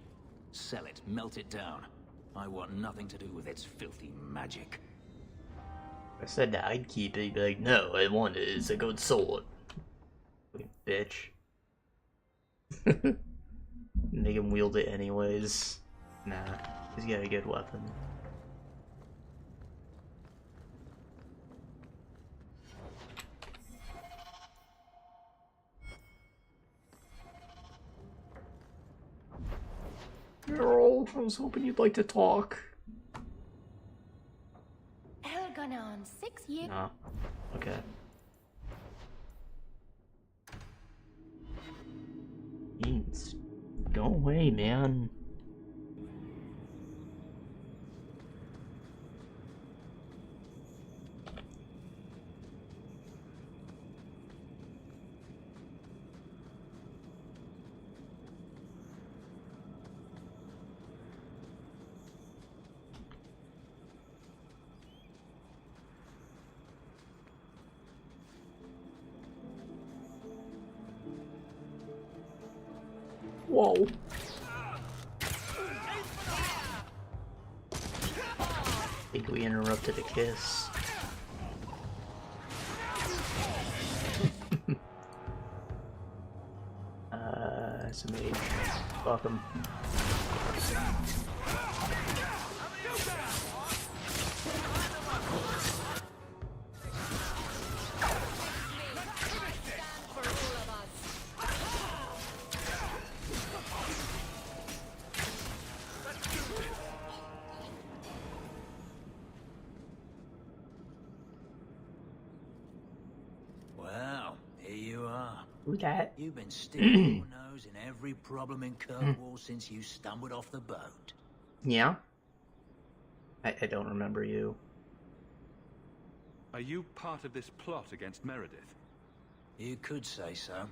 Sell it, melt it down. I want nothing to do with its filthy magic. I said that I'd keep it, he'd be like, no, I want it, it's a good sword. Fucking bitch. Make him wield it anyways. Nah, he's got a good weapon. Girl, I was hoping you'd like to talk. Elganon, 6 years. Ah, okay. Jeez, go away, man. Whoa. I think we interrupted a kiss. It's a mage. Fuck him. That. You've been sticking your nose in every problem in Kirkwall since you stumbled off the boat. Yeah? I don't remember you. Are you part of this plot against Meredith? You could say so.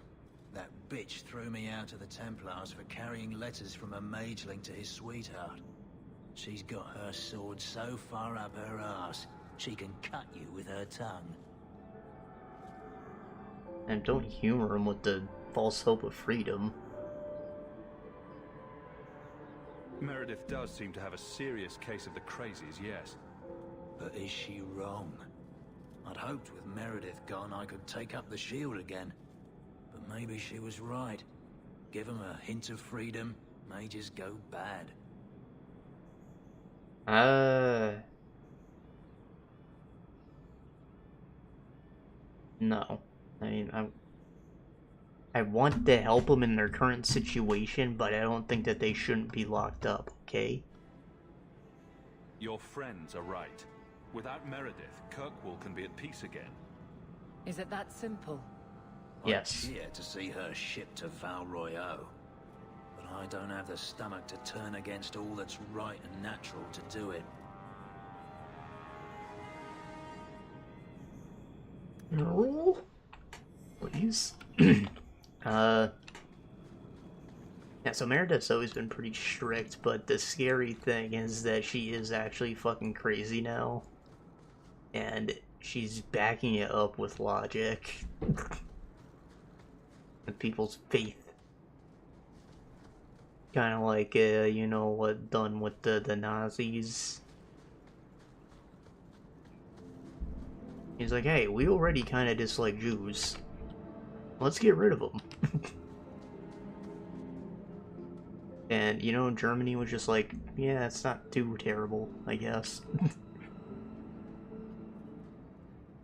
That bitch threw me out of the Templars for carrying letters from a mageling to his sweetheart. She's got her sword so far up her arse, she can cut you with her tongue. And don't humor him with the false hope of freedom. Meredith does seem to have a serious case of the crazies, yes. But is she wrong? I'd hoped with Meredith gone I could take up the shield again. But maybe she was right. Give 'em a hint of freedom, may just go bad. No. I mean, I want to help them in their current situation, but I don't think that they shouldn't be locked up, okay? Your friends are right. Without Meredith, Kirkwall can be at peace again. Is it that simple? Yes. I'd cheer to see her shipped to Val Royeaux. But I don't have the stomach to turn against all that's right and natural to do it. No. Please. Yeah, so Meredith's always been pretty strict, but the scary thing is that she is actually fucking crazy now. And she's backing it up with logic. With people's faith. Kind of like, you know, what done with the Nazis. He's like, hey, we already kind of dislike Jews. Let's get rid of them. And, you know, Germany was just like, yeah, it's not too terrible, I guess.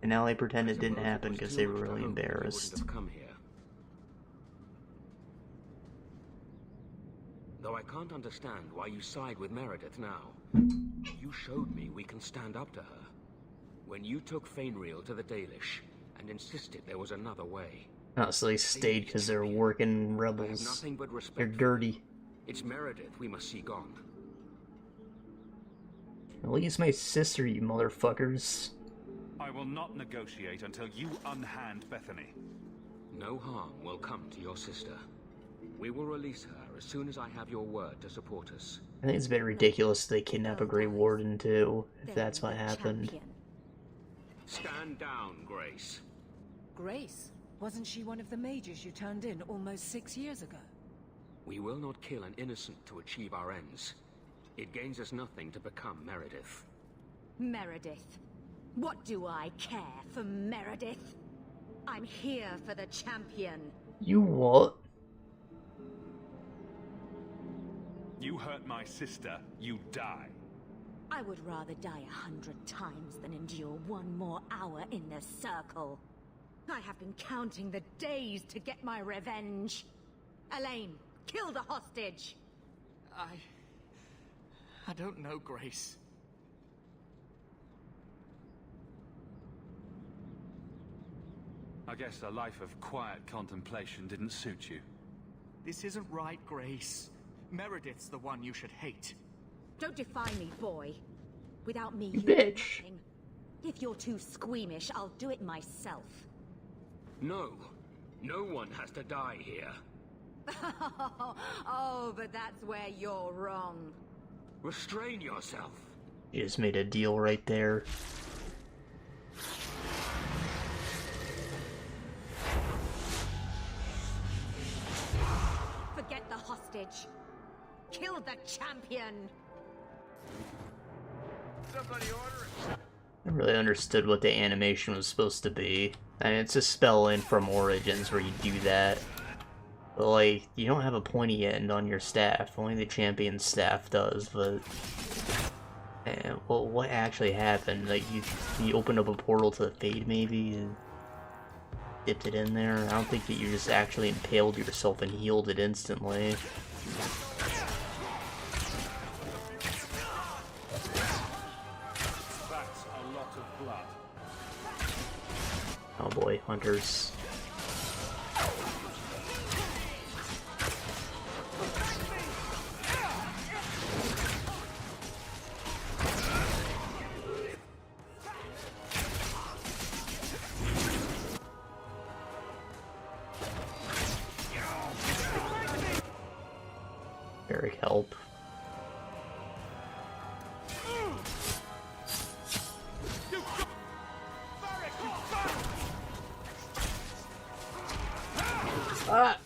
And now they pretend it didn't happen because they were really embarrassed. Though I can't understand why you side with Meredith now. You showed me we can stand up to her. When you took Fainreal to the Dalish and insisted there was another way. Oh, so they stayed because they're working rebels. Nothing but respect. They're dirty. It's Meredith we must see gone. At least my sister, you motherfuckers. I will not negotiate until you unhand Bethany. No harm will come to your sister. We will release her as soon as I have your word to support us. I think it's a bit ridiculous they kidnap a Grey Warden too, if that's what happened. Stand down, Grace. Grace? Wasn't she one of the mages you turned in almost 6 years ago? We will not kill an innocent to achieve our ends. It gains us nothing to become Meredith. Meredith? What do I care for Meredith? I'm here for the champion. You what? You hurt my sister, you die. I would rather die 100 times than endure one more hour in the circle. I have been counting the days to get my revenge. Elaine, kill the hostage! I don't know, Grace. I guess a life of quiet contemplation didn't suit you. This isn't right, Grace. Meredith's the one you should hate. Don't define me, boy. Without me, you Bitch. do nothing. If you're too squeamish, I'll do it myself. No. No one has to die here. Oh, but that's where you're wrong. Restrain yourself. You just made a deal right there. Forget the hostage. Kill the champion. Somebody order it. I really understood what the animation was supposed to be. I mean, it's a spell in from Origins where you do that. But, like, you don't have a pointy end on your staff. Only the champion's staff does, but... well, what actually happened? Like, you opened up a portal to the Fade, maybe? And dipped it in there? I don't think that you just actually impaled yourself and healed it instantly. That's a lot of blood. Oh boy, hunters. Very help. Ah!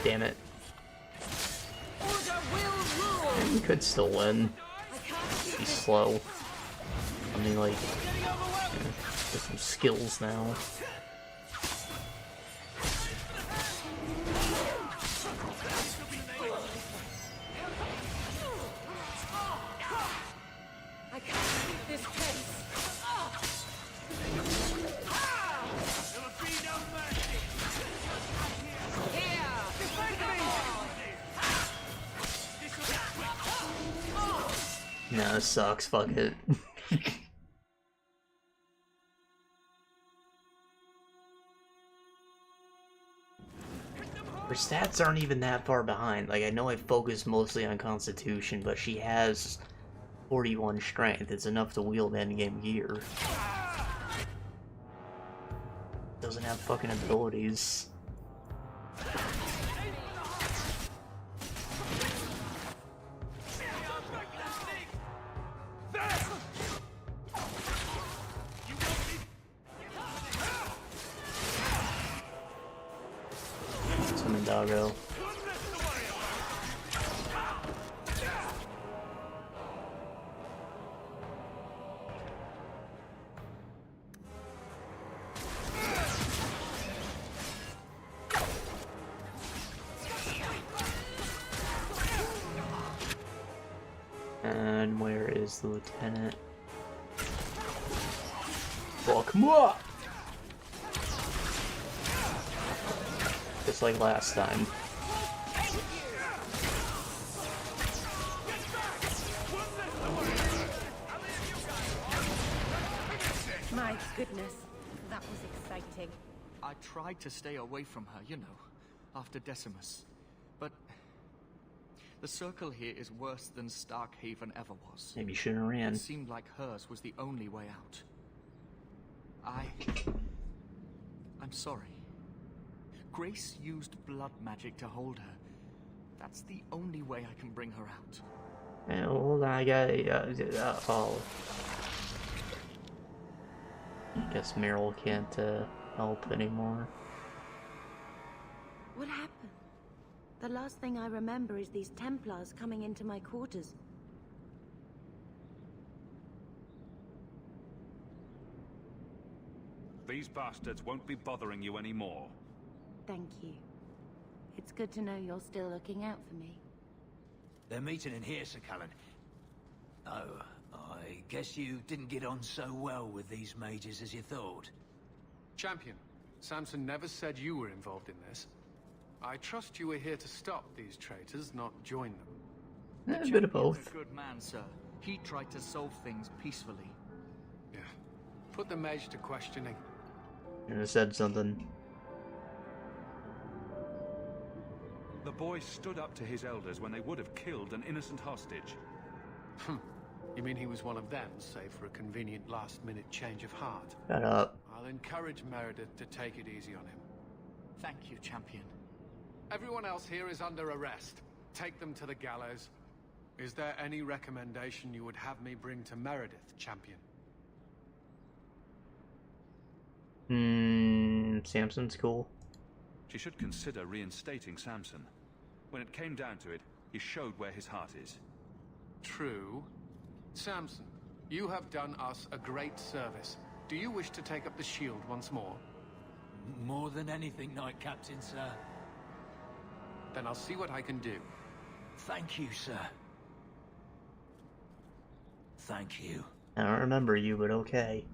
Damn it. You could still win. He's slow. I mean, like, get some skills now. I can't keep this pace. There will be no mercy. Here, defend me. Nah, this sucks. Fuck it. Her stats aren't even that far behind. Like, I know I focus mostly on Constitution, but she has 41 strength. It's enough to wield endgame gear. Doesn't have fucking abilities. Summon doggo. And where is the lieutenant? Fuck him up! Just like last time. My goodness, that was exciting. I tried to stay away from her, you know, after Decimus. But the circle here is worse than Starkhaven ever was. Maybe you shouldn't have ran. It seemed like hers was the only way out. I'm sorry. Grace used blood magic to hold her. That's the only way I can bring her out. Yeah, hold on, I oh. I guess Meryl can't help anymore. What happened? The last thing I remember is these Templars coming into my quarters. These bastards won't be bothering you anymore. Thank you. It's good to know you're still looking out for me. They're meeting in here, Sir Callan. Oh, I guess you didn't get on so well with these mages as you thought. Champion, Samson never said you were involved in this. I trust you were here to stop these traitors, not join them. A bit of both. He's a good man, sir. He tried to solve things peacefully. Yeah. Put the mage to questioning. And I said something. The boy stood up to his elders when they would have killed an innocent hostage. You mean he was one of them, save for a convenient last-minute change of heart? Shut up. I'll encourage Meredith to take it easy on him. Thank you, champion. Everyone else here is under arrest. Take them to the gallows. Is there any recommendation you would have me bring to Meredith, champion? Samson's cool. She should consider reinstating Samson. When it came down to it, he showed where his heart is. True. Samson, you have done us a great service. Do you wish to take up the shield once more? More than anything, Knight Captain, sir. Then I'll see what I can do. Thank you, sir. Thank you. I don't remember you, but okay.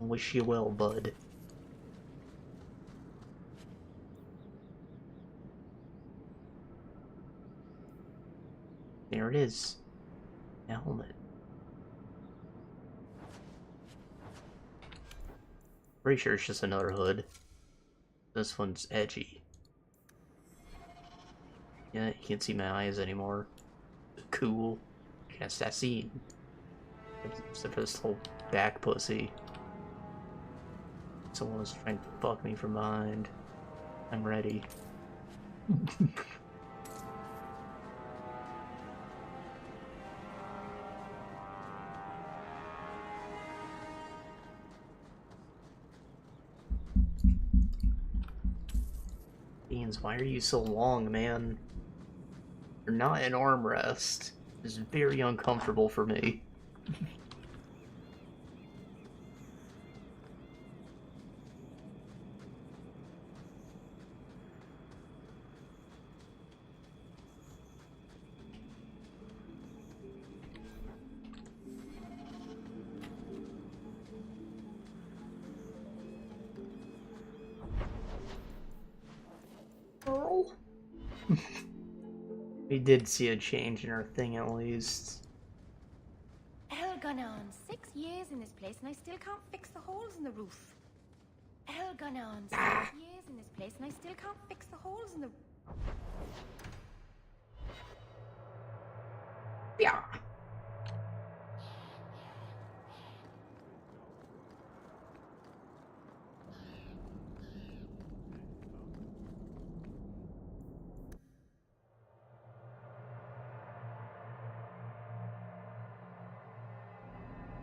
Wish you well, bud. There it is. A helmet. Pretty sure it's just another hood. This one's edgy. Yeah, you can't see my eyes anymore. Cool. Assassin. Except for this whole back pussy. Someone was trying to fuck me from behind. I'm ready. Beans, why are you so long, man? You're not in armrest. It's very uncomfortable for me. Girl. We did see a change in her thing at least. Hell gone on 6 years in this place and I still can't fix the holes in the roof. Hell gone on 6 years in this place and I still can't fix the holes in the... Yeah.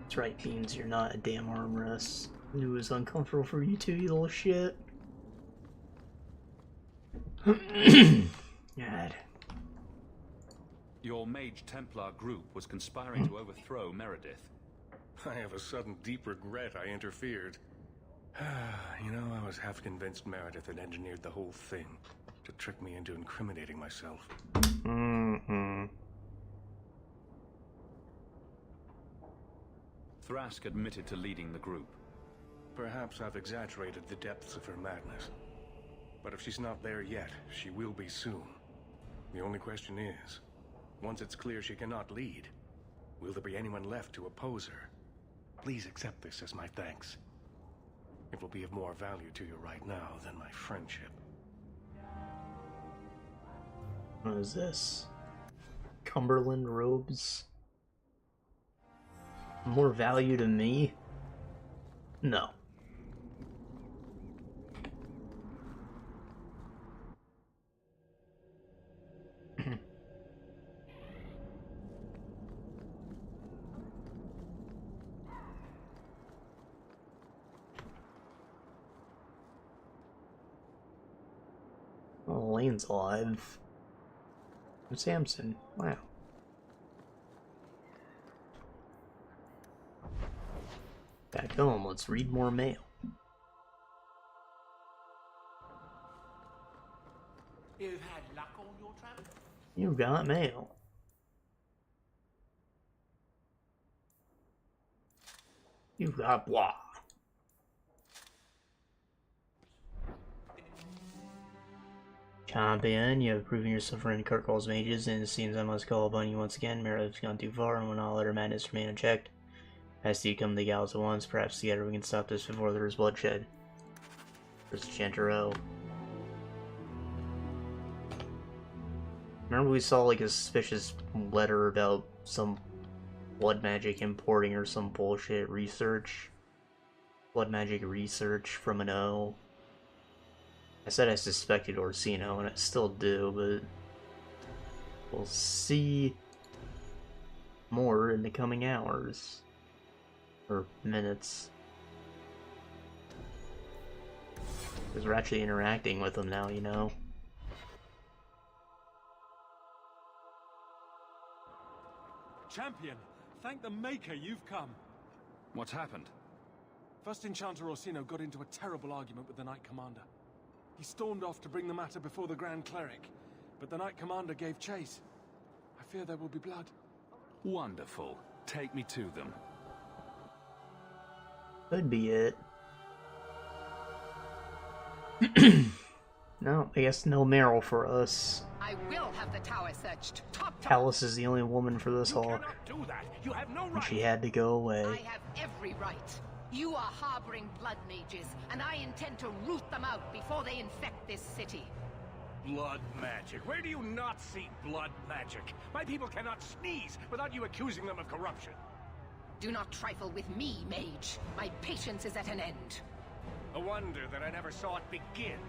That's right, Beans, you're not a damn armrest. It was uncomfortable for you too, you little shit. God. Your Mage Templar group was conspiring to overthrow Meredith. I have a sudden deep regret I interfered. You know, I was half convinced Meredith had engineered the whole thing to trick me into incriminating myself. Thrask admitted to leading the group. Perhaps I've exaggerated the depths of her madness. But if she's not there yet, she will be soon. The only question is, once it's clear she cannot lead, will there be anyone left to oppose her? Please accept this as my thanks. It will be of more value to you right now than my friendship. What is this? Cumberland robes? More value to me? No. Oh, Lane's alive. And Samson. Wow. Back home, let's read more mail. You've had luck on your travels? You got mail. You got blah. Champion, you have proven yourself for Kirkwall's mages, and it seems I must call upon you once again. Meredith's gone too far, and will not let her madness remain unchecked. As you come to the gallows at once, perhaps together we can stop this before there is bloodshed. There's Chantero. Remember we saw like a suspicious letter about some blood magic importing or some bullshit research? Blood magic research from an O. I said I suspected Orsino, and I still do, but we'll see more in the coming hours. Or minutes. Because we're actually interacting with them now, you know? Champion, thank the Maker you've come. What's happened? First Enchanter Orsino got into a terrible argument with the Knight Commander. He stormed off to bring the matter before the Grand Cleric, but the Knight Commander gave chase. I fear there will be blood. Wonderful. Take me to them. Could be it. No, I guess no Meryl for us. I will have the tower searched. Alice is the only woman for this hawk. Do that. You have no And she had to go away. I have every right. You are harboring blood mages, and I intend to root them out before they infect this city. Blood magic. Where do you not see blood magic? My people cannot sneeze without you accusing them of corruption. Do not trifle with me, mage. My patience is at an end. A wonder that I never saw it begin.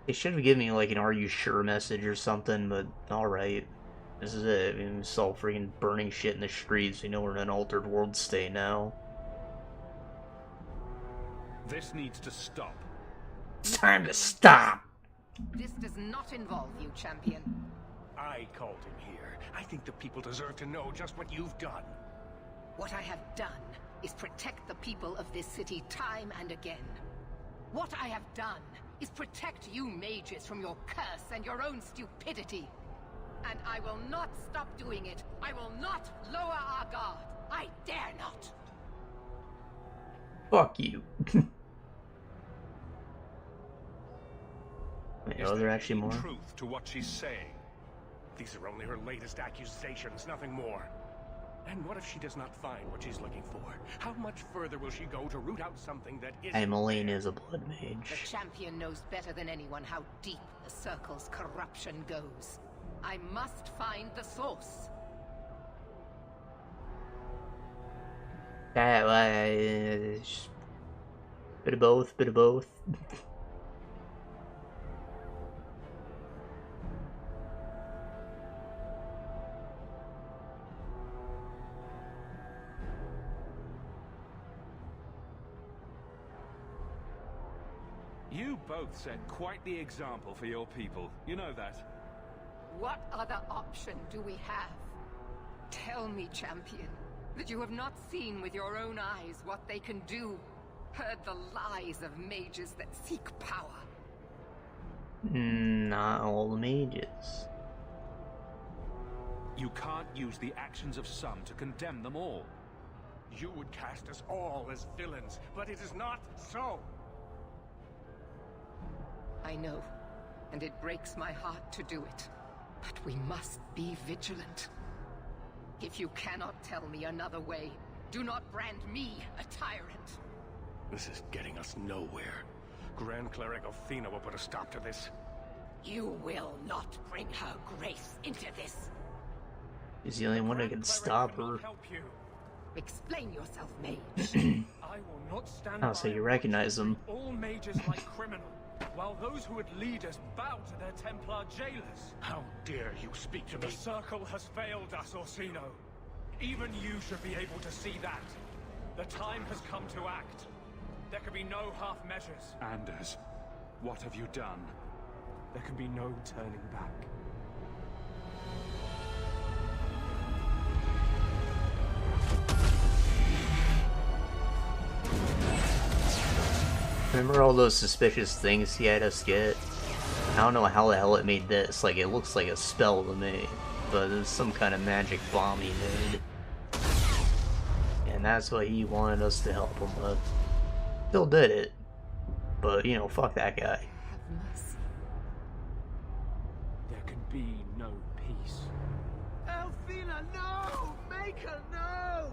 They should have given me like an "Are you sure" message or something, but alright. This is it. I mean, we saw freaking burning shit in the streets. We know we're in an altered world state now. This needs to stop. It's time to stop. This does not involve you, champion. I called him here. I think the people deserve to know just what you've done. What I have done is protect the people of this city time and again. What I have done is protect you mages from your curse and your own stupidity. And I will not stop doing it. I will not lower our guard. I dare not. Fuck you. Wait, are there actually more? Truth to what she's saying. These are only her latest accusations, nothing more. And what if she does not find what she's looking for? How much further will she go to root out something that isn't? Emmeline is a blood The mage. champion knows better than anyone how deep the circle's corruption goes. I must find the source. Bit of both, bit of both. You both set quite the example for your people. You know that. What other option do we have? Tell me, champion, that you have not seen with your own eyes what they can do. Heard the lies of mages that seek power. Not all the mages. You can't use the actions of some to condemn them all. You would cast us all as villains, but it is not so. I know, and it breaks my heart to do it. But we must be vigilant. If you cannot tell me another way, do not brand me a tyrant. This is getting us nowhere. Grand Cleric Orsino will put a stop to this. You will not bring her grace into this. He's the only one that can stop her. Explain yourself, mage. I will not stand Oh, so you recognize them. all mages like criminal, while those who would lead us bow to their Templar jailers. How dare you speak to me? The Circle has failed us, Orsino. Even you should be able to see that. The time has come to act. There can be no half measures. Anders, what have you done? There can be no turning back. Remember all those suspicious things he had us get? I don't know how the hell it made this. Like, it looks like a spell to me. But it's some kind of magic bomb he made. And that's what he wanted us to help him with. Still did it. But, you know, fuck that guy. There can be no peace. Elfina, no! Make her no!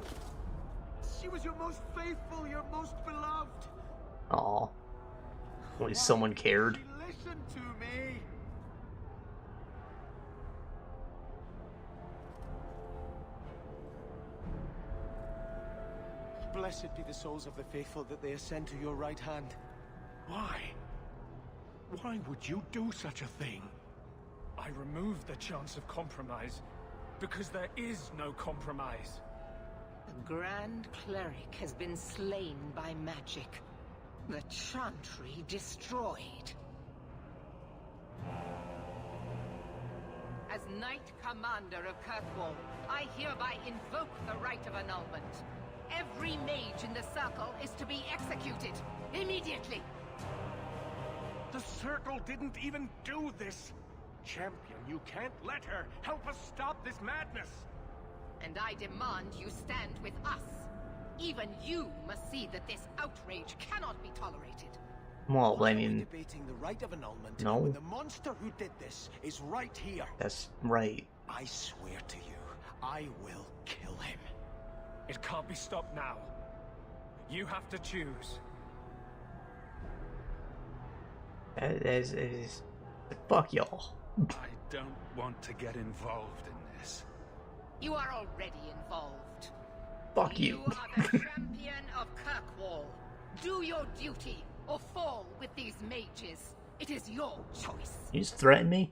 She was your most faithful, your most beloved. Aw. At least someone cared. Listen to me. Blessed be the souls of the faithful that they ascend to your right hand. Why? Why would you do such a thing? I removed the chance of compromise, because there is no compromise. The Grand Cleric has been slain by magic. The Chantry destroyed. As Knight Commander of Kirkwall, I hereby invoke the right of annulment. Every mage in the Circle is to be executed, immediately! The Circle didn't even do this! Champion, you can't let her! Help us stop this madness! And I demand you stand with us. Even you must see that this outrage cannot be tolerated. Well, I mean, Debating the right of annulment no. when the monster who did this is right here. That's right. I swear to you, I will kill him. It can't be stopped now. You have to choose. Fuck y'all. I don't want to get involved in this. You are already involved. Fuck you. You are the champion of Kirkwall. Do your duty, or fall with these mages. It is your choice. You just threaten me?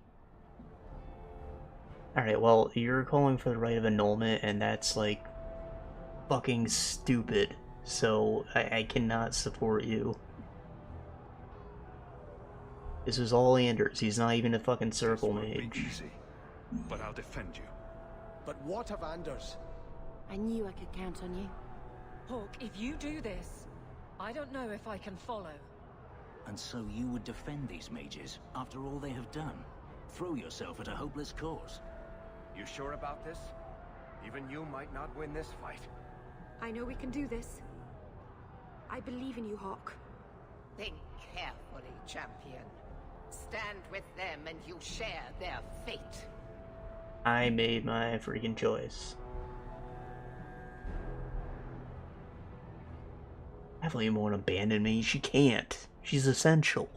Alright, well, you're calling for the right of annulment, and that's, like, fucking stupid. So, I cannot support you. This is all Anders. He's not even a fucking circle This won't be mage. easy, but I'll defend you. But what of Anders? I knew I could count on you. Hawk, if you do this, I don't know if I can follow. And so you would defend these mages after all they have done? Throw yourself at a hopeless cause? You sure about this? Even you might not win this fight. I know we can do this. I believe in you, Hawk. Think carefully, champion. Stand with them and you share their fate. I made my freaking choice. Definitely won't abandon me. She can't. She's essential.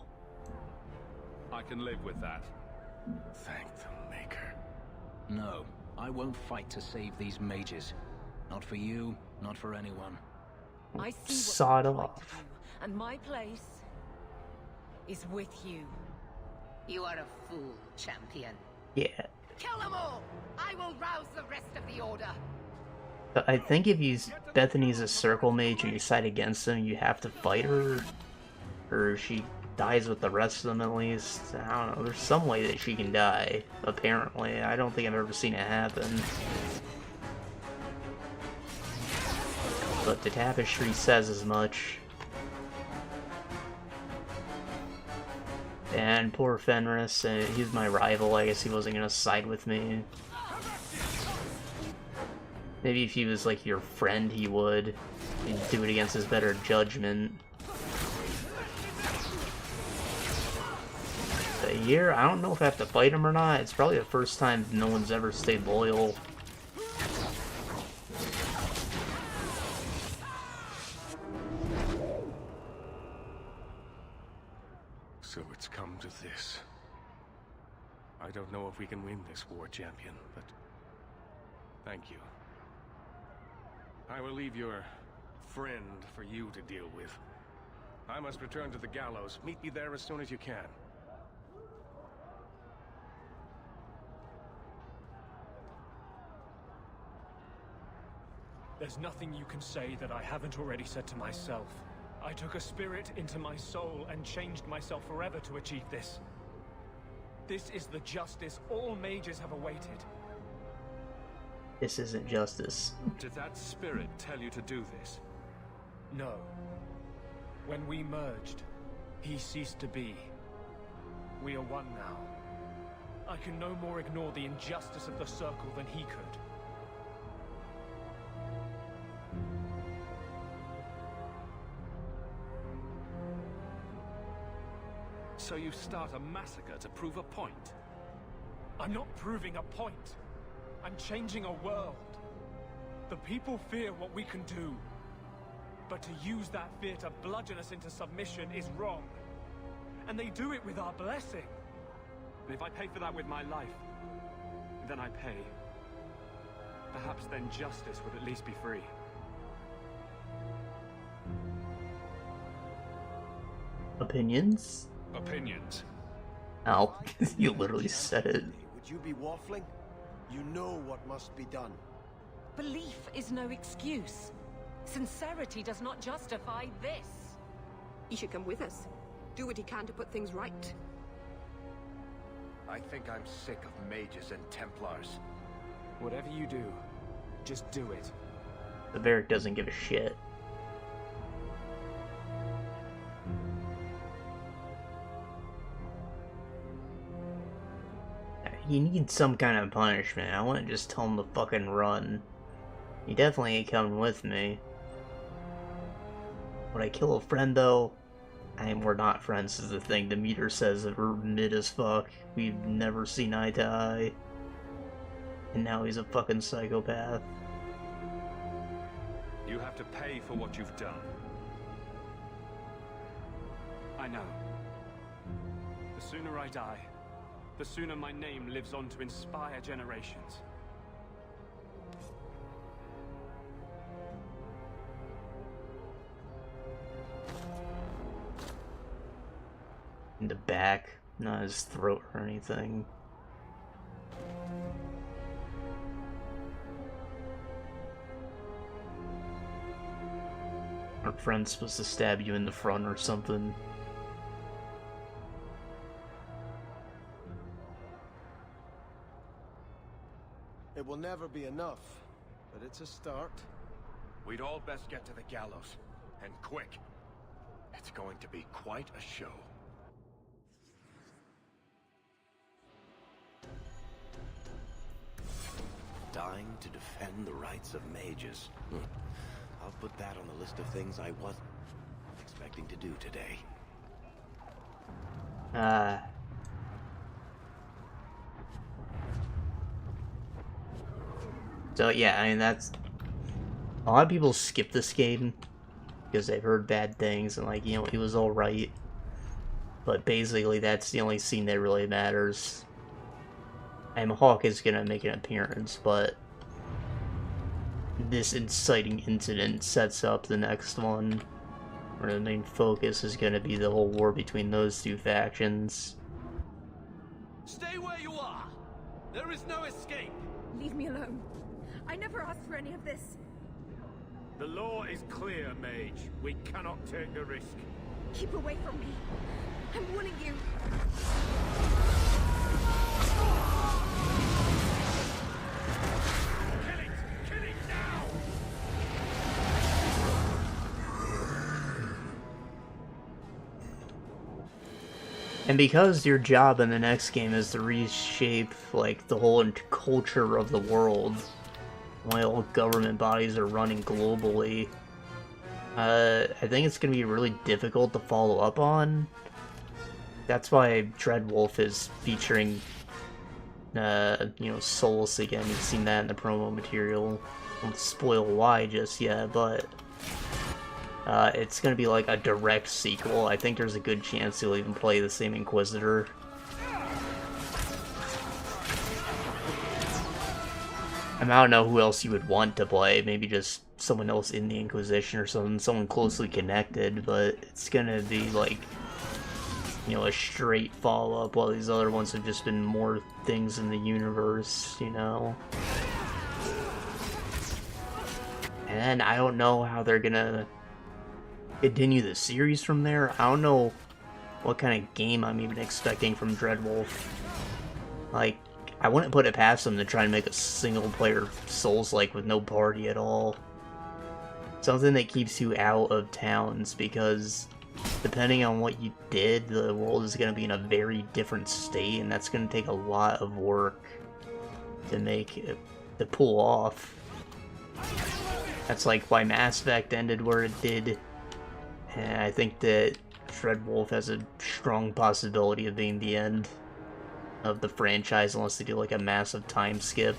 I can live with that. Thank the Maker. No, I won't fight to save these mages. Not for you, not for anyone. I see Sawed what you're trying off. to do, and my place is with you. You are a fool, champion. Yeah. Kill them all! I will rouse the rest of the Order. But I think if Bethany's a circle mage and you side against them, you have to fight her. Or she dies with the rest of them at least. I don't know. There's some way that she can die, apparently. I don't think I've ever seen it happen. But the tapestry says as much. And poor Fenris, he's my rival. I guess he wasn't gonna side with me. Maybe if he was like your friend, he would. He'd do it against his better judgment. But here, I don't know if I have to fight him or not. It's probably the first time no one's ever stayed loyal. So it's come to this. I don't know if we can win this war, champion, but thank you. I will leave your friend for you to deal with. I must return to the gallows. Meet me there as soon as you can. There's nothing you can say that I haven't already said to myself. I took a spirit into my soul and changed myself forever to achieve this. This is the justice all mages have awaited. This isn't justice. Did that spirit tell you to do this? No. When we merged, he ceased to be. We are one now. I can no more ignore the injustice of the Circle than he could. So you start a massacre to prove a point? I'm not proving a point. I'm changing a world. The people fear what we can do. But to use that fear to bludgeon us into submission is wrong. And they do it with our blessing. And if I pay for that with my life, then I pay. Perhaps then justice would at least be free. Opinions? Opinions. Oh, you literally said it. Would you be waffling? You know what must be done. Belief is no excuse. Sincerity does not justify this. He should come with us. Do what he can to put things right. I think I'm sick of mages and Templars. Whatever you do, just do it. The Varric doesn't give a shit. He needs some kind of punishment. I wouldn't just tell him to fucking run. He definitely ain't coming with me. Would I kill a friend though? We're not friends is the thing. The meter says that we're mid as fuck. We've never seen eye to eye. And now he's a fucking psychopath. You have to pay for what you've done. I know. The sooner I die, the sooner my name lives on to inspire generations. In the back, not his throat or anything. Our friend's supposed to stab you in the front or something. It will never be enough, but it's a start. We'd all best get to the gallows, and quick. It's going to be quite a show. Dying to defend the rights of mages. I'll put that on the list of things I wasn't expecting to do today. So yeah, I mean, that's... A lot of people skip this game because they've heard bad things and, like, you know, it was alright. But basically, that's the only scene that really matters. And Hawk is gonna make an appearance, but this inciting incident sets up the next one, where the main focus is gonna be the whole war between those two factions. Stay where you are! There is no escape! Leave me alone. I never asked for any of this. The law is clear, Mage. We cannot take the risk. Keep away from me. I'm warning you. Kill it now! And because your job in the next game is to reshape, like, the whole culture of the world, while government bodies are running globally, I think it's going to be really difficult to follow up on. That's why Dreadwolf is featuring, you know, Solus again. You've seen that in the promo material. I won't spoil why just yet, but it's going to be like a direct sequel. I think there's a good chance you'll even play the same Inquisitor. I don't know who else you would want to play, maybe just someone else in the Inquisition or something, someone closely connected, but it's gonna be like, you know, a straight follow-up, while these other ones have just been more things in the universe, you know? And I don't know how they're gonna continue the series from there. I don't know what kind of game I'm even expecting from Dreadwolf. Like, I wouldn't put it past them to try and make a single-player Souls-like with no party at all. Something that keeps you out of towns, because depending on what you did, the world is going to be in a very different state, and that's going to take a lot of work to make it, to pull off. That's like why Mass Effect ended where it did, and I think that Dreadwolf has a strong possibility of being the end of the franchise, unless they do like a massive time skip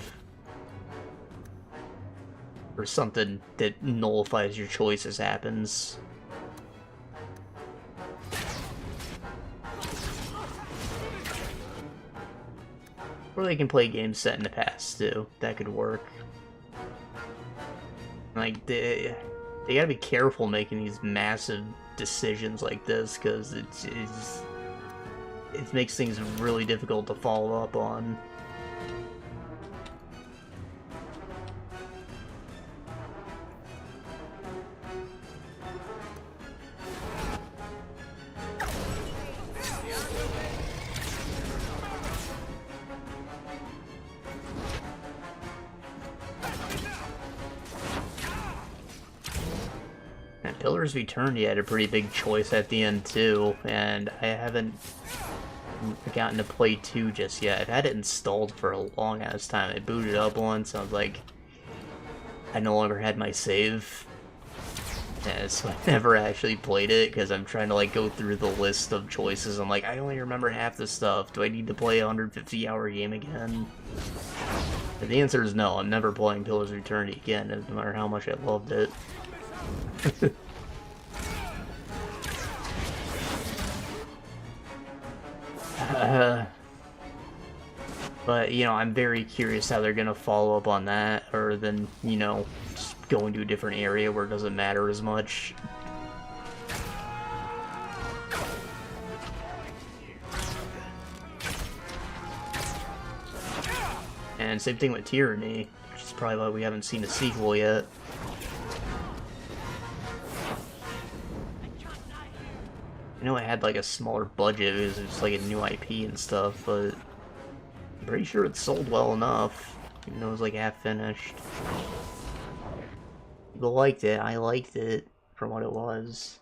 or something that nullifies your choices happens. Or they can play games set in the past too. That could work. Like, they gotta be careful making these massive decisions like this, because it makes things really difficult to follow up on. And Pillars of Eternity had a pretty big choice at the end too, and I haven't gotten to play 2 just yet. I've had it installed for a long ass time. I booted up once, I was like, I no longer had my save. Yeah, so I never actually played it, because I'm trying to like go through the list of choices. I'm like, I only remember half the stuff. Do I need to play a 150-hour game again? But the answer is no. I'm never playing Pillars of Eternity again, no matter how much I loved it. But, you know, I'm very curious how they're gonna follow up on that, or then, you know, just going to a different area where it doesn't matter as much. And same thing with Tyranny, which is probably why we haven't seen a sequel yet. I know it had like a smaller budget, it was just like a new IP and stuff, but I'm pretty sure it sold well enough. Even though it was like half finished. People liked it. I liked it for what it was.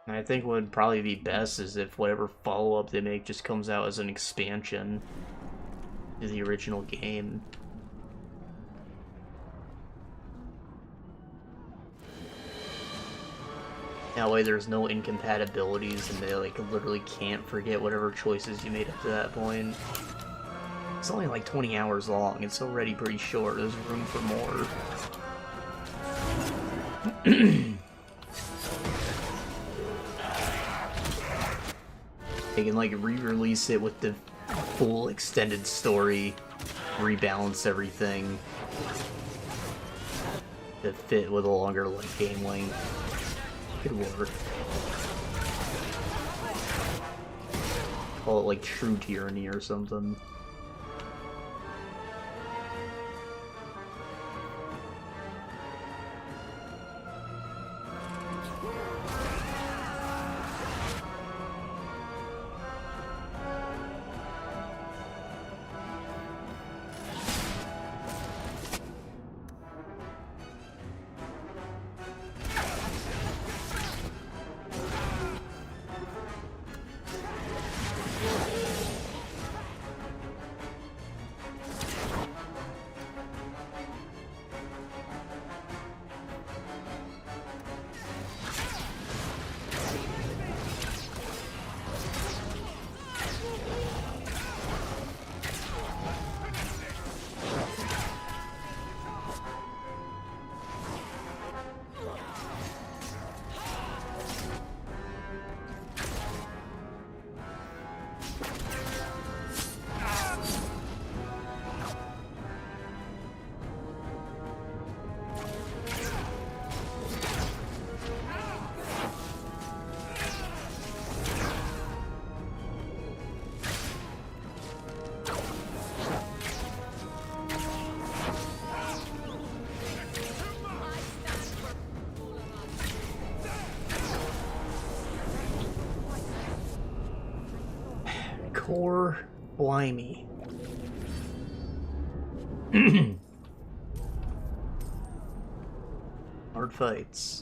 I think what would probably be best is if whatever follow-up they make just comes out as an expansion to the original game. That way there's no incompatibilities and they like literally can't forget whatever choices you made up to that point. It's only like 20 hours long, it's already pretty short, there's room for more. They can like re-release it with the full extended story, rebalance everything to fit with a longer like game length. Could work. Call it like True Tyranny or something. Core blimey. Hard fights.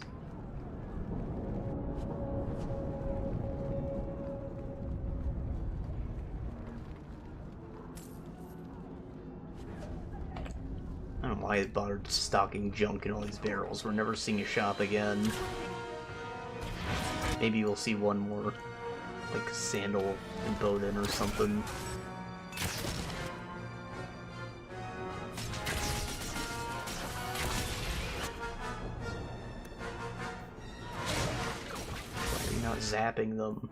I don't know why I bothered stocking junk in all these barrels. We're never seeing a shop again. Maybe we'll see one more, like Sandal and Bowden or something. Why are you not zapping them?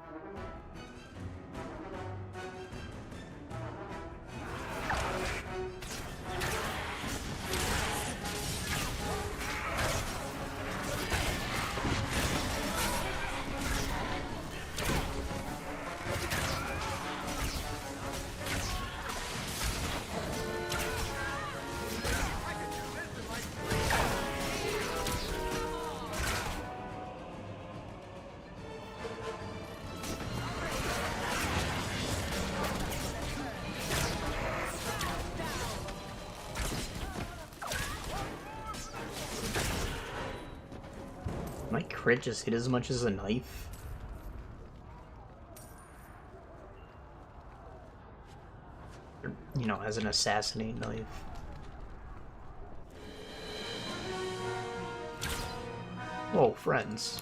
My crit just hit as much as a knife. Or, you know, as an assassinate knife. Whoa, friends.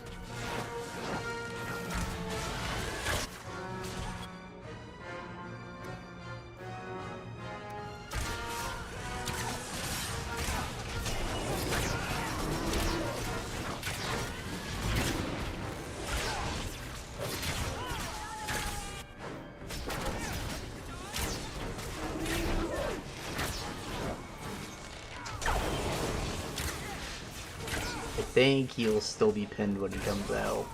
I think he'll still be pinned when he comes out.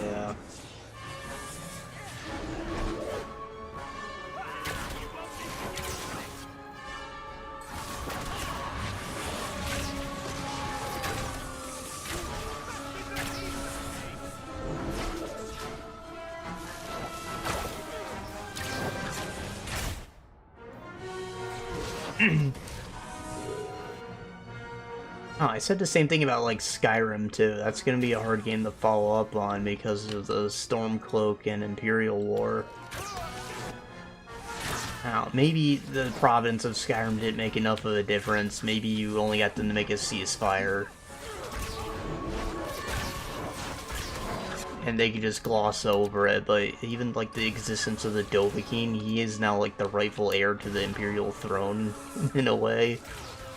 Yeah. Oh, I said the same thing about, like, Skyrim, too. That's gonna be a hard game to follow up on because of the Stormcloak and Imperial War. Now, maybe the province of Skyrim didn't make enough of a difference. Maybe you only got them to make a ceasefire. And they could just gloss over it, but even, like, the existence of the Dovahkiin, he is now, like, the rightful heir to the Imperial throne, in a way.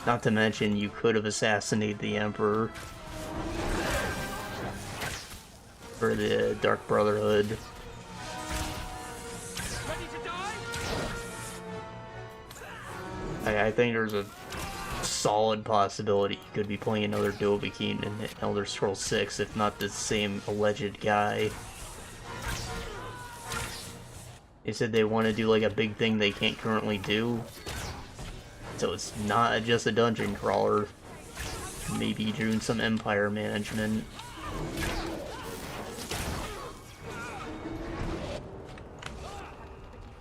Not to mention, you could have assassinated the Emperor. For the Dark Brotherhood. I think there's a solid possibility you could be playing another Dovahkiin in Elder Scrolls 6, if not the same alleged guy. They said they want to do, like, a big thing they can't currently do. So it's not just a dungeon crawler. Maybe doing some empire management.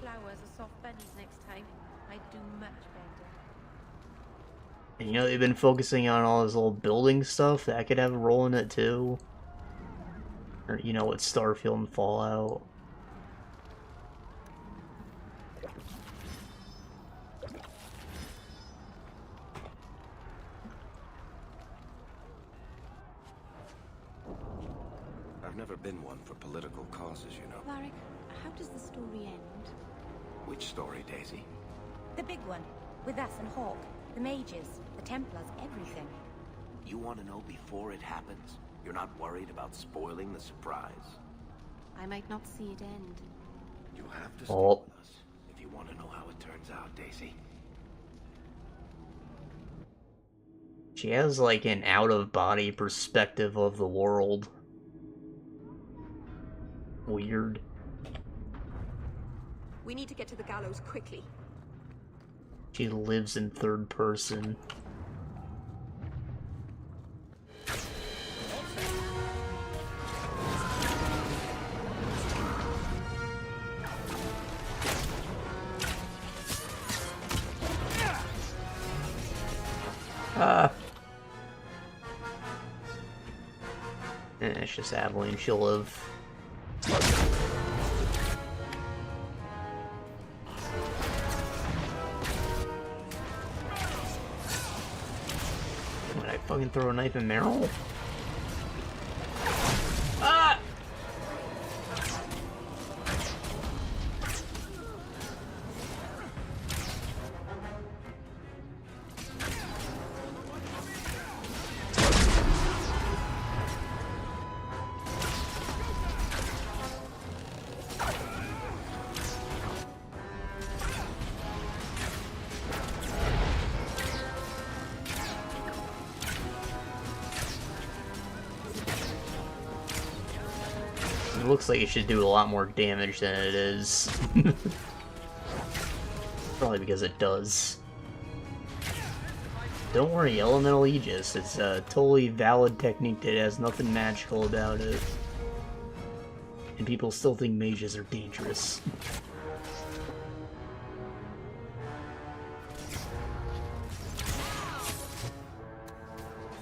Flowers or soft bunnies next time. I'd do much better. And you know, they've been focusing on all this little building stuff. That could have a role in it too. Or, you know, with Starfield and Fallout. I've never been one for political causes, you know. Varric, how does the story end? Which story, Daisy? The big one. With us and Hawk. The mages. The Templars. Everything. You want to know before it happens? You're not worried about spoiling the surprise? I might not see it end. You'll have to stay with us if you want to know how it turns out, Daisy. She has, like, an out-of-body perspective of the world. Weird. We need to get to the gallows quickly. She lives in third person. It's just Aveline, she'll live. Would I fucking throw a knife in Meryl? Ah! It looks like it should do a lot more damage than it is. Probably because it does. Don't worry, Elemental Aegis. It's a totally valid technique that has nothing magical about it. And people still think mages are dangerous.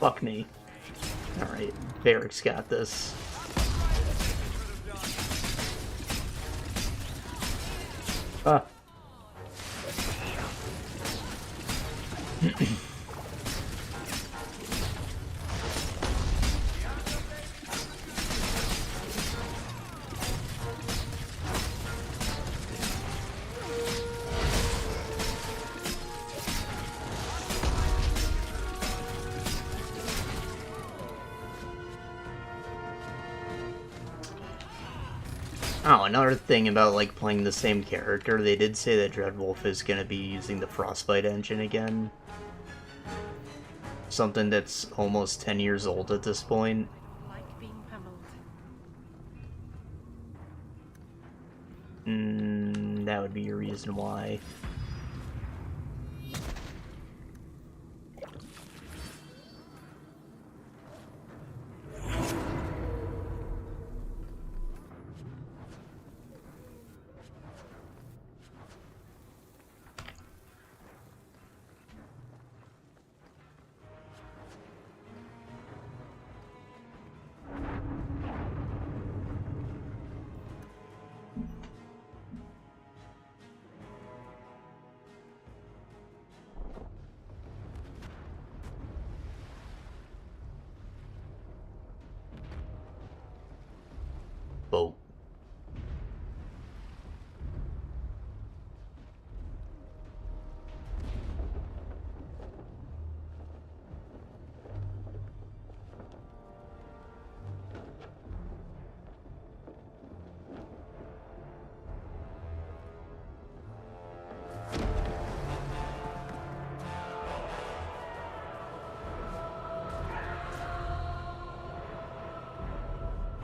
Fuck me. Alright, Varric's got this. Ah. Oh, another thing about, like, playing the same character, they did say that Dreadwolf is gonna be using the Frostbite engine again. Something that's almost 10 years old at this point. Like being pummeled. That would be your reason why.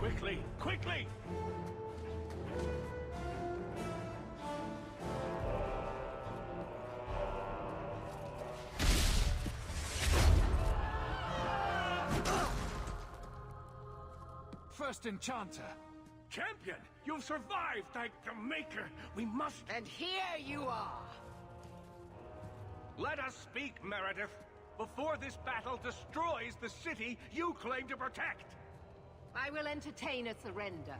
Quickly, quickly! First Enchanter. Champion, you've survived, thank the Maker. We must... And here you are. Let us speak, Meredith, before this battle destroys the city you claim to protect. I will entertain a surrender.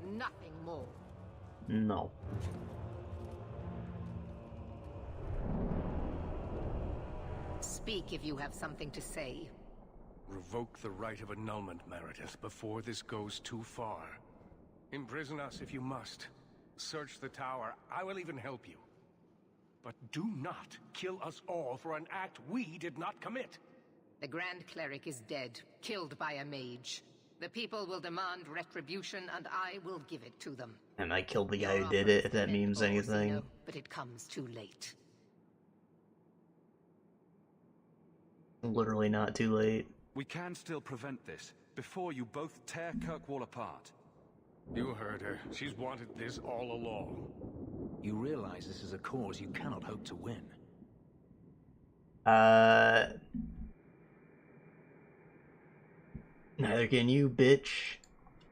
Nothing more. No. Speak if you have something to say. Revoke the right of annulment, Meredith, before this goes too far. Imprison us if you must. Search the tower. I will even help you. But do not kill us all for an act we did not commit. The Grand Cleric is dead, killed by a mage. The people will demand retribution, and I will give it to them. And I killed the guy who did it, if that means anything. But it comes too late. Literally not too late. We can still prevent this, before you both tear Kirkwall apart. You heard her. She's wanted this all along. You realize this is a cause you cannot hope to win. Neither can you, bitch.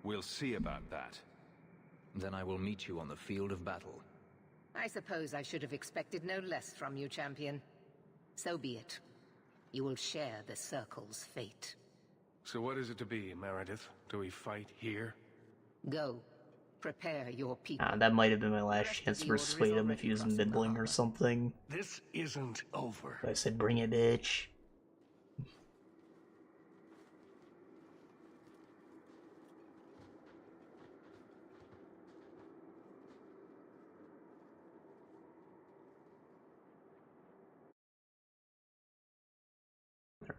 We'll see about that. Then I will meet you on the field of battle. I suppose I should have expected no less from you, champion. So be it. You will share the Circle's fate. So what is it to be, Meredith? Do we fight here? Go. Prepare your people. That might have been my last chance to persuade him if he was middling or something. This isn't over. I said, bring it, bitch.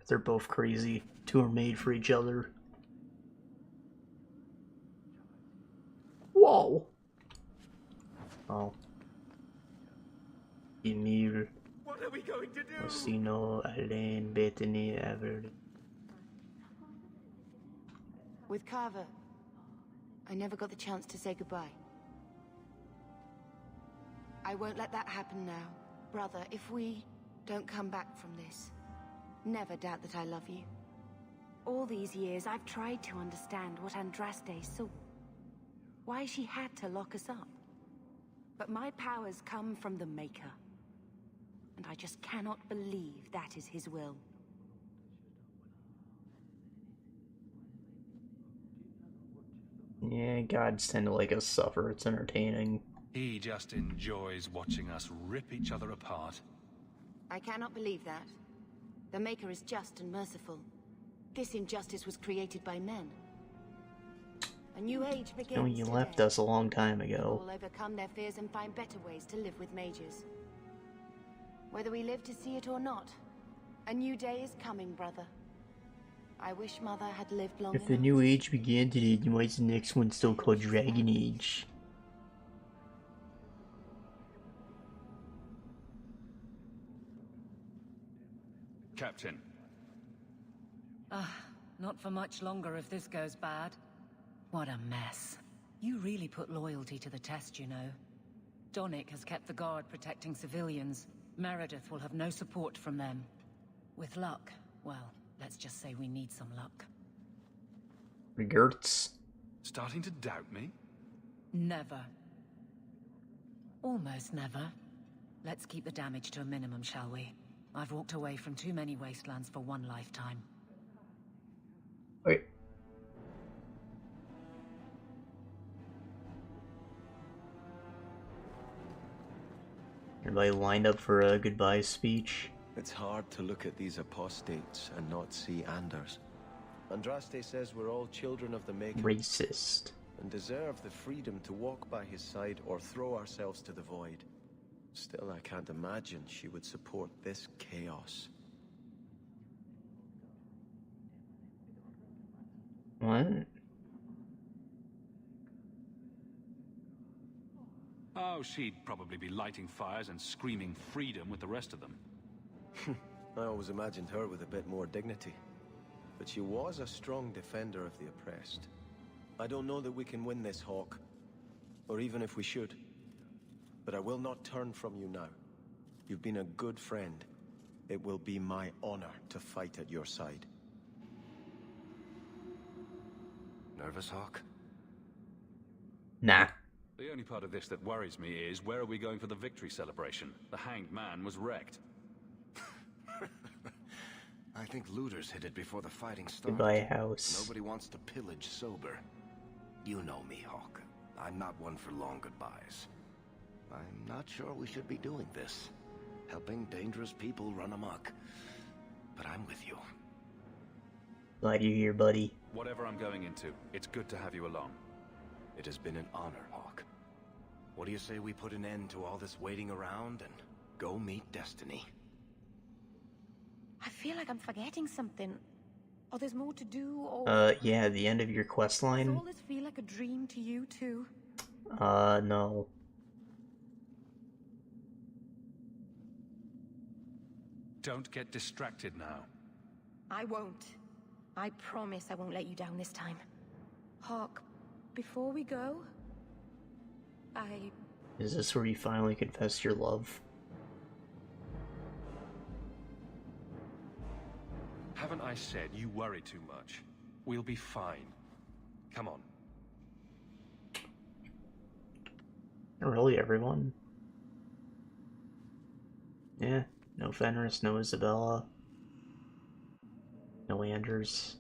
They're both crazy. Two are made for each other. Whoa! Oh. Emir. What are we going to do? Orsino, Alain, Batty, Everett. With Carver, I never got the chance to say goodbye. I won't let that happen now. Brother, if we don't come back from this, never doubt that I love you. All these years, I've tried to understand what Andraste saw. Why she had to lock us up. But my powers come from the Maker. And I just cannot believe that is his will. Yeah, gods tend to like us suffer. It's entertaining. He just enjoys watching us rip each other apart. I cannot believe that. The Maker is just and merciful. This injustice was created by men. A new age begins. No, you left us a long time ago. People will overcome their fears and find better ways to live with mages. Whether we live to see it or not, a new day is coming, brother. I wish Mother had lived long If the new age began today, then why is the next one still called Dragon Age? Captain. Not for much longer if this goes bad. What a mess. You really put loyalty to the test, you know. Donnic has kept the guard protecting civilians. Meredith will have no support from them. With luck, well, let's just say we need some luck. Regards. Starting to doubt me? Never. Almost never. Let's keep the damage to a minimum, shall we? I've walked away from too many wastelands for one lifetime. Wait. Everybody lined up for a goodbye speech. It's hard to look at these apostates and not see Anders. Andraste says we're all children of the Maker. Racist. And deserve the freedom to walk by his side or throw ourselves to the void. Still, I can't imagine she would support this chaos. What? Oh, she'd probably be lighting fires and screaming freedom with the rest of them. I always imagined her with a bit more dignity. But she was a strong defender of the oppressed. I don't know that we can win this, Hawk. Or even if we should. But I will not turn from you now. You've been a good friend. It will be my honor to fight at your side. Nervous, Hawk? Nah. The only part of this that worries me is, where are we going for the victory celebration? The hanged man was wrecked. I think looters hit it before the fighting started. Goodbye, house. Nobody wants to pillage sober. You know me, Hawk. I'm not one for long goodbyes. I'm not sure we should be doing this. Helping dangerous people run amok. But I'm with you. Glad you're here, buddy. Whatever I'm going into, it's good to have you along. It has been an honor, Hawk. What do you say we put an end to all this waiting around and go meet Destiny? I feel like I'm forgetting something. Or there's more to do, or... Yeah, the end of your quest Does line. all this feel like a dream to you, too? No. Don't get distracted now. I won't. I promise I won't let you down this time. Hawk, before we go... Is this where you finally confess your love? Haven't I said you worry too much? We'll be fine. Come on. Not really, everyone. Yeah, no Fenris, no Isabella. No Anders.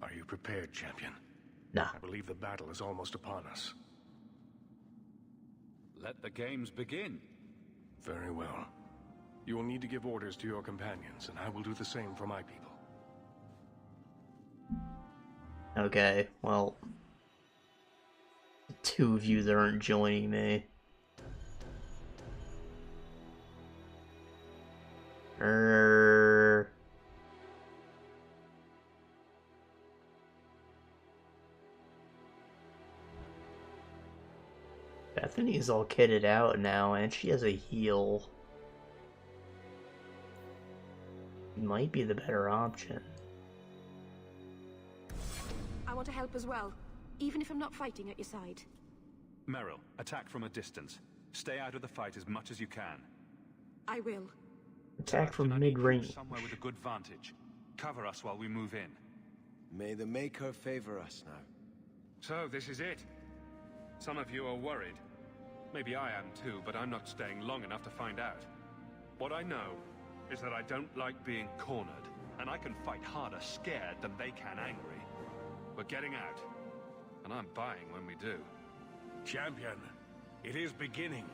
Are you prepared, champion? Nah. I believe the battle is almost upon us. Let the games begin. Very well. You will need to give orders to your companions, and I will do the same for my people. Okay, well... the two of you that aren't joining me. Bethany's all kitted out now, and she has a heal. Might be the better option. I want to help as well, even if I'm not fighting at your side. Meryl, attack from a distance. Stay out of the fight as much as you can. I will. Attack from mid-range. Somewhere with a good vantage. Cover us while we move in. May the Maker favor us now. So, this is it. Some of you are worried. Maybe I am too, but I'm not staying long enough to find out. What I know is that I don't like being cornered, and I can fight harder scared than they can angry. We're getting out, and I'm buying when we do. Champion, it is beginning.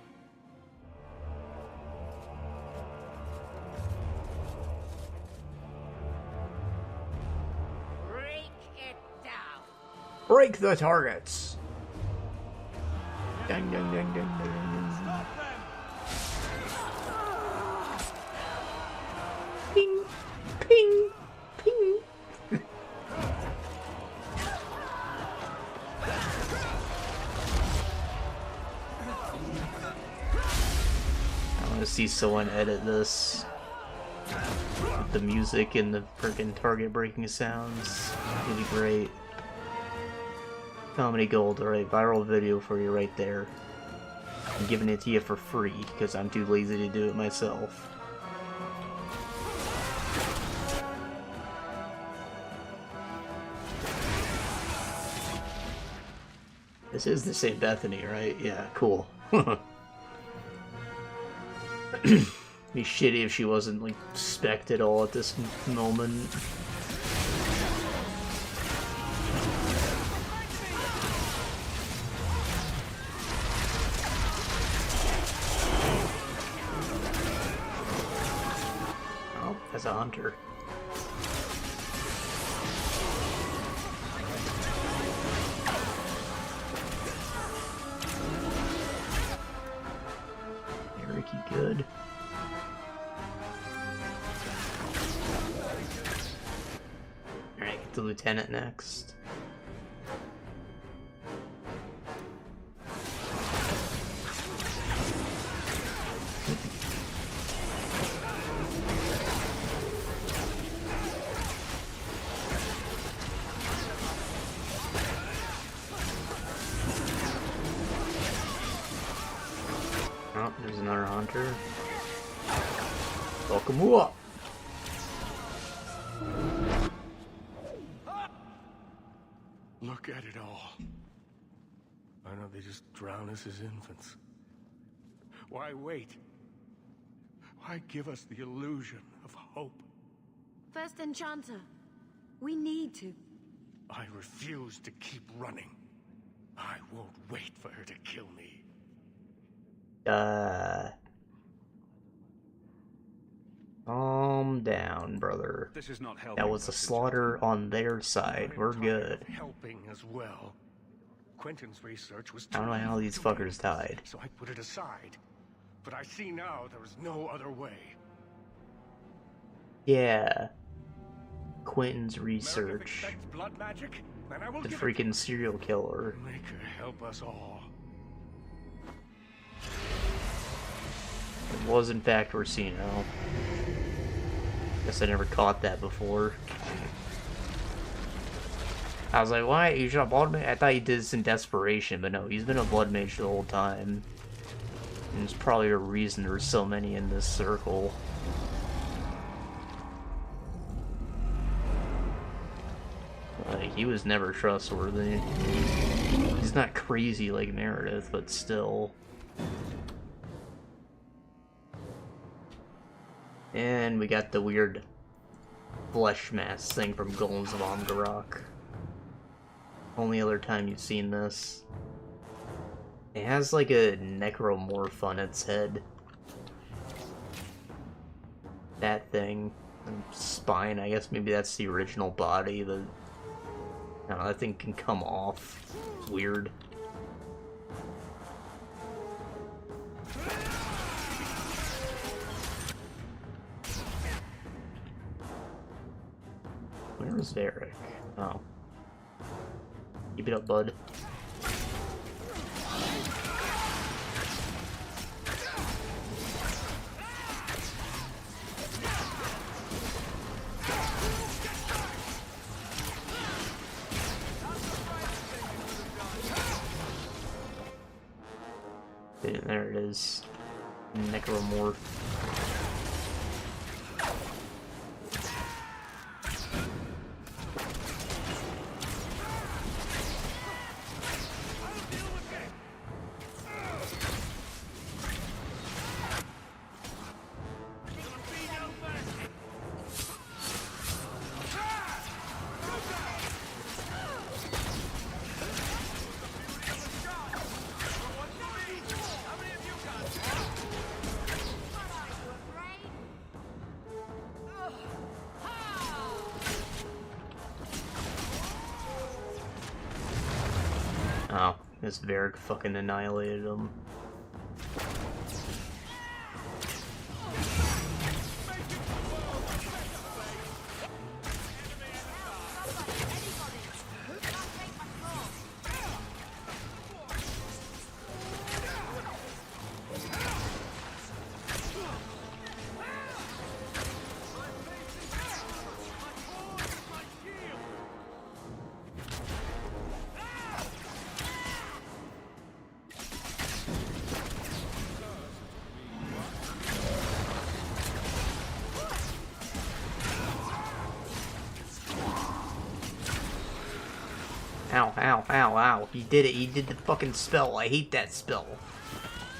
Break it down. Break the targets! Dang, dang, dang, dang, dang. Stop them! Ping! Ping! Ping! I want to see someone edit this. With the music and the freaking target breaking sounds. It'd be great. Comedy gold, alright, viral video for you right there. I'm giving it to you for free, because I'm too lazy to do it myself. This is the same Bethany, right? Yeah, cool. Be shitty if she wasn't, like, spec'd at all at this moment. Oh, as a hunter. Ricky good. Alright, get the lieutenant next. counter. Welcome up. Look at it all. Why don't they just drown us as infants? Why wait? Why give us the illusion of hope? First Enchanter, we need to. I refuse to keep running. I won't wait for her to kill me. Calm down, brother. This is not helping. That was a slaughter on their side. We're good. Helping as well. Quentin's research was I don't know how these fuckers died. So I put it aside. But I see now there is no other way. Yeah. Quentin's research. Blood magic, and I will The give freaking serial killer. Make her help us all. It was in fact Orsino. Guess I never caught that before. I was like, why? You should have blood mage? I thought he did this in desperation, but no, he's been a blood mage the whole time. And there's probably a reason there's so many in this circle. Like, he was never trustworthy. He's not crazy like Meredith, but still. And we got the weird flesh mask thing from Golems of Amgarok. Only other time you've seen this. It has like a necromorph on its head. That thing. And spine, I guess maybe that's the original body, but I don't know, that thing can come off. It's weird. Where is Varric? Oh. Keep it up, bud. There it is. Necromorph. Oh, this Varric fucking annihilated him. Ow, ow, ow, ow. He did it. He did the fucking spell. I hate that spell.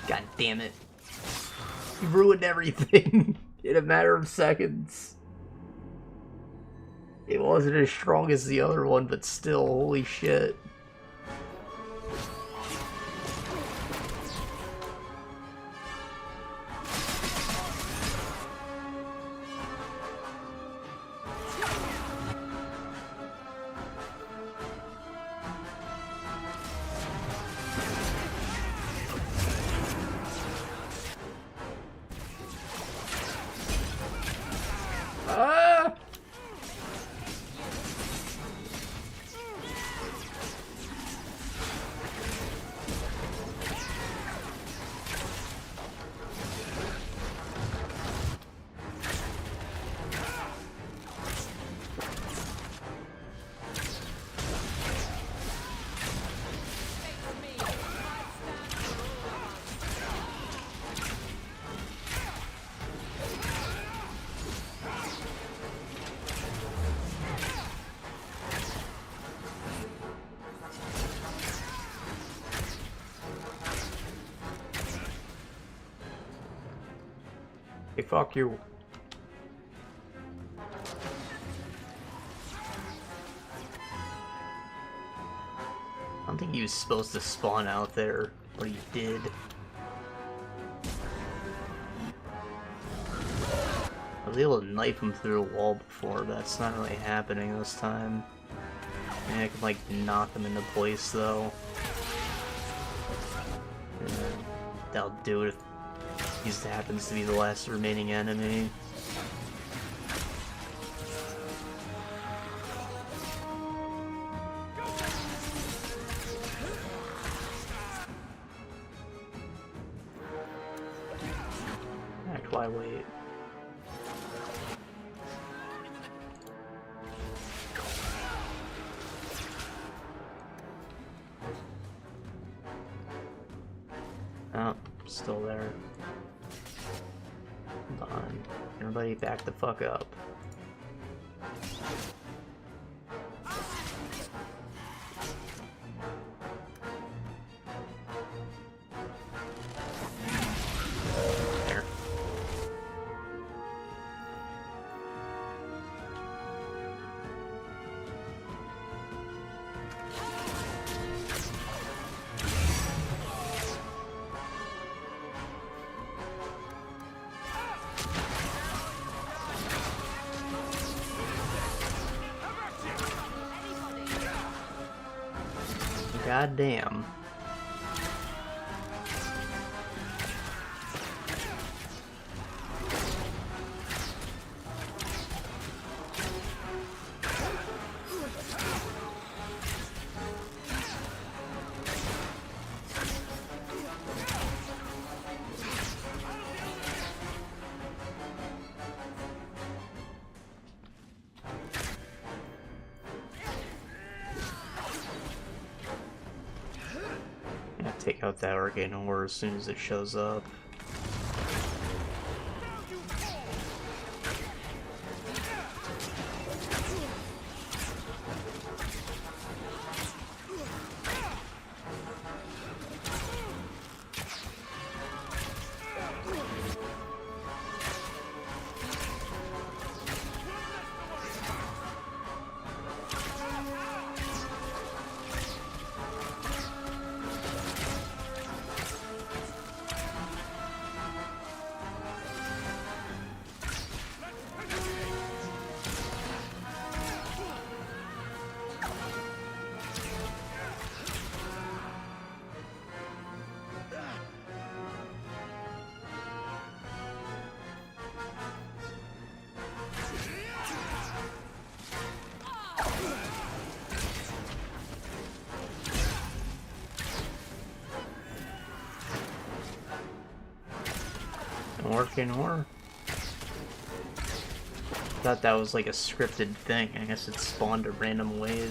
God damn it. He ruined everything in a matter of seconds. It wasn't as strong as the other one, but still, holy shit. Hey, fuck you. I don't think he was supposed to spawn out there, but he did. I was able to knife him through a wall before, but that's not really happening this time. Maybe I can, like, knock him into place, though. Yeah, that'll do it if he happens to be the last remaining enemy. Why wait? Oh, still there. Hold on. Everybody back the fuck up. There. God damn. Take out that arcane ore as soon as it shows up. Working or thought that was like a scripted thing. I guess it spawned a random wave.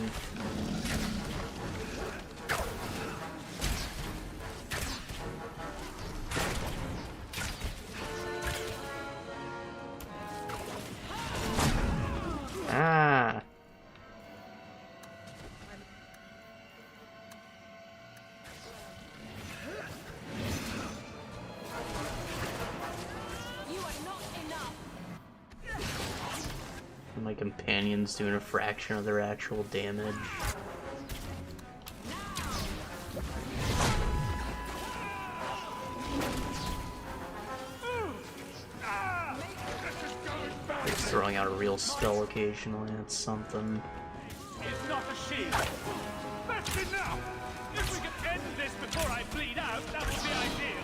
Ah. My companions doing a fraction of their actual damage. Just throwing out a real spell occasionally, that's something. It's not a shield. That's enough. If we can end this before I bleed out, that would be ideal.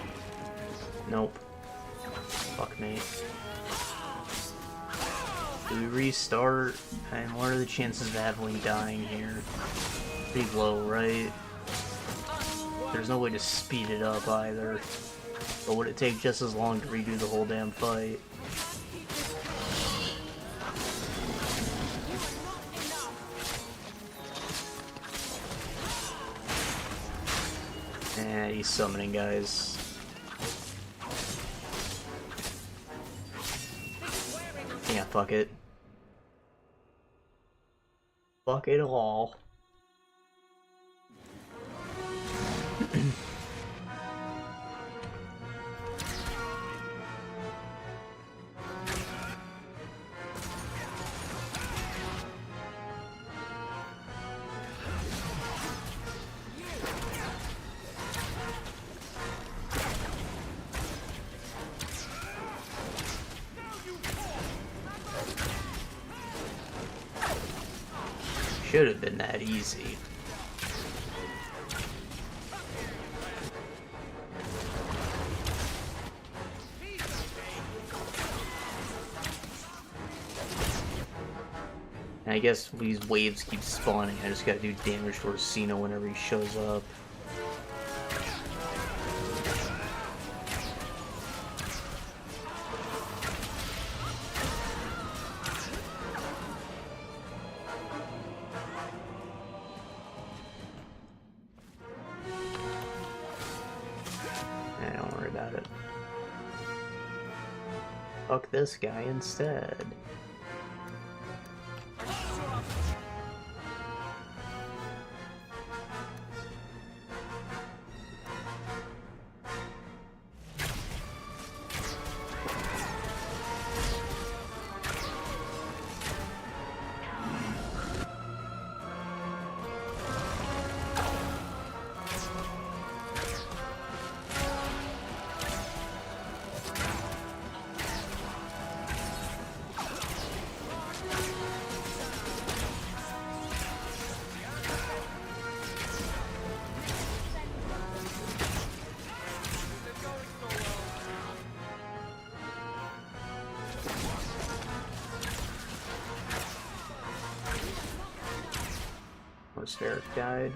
Nope. Fuck me. Do we restart? And what are the chances of Aveline dying here? Pretty low, right? There's no way to speed it up either. But would it take just as long to redo the whole damn fight? Eh, he's summoning, guys. Yeah, fuck it. Fuck it all. should have been that easy. And I guess these waves keep spawning. I just gotta do damage to Orsino whenever he shows up. Don't worry about it. Fuck this guy instead. Eric died.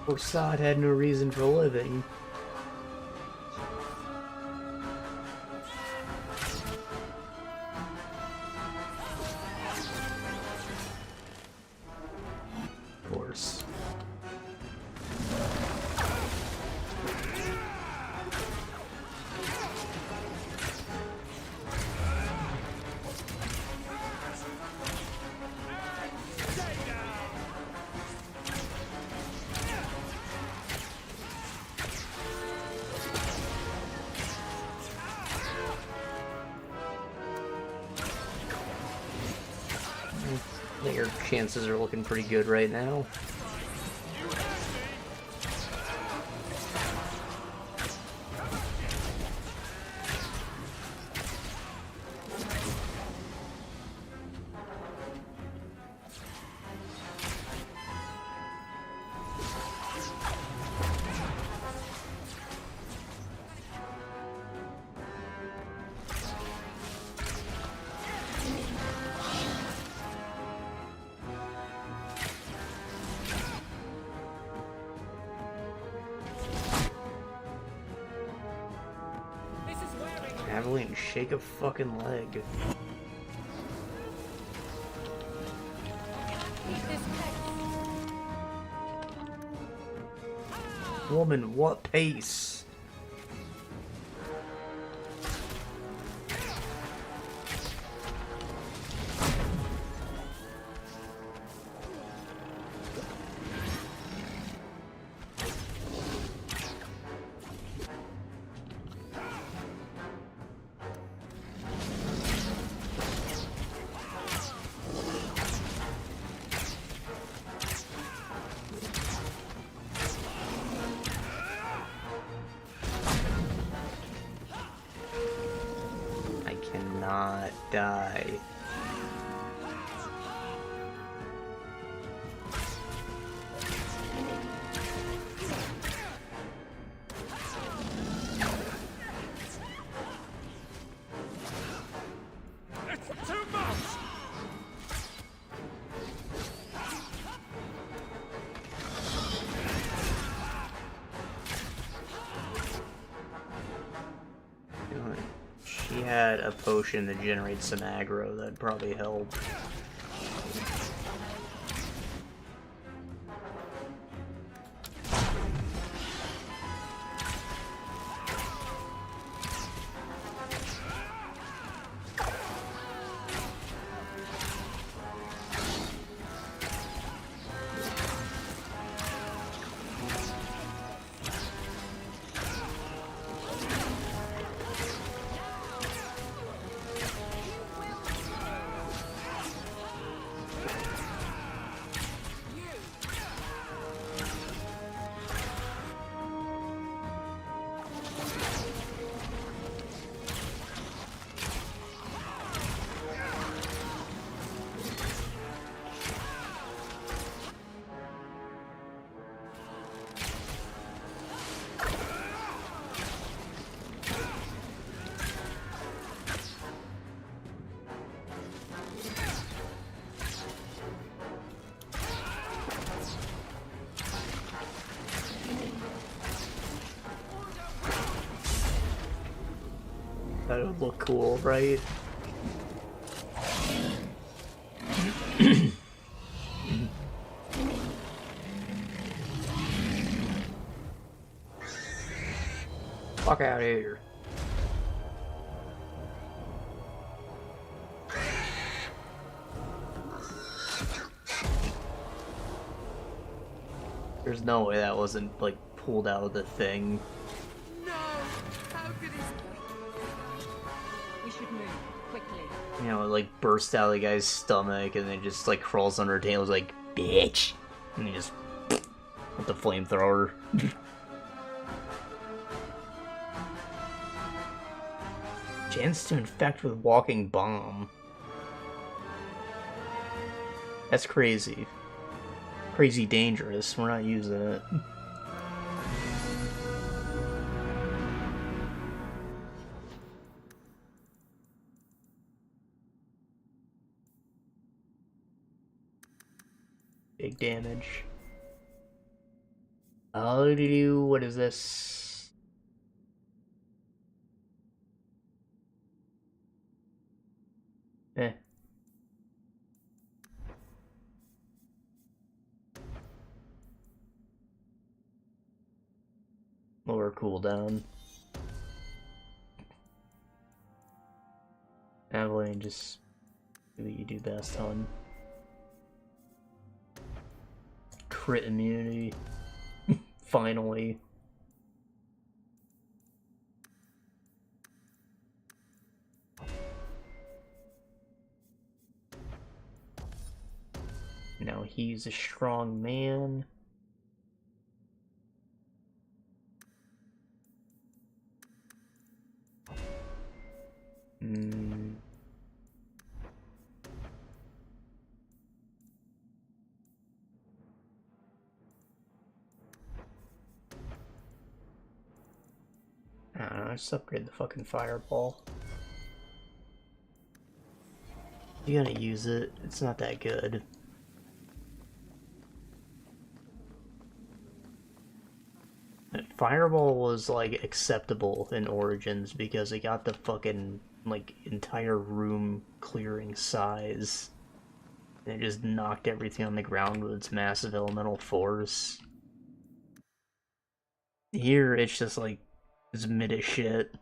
Orsad had no reason for living. Of course. Your chances are looking pretty good right now. Avalanche, shake a fucking leg. Woman, what pace? Not die. It's too much. She had a potion that generates some aggro that'd probably help. That would look cool, right? Fuck out of here. There's no way that wasn't, like, pulled out of the thing. No! How could he... We should move, quickly. You know, it, like, burst out of the guy's stomach and then just, like, crawls under her tail, like, bitch! And he just... with the flamethrower. Chance to infect with walking bomb. That's crazy. Crazy dangerous. We're not using it. Big damage. What is this? Eh. Lower cooldown. Avalanche, just do what you do best, hon. Crit immunity. Finally. Now he's a strong man. I don't know, just upgrade the fucking fireball. You gotta use it, it's not that good. Fireball was, like, acceptable in Origins because it got the fucking, like, entire room clearing size. And it just knocked everything on the ground with its massive elemental force. Here, it's just, like, it's mid as shit.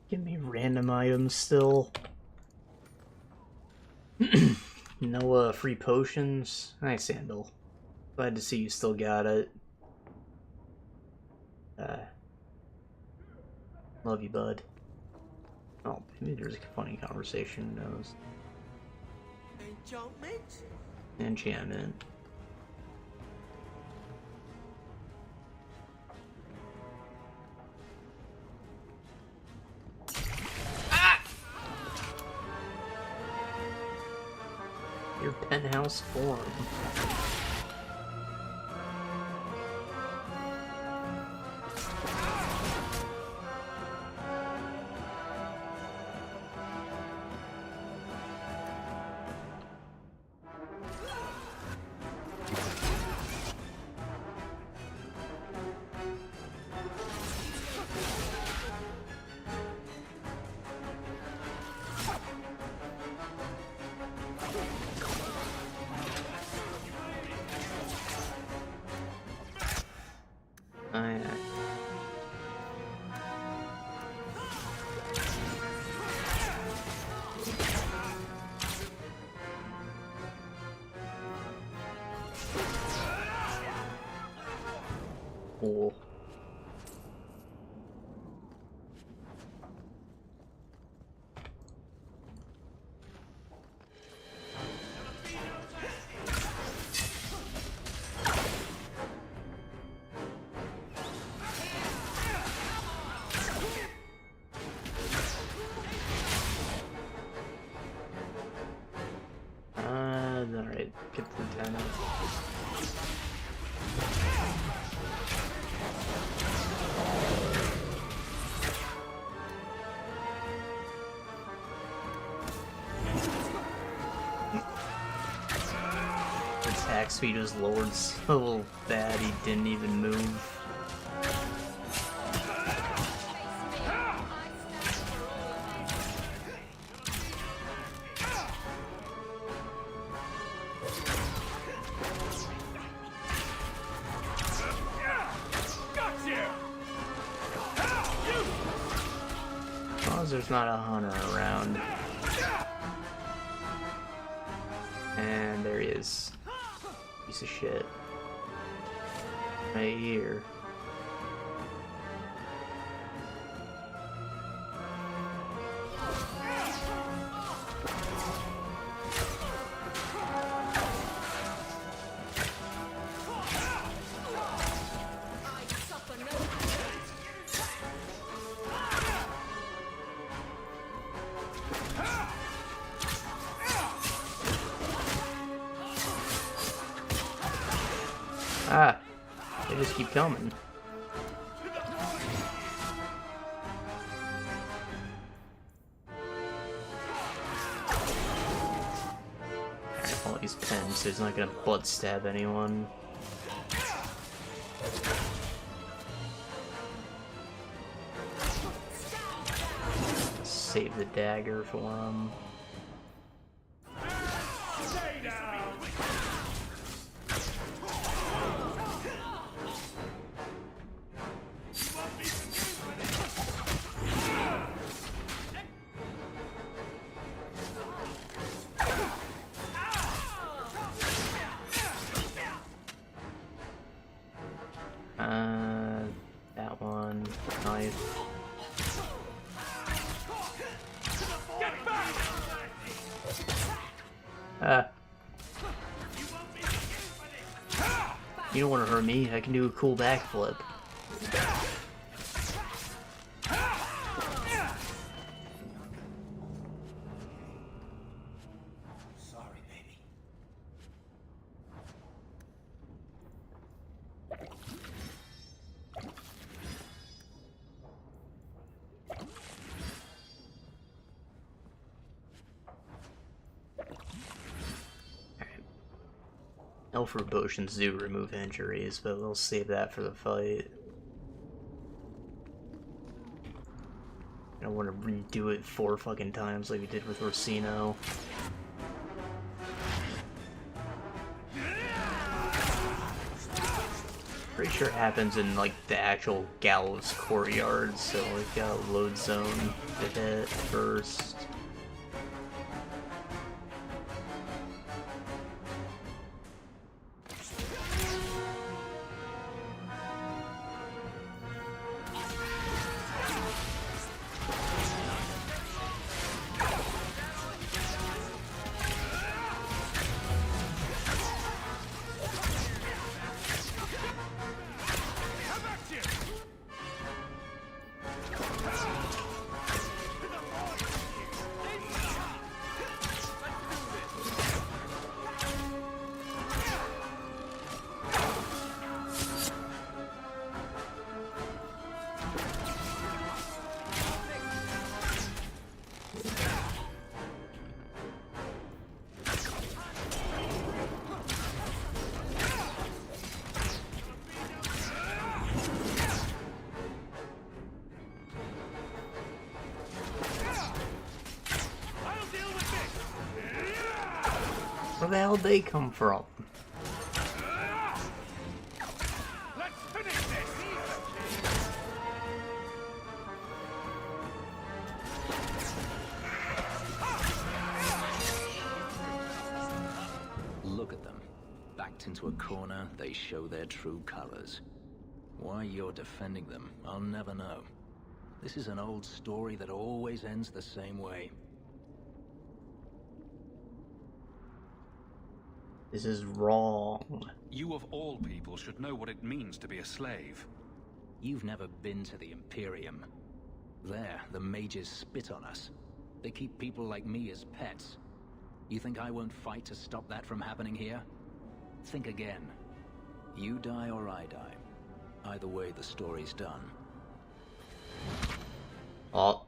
Give me random items still. No free potions. Nice, Sandal. Glad to see you still got it. Love you, bud. Oh, maybe there's a funny conversation. Who knows? Enchantment? Enchantment. Your penthouse form. cool. Alright, get the lieutenant. Attack speed was lowered so bad he didn't even move. As long as there's not a hunter around. And there he is. Piece of shit. Right here. Ah, they just keep coming. Alright, well, he's pinned, so he's not gonna blood stab anyone. Save the dagger for him. That one, knife. You don't want to hurt me. I can do a cool backflip. Elford potions do remove injuries, but we'll save that for the fight. I don't want to redo it 4 fucking times like we did with Orsino. Pretty sure it happens in like the actual gallows courtyard, so we've got a load zone to hit first. Where the hell did they come from? Let's finish this. Look at them. Backed into a corner, they show their true colors. Why you're defending them, I'll never know. This is an old story that always ends the same way. This is wrong. You of all people should know what it means to be a slave. You've never been to the Imperium. There, the mages spit on us. They keep people like me as pets. You think I won't fight to stop that from happening here? Think again. You die or I die. Either way, the story's done. Oh.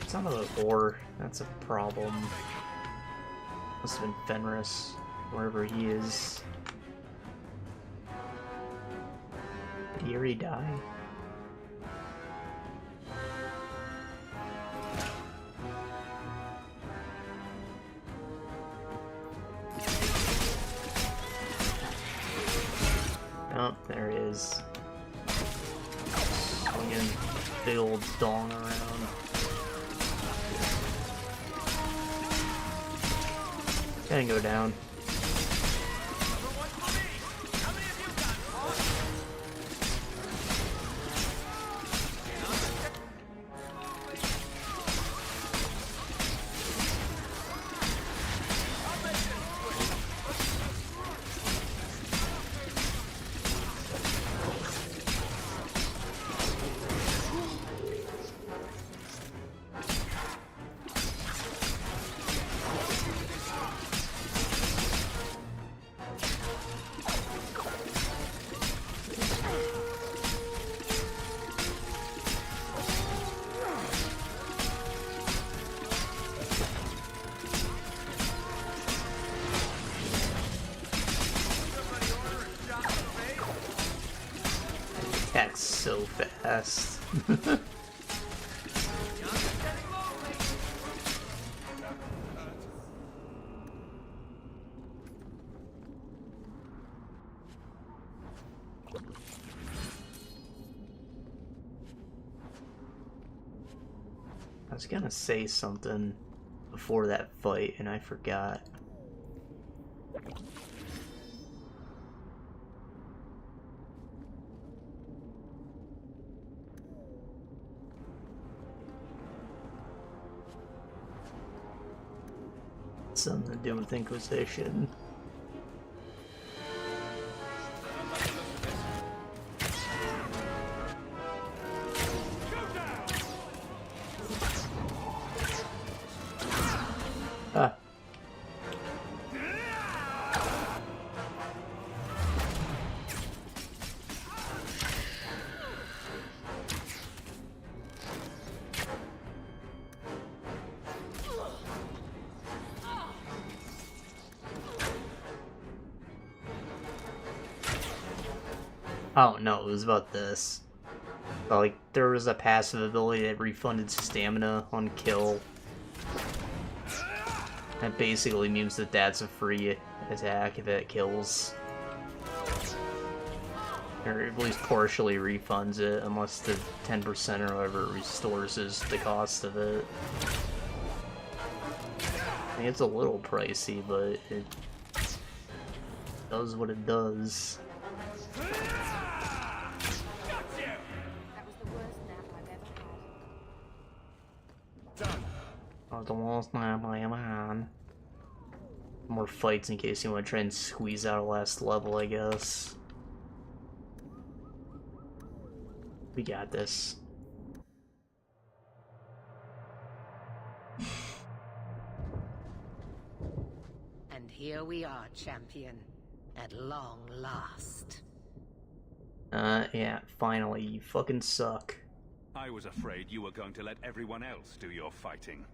Son of a whore. That's a problem. Must have been Fenris, wherever he is. Did he already die? Oh, there he is. Swinging big old dong around. Can't go down. Attacks so fast. I was gonna say something before that fight and I forgot. Something to do with Inquisition. Ah. Oh no, it was about this. Like, there was a passive ability that refunded stamina on kill. That basically means that that's a free attack if it kills. Or at least partially refunds it, unless the 10% or whatever it restores is the cost of it. I think it's a little pricey, but it does what it does. That was the worst nap I ever had. More fights in case you want to try and squeeze out a last level, I guess. We got this. And here we are, champion. At long last. Yeah, finally. You fucking suck. I was afraid you were going to let everyone else do your fighting.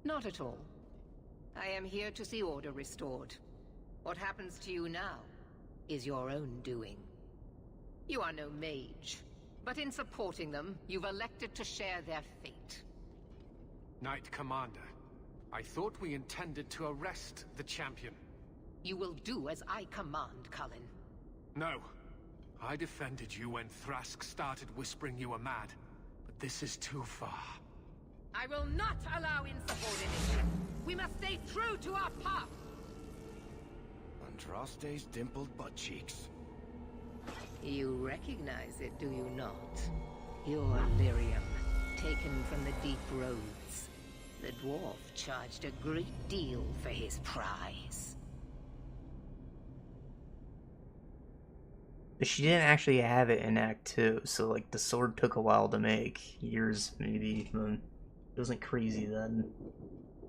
Not at all. I am here to see order restored. What happens to you now is your own doing. You are no mage, but in supporting them, you've elected to share their fate. Knight Commander, I thought we intended to arrest the champion. You will do as I command, Cullen. No. I defended you when Thrask started whispering you were mad, but this is too far. I will not allow insubordination. We must stay true to our path. Andraste's dimpled butt cheeks. You recognize it, do you not? You're Lyrium, taken from the deep roads. The dwarf charged a great deal for his prize. But she didn't actually have it in Act 2, so like the sword took a while to make. Years, maybe. It wasn't crazy then.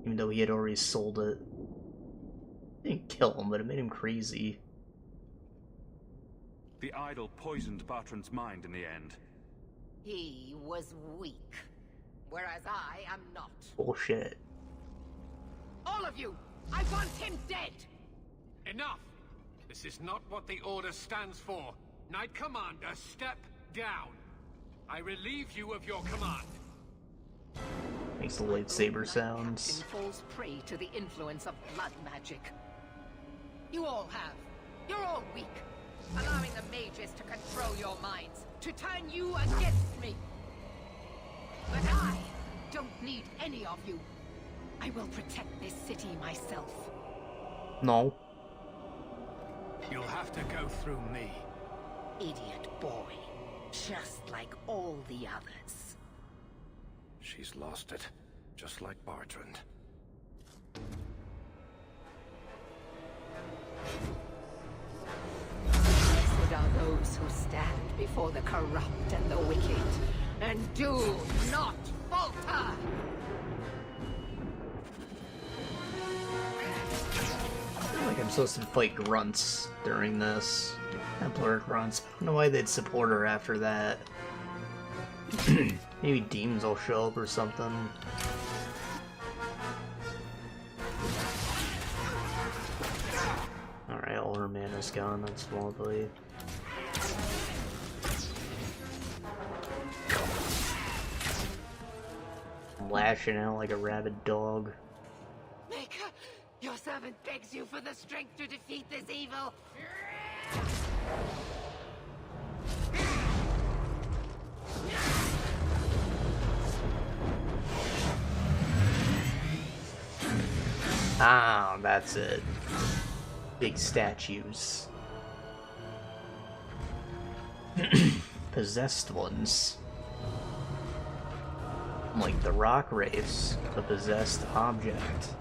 Even though he had already sold it. It didn't kill him, but it made him crazy. The idol poisoned Bartrand's mind in the end. He was weak, whereas I am not. Bullshit. All of you! I want him dead! Enough! This is not what the Order stands for. Knight Commander, step down. I relieve you of your command. Makes the lightsaber sounds. Captain falls prey to the influence of blood magic. You all have. You're all weak. Allowing the mages to control your minds, to turn you against me. But I don't need any of you. I will protect this city myself. No. You'll have to go through me. Idiot boy. Just like all the others. She's lost it, just like Bartrand. Blessed are those who stand before the corrupt and the wicked, and do not falter! I feel like I'm supposed to fight grunts during this. Templar grunts. I don't know why they'd support her after that. Maybe demons will show up or something. Alright, all her mana's gone, that's lovely. I'm lashing out like a rabid dog. Maker, your servant begs you for the strength to defeat this evil. Ah, that's it. Big statues. Possessed ones. Like the rock race, a possessed object.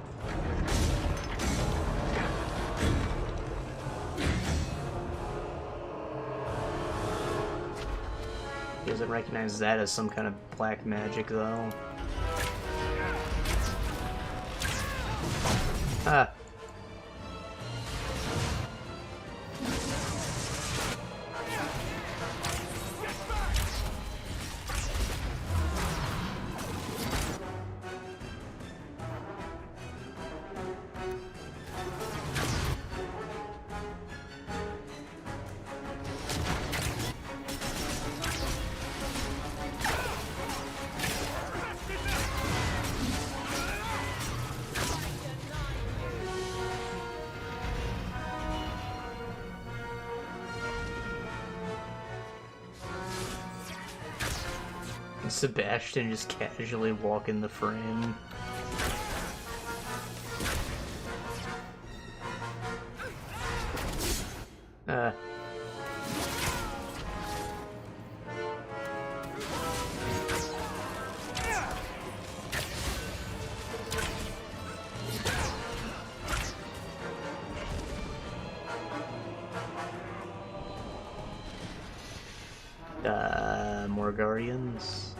He doesn't recognize that as some kind of black magic, though. Ah. Sebastian just casually walking the frame. More guardians.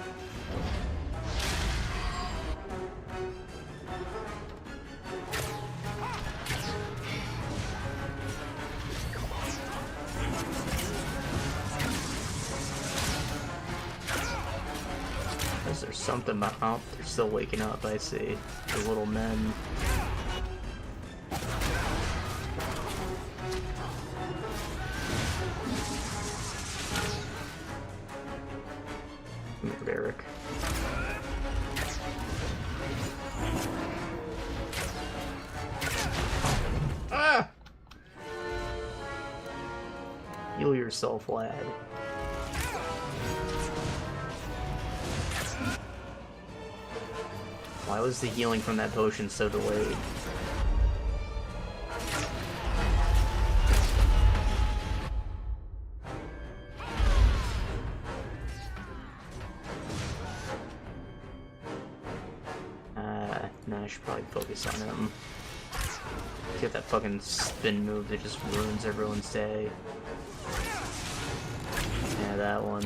Is there something about? Oh, they're still waking up, I see. The little men. Come here, Eric. Ah! Heal yourself, lad. Why was the healing from that potion so delayed? Nah, I should probably focus on him. Get that fucking spin move that just ruins everyone's day. Yeah, that one.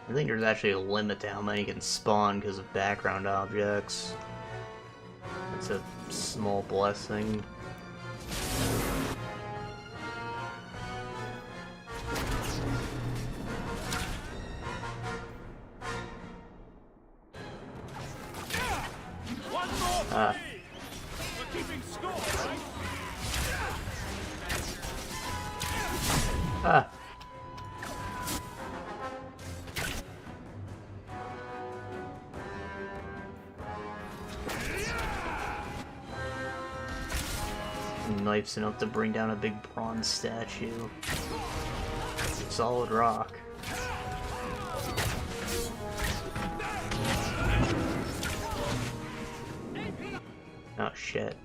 I think there's actually a limit to how many can spawn because of background objects. That's a small blessing. Ah. We're keeping score, right? Ah. Knife's enough to bring down a big bronze statue. Solid rock. Oh shit.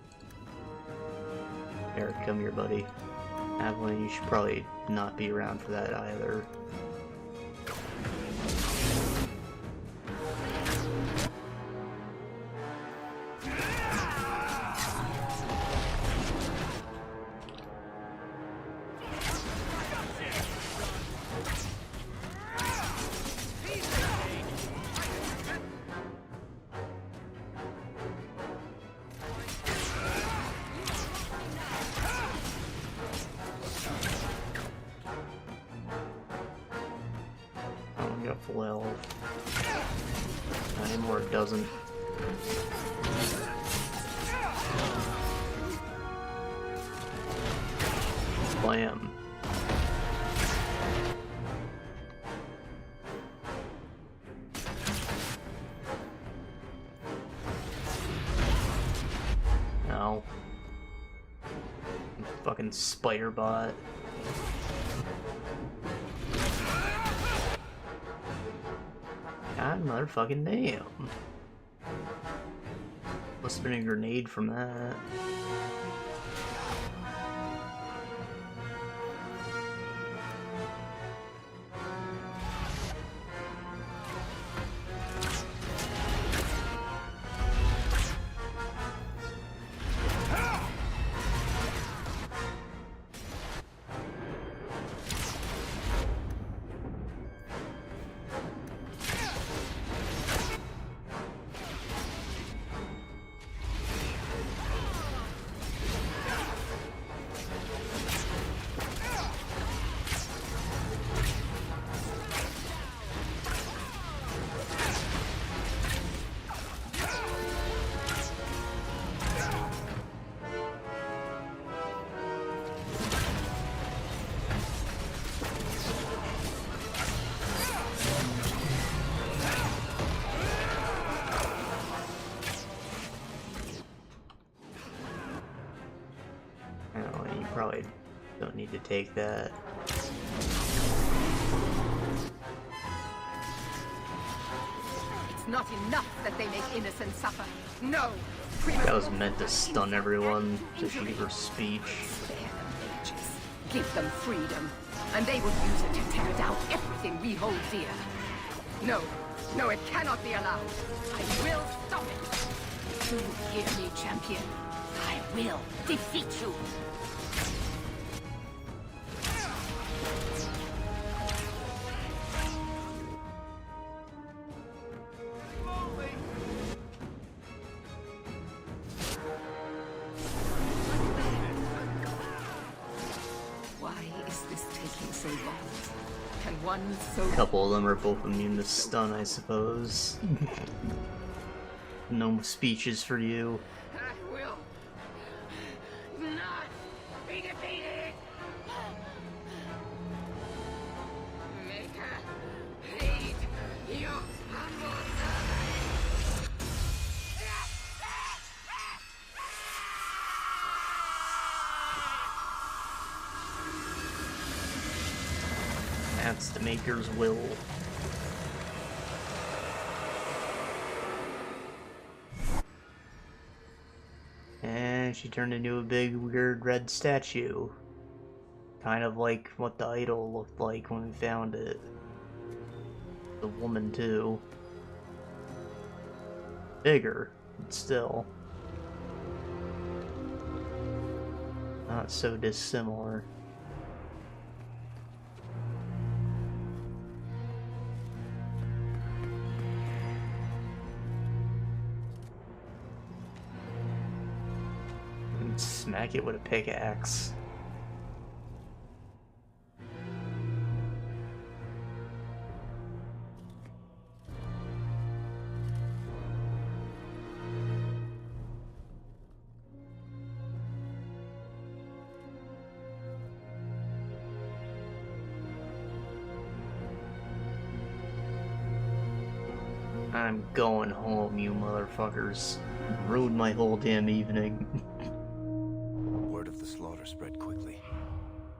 Eric, come here, buddy. Avalon, you should probably not be around for that either. Full health. Not anymore, it doesn't. Blam. No. Fucking spider bot. God motherfucking damn. Must have been a grenade from that. Probably don't need to take that. It's not enough that they make innocents suffer. No! That was meant to stun everyone, to she give her speech. Spare them mages. Give them freedom, and they will use it to tear down everything we hold dear. No, no, it cannot be allowed. I will stop it. Do you hear me, champion? I will defeat you. A couple of them are both immune to stun, I suppose. No speeches for you. I will not be defeated. Make her hate your humble servant. It's the Maker's will. And she turned into a big, weird red statue. Kind of like what the idol looked like when we found it. The woman, too. Bigger, but still. Not so dissimilar. And smack it with a pickaxe. I'm going home, you motherfuckers. Ruined my whole damn evening. Word of the slaughter spread quickly.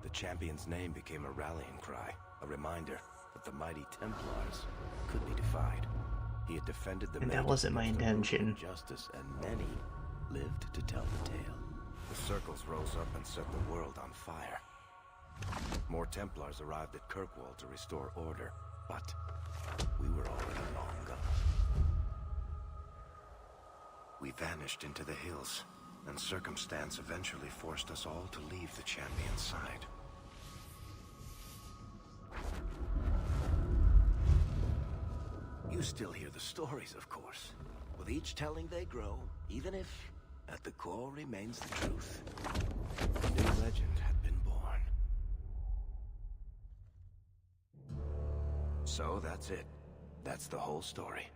The champion's name became a rallying cry, a reminder that the mighty Templars could be defied. He had defended the And that wasn't my intention. Justice, and many lived to tell the tale. The circles rose up and set the world on fire. More Templars arrived at Kirkwall to restore order, but we were already long gone. We vanished into the hills, and circumstance eventually forced us all to leave the champion's side. You still hear the stories, of course. With each telling they grow, even if at the core remains the truth. A new legend had been born. So that's it. That's the whole story.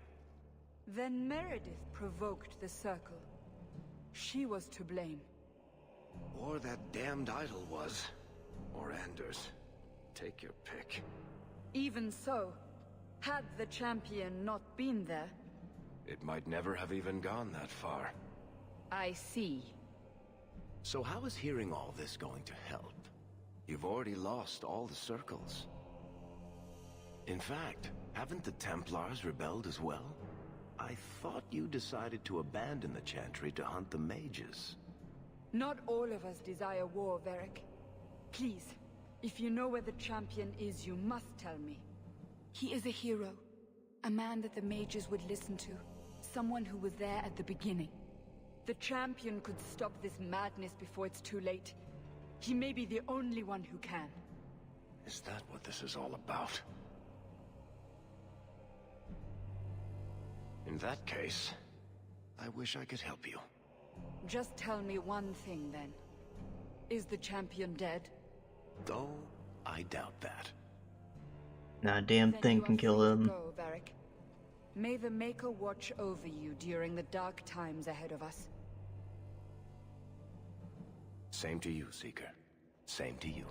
Then Meredith provoked the Circle. She was to blame. Or that damned idol was. Or Anders. Take your pick. Even so, had the champion not been there... It might never have even gone that far. I see. So how is hearing all this going to help? You've already lost all the circles. In fact, haven't the Templars rebelled as well? I thought you decided to abandon the Chantry to hunt the mages. Not all of us desire war, Varric. Please, if you know where the champion is, you must tell me. He is a hero. A man that the mages would listen to. Someone who was there at the beginning. The champion could stop this madness before it's too late. He may be the only one who can. Is that what this is all about? In that case, I wish I could help you. Just tell me one thing, then. Is the champion dead? Though, I doubt that. Nah, damn thing can kill him. Go, Varric. May the Maker watch over you during the dark times ahead of us. Same to you, Seeker. Same to you.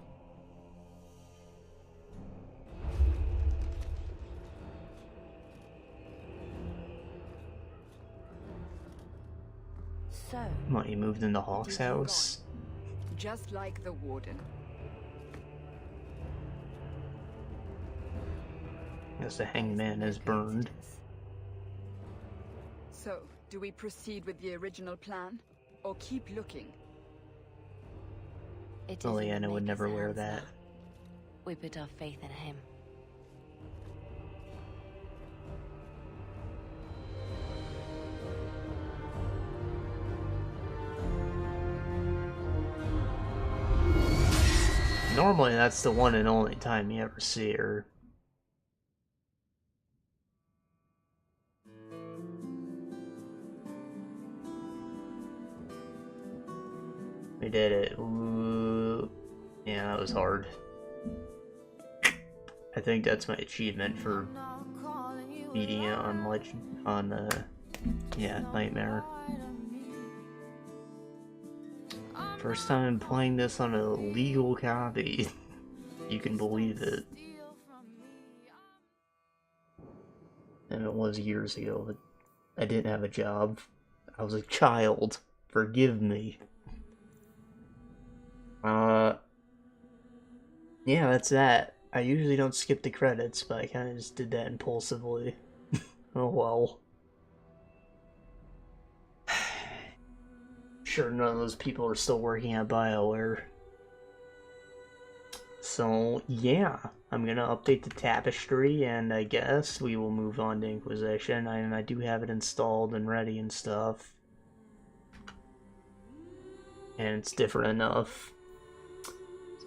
So, What, he moved into Hawk's house? just like the Warden. Guess the hangman is burned. So, do we proceed with the original plan? Or keep looking? Lyanna would never wear that. We put our faith in him. Normally that's the one and only time you ever see her. We did it. Ooh. Yeah, that was hard. I think that's my achievement for beating it on yeah, Nightmare. First time playing this on a legal copy. You can believe it. And it was years ago, but I didn't have a job. I was a child. Forgive me. Yeah, that's that. I usually don't skip the credits, but I kind of just did that impulsively. Oh well. Sure, none of those people are still working at BioWare. So, yeah, I'm gonna update the tapestry, and I guess we will move on to Inquisition. And I do have it installed and ready and stuff. And it's different enough.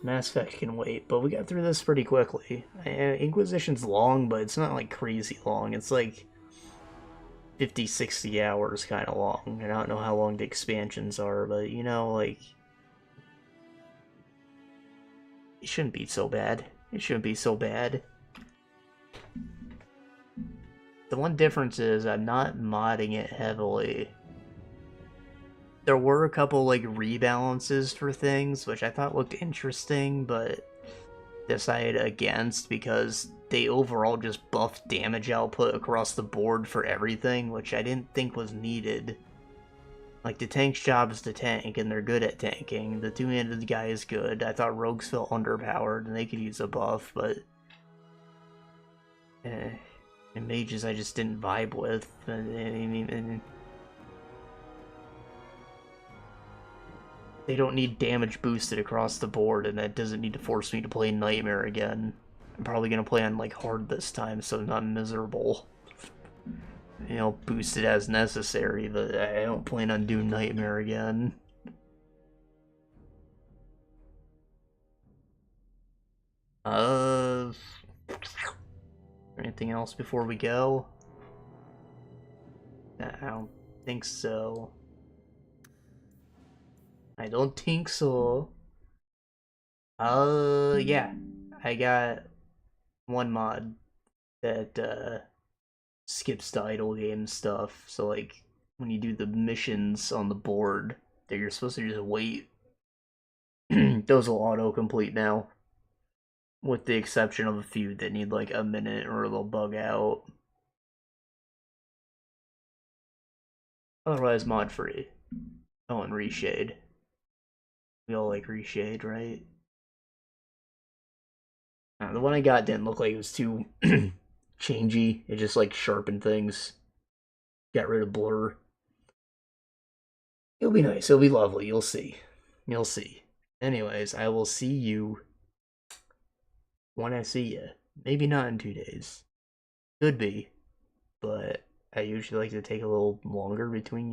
Mass Effect can wait, but we got through this pretty quickly. Inquisition's long, but it's not like crazy long. It's like 50, 60 hours kind of long. And I don't know how long the expansions are, but you know, like, it shouldn't be so bad. It shouldn't be so bad. The one difference is I'm not modding it heavily. There were a couple, like, rebalances for things, which I thought looked interesting, but decided against because they overall just buffed damage output across the board for everything, which I didn't think was needed. Like, the tank's job is to tank, and they're good at tanking. The two-handed guy is good. I thought rogues felt underpowered, and they could use a buff, but... and mages I just didn't vibe with. And they don't need damage boosted across the board, and that doesn't need to force me to play Nightmare again. I'm probably gonna play on, like, hard this time, so I'm not miserable. You know, boost it as necessary, but I don't plan on doing Nightmare again. Anything else before we go? I don't think so. I don't think so. Yeah. I got one mod that, skips the idle game stuff. So, like, when you do the missions on the board, that you're supposed to just wait, those will auto-complete now. With the exception of a few that need, like, a minute or they'll bug out. Otherwise, mod-free. Oh, and reshade. We all like reshade, right? The one I got didn't look like it was too changey. It just, like, sharpened things. Got rid of blur. It'll be nice. It'll be lovely. You'll see. You'll see. Anyways, I will see you when I see you. Maybe not in 2 days. Could be. But I usually like to take a little longer between